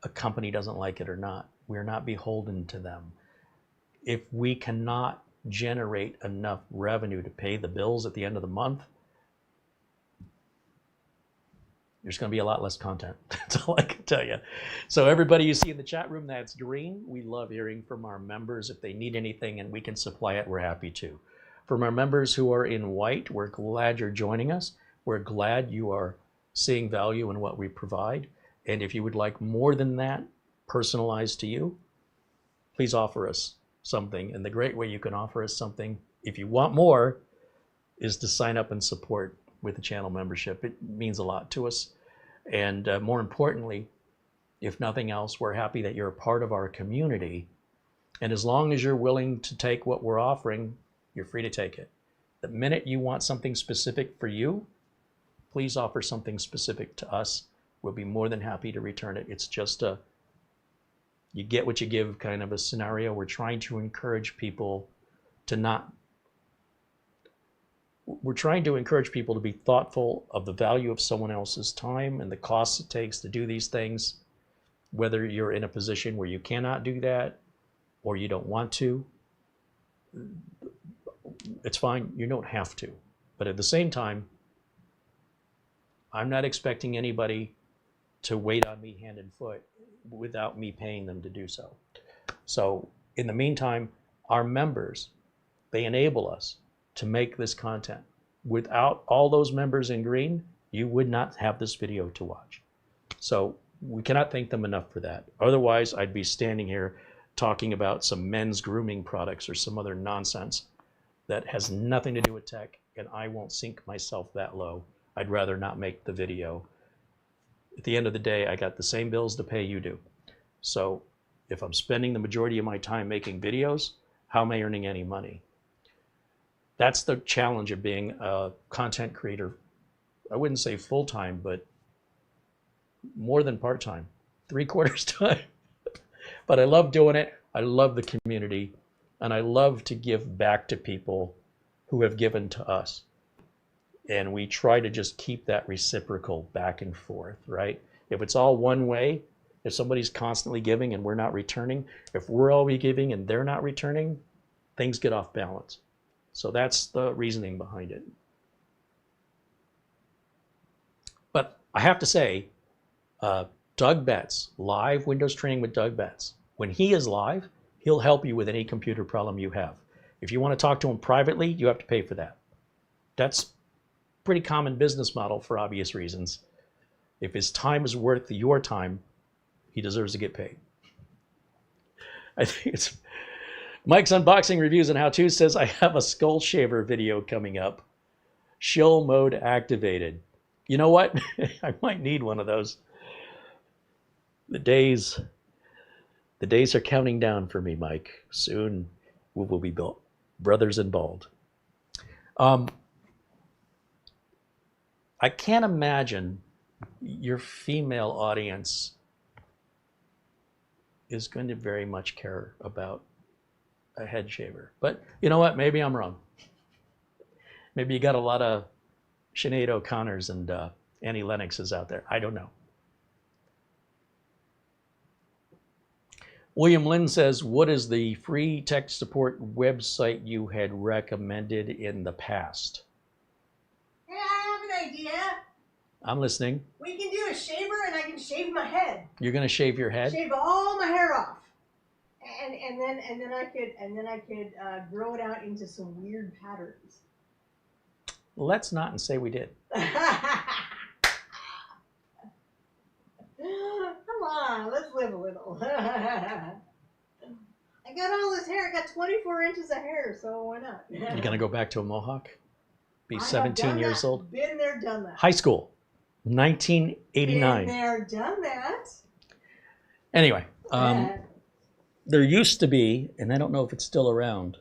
a company doesn't like it or not. We're not beholden to them. If we cannot generate enough revenue to pay the bills at the end of the month, there's going to be a lot less content. That's all I can tell you. So everybody you see in the chat room that's green, we love hearing from our members. If they need anything and we can supply it, we're happy to. From our members who are in white, we're glad you're joining us. We're glad you are seeing value in what we provide. And if you would like more than that, personalized to you, please offer us something. And the great way you can offer us something, if you want more, is to sign up and support with the channel membership. It means a lot to us. And more importantly, if nothing else, we're happy that you're a part of our community. And as long as you're willing to take what we're offering, you're free to take it. The minute you want something specific for you, please offer something specific to us. We'll be more than happy to return it. It's just a, you get what you give kind of a scenario. We're trying to encourage people to not, we're trying to encourage people to be thoughtful of the value of someone else's time and the costs it takes to do these things, whether you're in a position where you cannot do that or you don't want to. It's fine, you don't have to. But at the same time, I'm not expecting anybody to wait on me hand and foot without me paying them to do so. So in the meantime, our members, they enable us to make this content. Without all those members in green, you would not have this video to watch. So we cannot thank them enough for that. Otherwise, I'd be standing here talking about some men's grooming products or some other nonsense that has nothing to do with tech, and I won't sink myself that low. I'd rather not make the video. At the end of the day, I got the same bills to pay you do. So if I'm spending the majority of my time making videos, how am I earning any money? That's the challenge of being a content creator. I wouldn't say full-time, but more than part-time, 3/4 time. But I love doing it. I love the community, and I love to give back to people who have given to us. And we try to just keep that reciprocal back and forth, right? If it's all one way, if somebody's constantly giving and we're not returning, if we're always giving and they're not returning, things get off balance. So that's the reasoning behind it. But I have to say, Doug Betts, live Windows training with Doug Betts. When he is live, he'll help you with any computer problem you have. If you want to talk to him privately, you have to pay for that. That's pretty common business model for obvious reasons. If his time is worth your time, he deserves to get paid. I think it's Mike's Unboxing Reviews and How-Tos says, I have a skull shaver video coming up. Shill mode activated. You know what? I might need one of those. The days are counting down for me, Mike. Soon we will be brothers in bald. I can't imagine your female audience is going to very much care about a head shaver. But you know what? Maybe I'm wrong. Maybe you got a lot of Sinead O'Connors and Annie Lennoxes out there. I don't know. William Lynn says, what is the free tech support website you had recommended in the past? Hey, I have an idea. I'm listening. We can do a shaver and I can shave my head. You're going to shave your head? Shave all my hair off. And then I could grow it out into some weird patterns. Let's not and say we did. live a little. I got all this hair. I got 24 inches of hair, so why not? You're gonna go back to a mohawk? Be I have 17 done years that. old? Been there, done that. High school, 1989. Been there, done that. Anyway, there used to be, and I don't know if it's still around,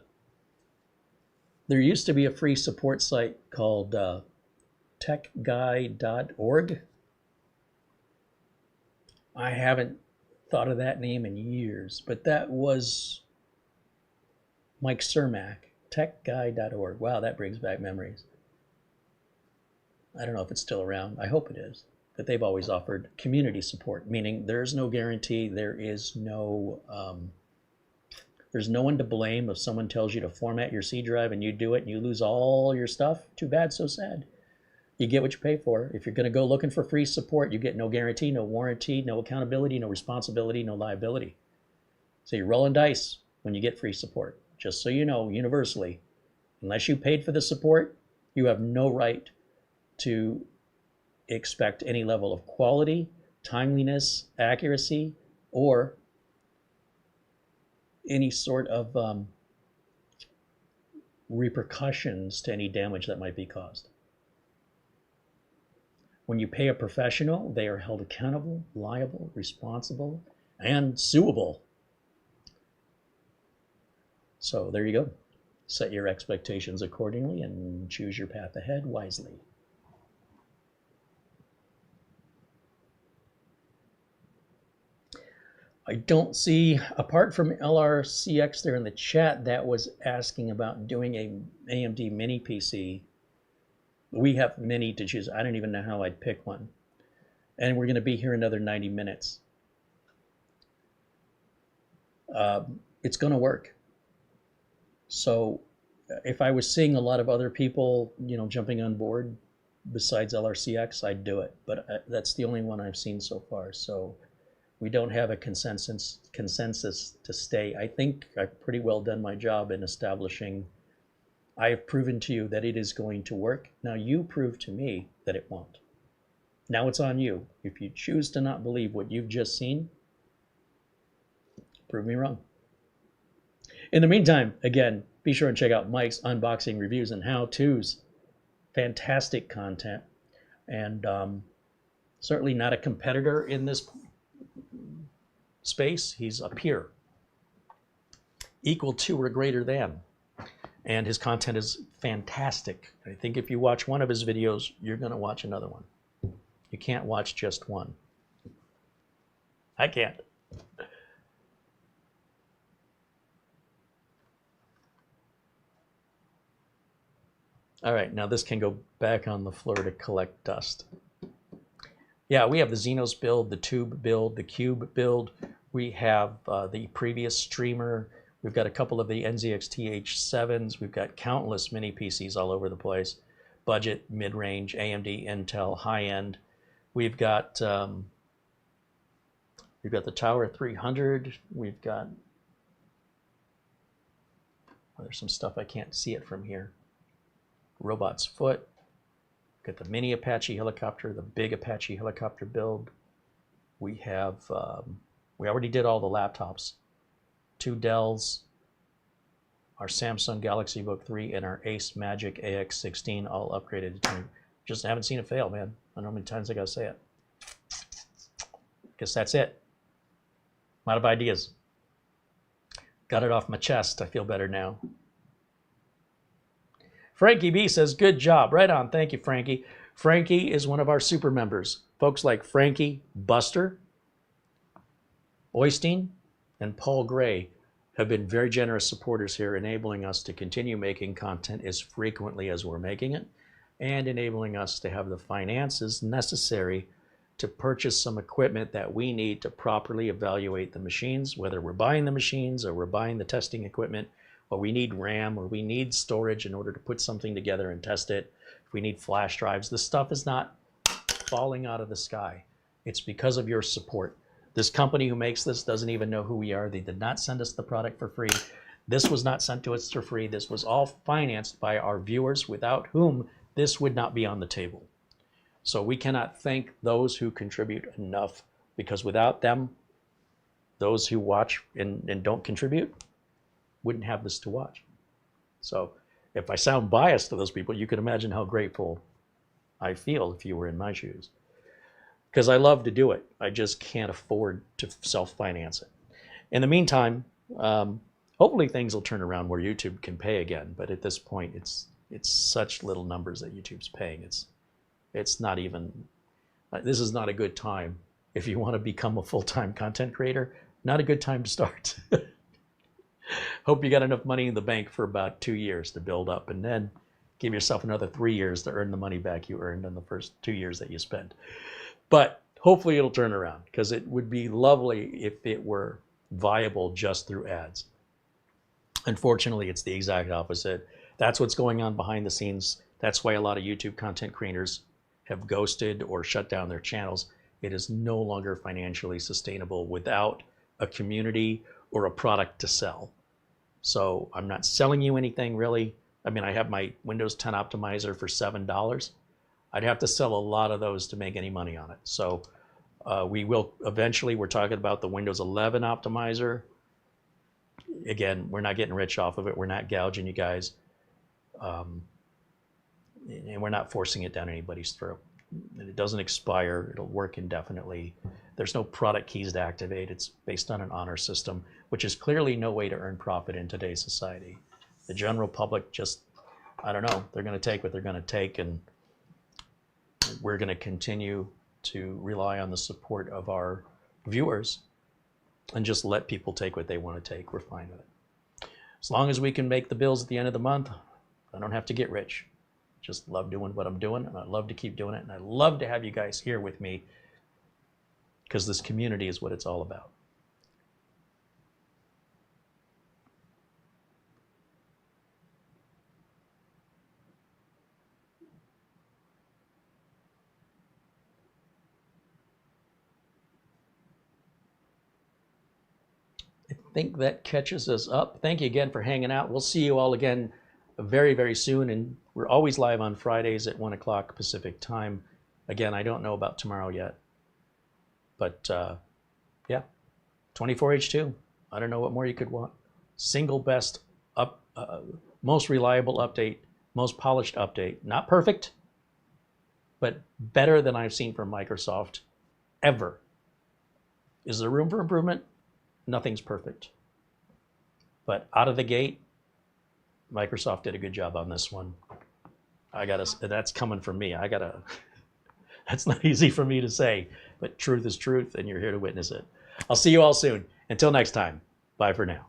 there used to be a free support site called techguy.org. I haven't thought of that name in years, but that was Mike Cermak, techguy.org. Wow, that brings back memories. I don't know if it's still around. I hope it is. But they've always offered community support, meaning there's no guarantee, there's no one to blame if someone tells you to format your C drive and you do it and you lose all your stuff. Too bad, so sad. You get what you pay for. If you're going to go looking for free support, you get no guarantee, no warranty, no accountability, no responsibility, no liability. So you're rolling dice when you get free support. Just so you know, universally, unless you paid for the support, you have no right to expect any level of quality, timeliness, accuracy, or any sort of repercussions to any damage that might be caused. When you pay a professional, they are held accountable, liable, responsible, and suable. So there you go. Set your expectations accordingly and choose your path ahead wisely. I don't see, apart from LRCX there in the chat that was asking about doing a AMD mini PC. We have many to choose. I don't even know how I'd pick one. And we're going to be here another 90 minutes. It's going to work. So if I was seeing a lot of other people, jumping on board besides LRCX, I'd do it. But that's the only one I've seen so far. So we don't have a consensus to stay. I think I've pretty well done my job in establishing. I have proven to you that it is going to work. Now you prove to me that it won't. Now it's on you. If you choose to not believe what you've just seen, prove me wrong. In the meantime, again, be sure and check out Mike's unboxing reviews and how-tos. Fantastic content. And certainly not a competitor in this space. He's a peer. Equal to or greater than. And his content is fantastic. I think if you watch one of his videos, you're going to watch another one. You can't watch just one. I can't. All right, now this can go back on the floor to collect dust. Yeah, we have the Xenos build, the Tube build, the Cube build. We have the previous streamer. We've got a couple of the NZXT H7s. We've got countless mini PCs all over the place. Budget, mid-range, AMD, Intel, high-end. We've got the Tower 300. We've got, there's some stuff I can't see it from here. Robot's Foot. Got the mini Apache helicopter, the big Apache helicopter build. We have, we already did all the laptops. 2 Dells, our Samsung Galaxy Book 3, and our Ace Magic AX16 all upgraded to 20. Just haven't seen it fail, man. I don't know how many times I gotta say it. Guess that's it. A lot of ideas. Got it off my chest. I feel better now. Frankie B says, good job. Right on. Thank you, Frankie. Frankie is one of our super members. Folks like Frankie, Buster, Oystein, and Paul Gray have been very generous supporters here, enabling us to continue making content as frequently as we're making it, and enabling us to have the finances necessary to purchase some equipment that we need to properly evaluate the machines, whether we're buying the machines or we're buying the testing equipment, or we need RAM, or we need storage in order to put something together and test it. If we need flash drives, this stuff is not falling out of the sky. It's because of your support. This company who makes this doesn't even know who we are. They did not send us the product for free. This was not sent to us for free. This was all financed by our viewers, without whom this would not be on the table. So we cannot thank those who contribute enough, because without them, those who watch and don't contribute wouldn't have this to watch. So if I sound biased to those people, you can imagine how grateful I feel if you were in my shoes. Because I love to do it. I just can't afford to self-finance it. In the meantime, hopefully things will turn around where YouTube can pay again. But at this point, it's such little numbers that YouTube's paying. It's not even, this is not a good time. If you want to become a full-time content creator, not a good time to start. Hope you got enough money in the bank for about 2 years to build up, and then give yourself another 3 years to earn the money back you earned in the first 2 years that you spent. But hopefully it'll turn around, because it would be lovely if it were viable just through ads. Unfortunately, it's the exact opposite. That's what's going on behind the scenes. That's why a lot of YouTube content creators have ghosted or shut down their channels. It is no longer financially sustainable without a community or a product to sell. So I'm not selling you anything really. I mean, I have my Windows 10 optimizer for $7. I'd have to sell a lot of those to make any money on it. So we will eventually, we're talking about the Windows 11 optimizer. Again, we're not getting rich off of it. We're not gouging you guys. And we're not forcing it down anybody's throat. It doesn't expire. It'll work indefinitely. There's no product keys to activate. It's based on an honor system, which is clearly no way to earn profit in today's society. The general public just, I don't know, they're going to take what they're going to take, and we're going to continue to rely on the support of our viewers and just let people take what they want to take. We're fine with it. As long as we can make the bills at the end of the month, I don't have to get rich. Just love doing what I'm doing, and I love to keep doing it, and I love to have you guys here with me, because this community is what it's all about. I think that catches us up. Thank you again for hanging out. We'll see you all again very, very soon, and we're always live on Fridays at 1 o'clock Pacific time. Again, I don't know about tomorrow yet, but yeah, 24H2. I don't know what more you could want. Single best most reliable update, most polished update. Not perfect, but better than I've seen from Microsoft ever. Is there room for improvement? Nothing's perfect, but out of the gate, Microsoft did a good job on this one. That's coming from me. That's not easy for me to say, but truth is truth, and you're here to witness it. I'll see you all soon. Until next time, bye for now.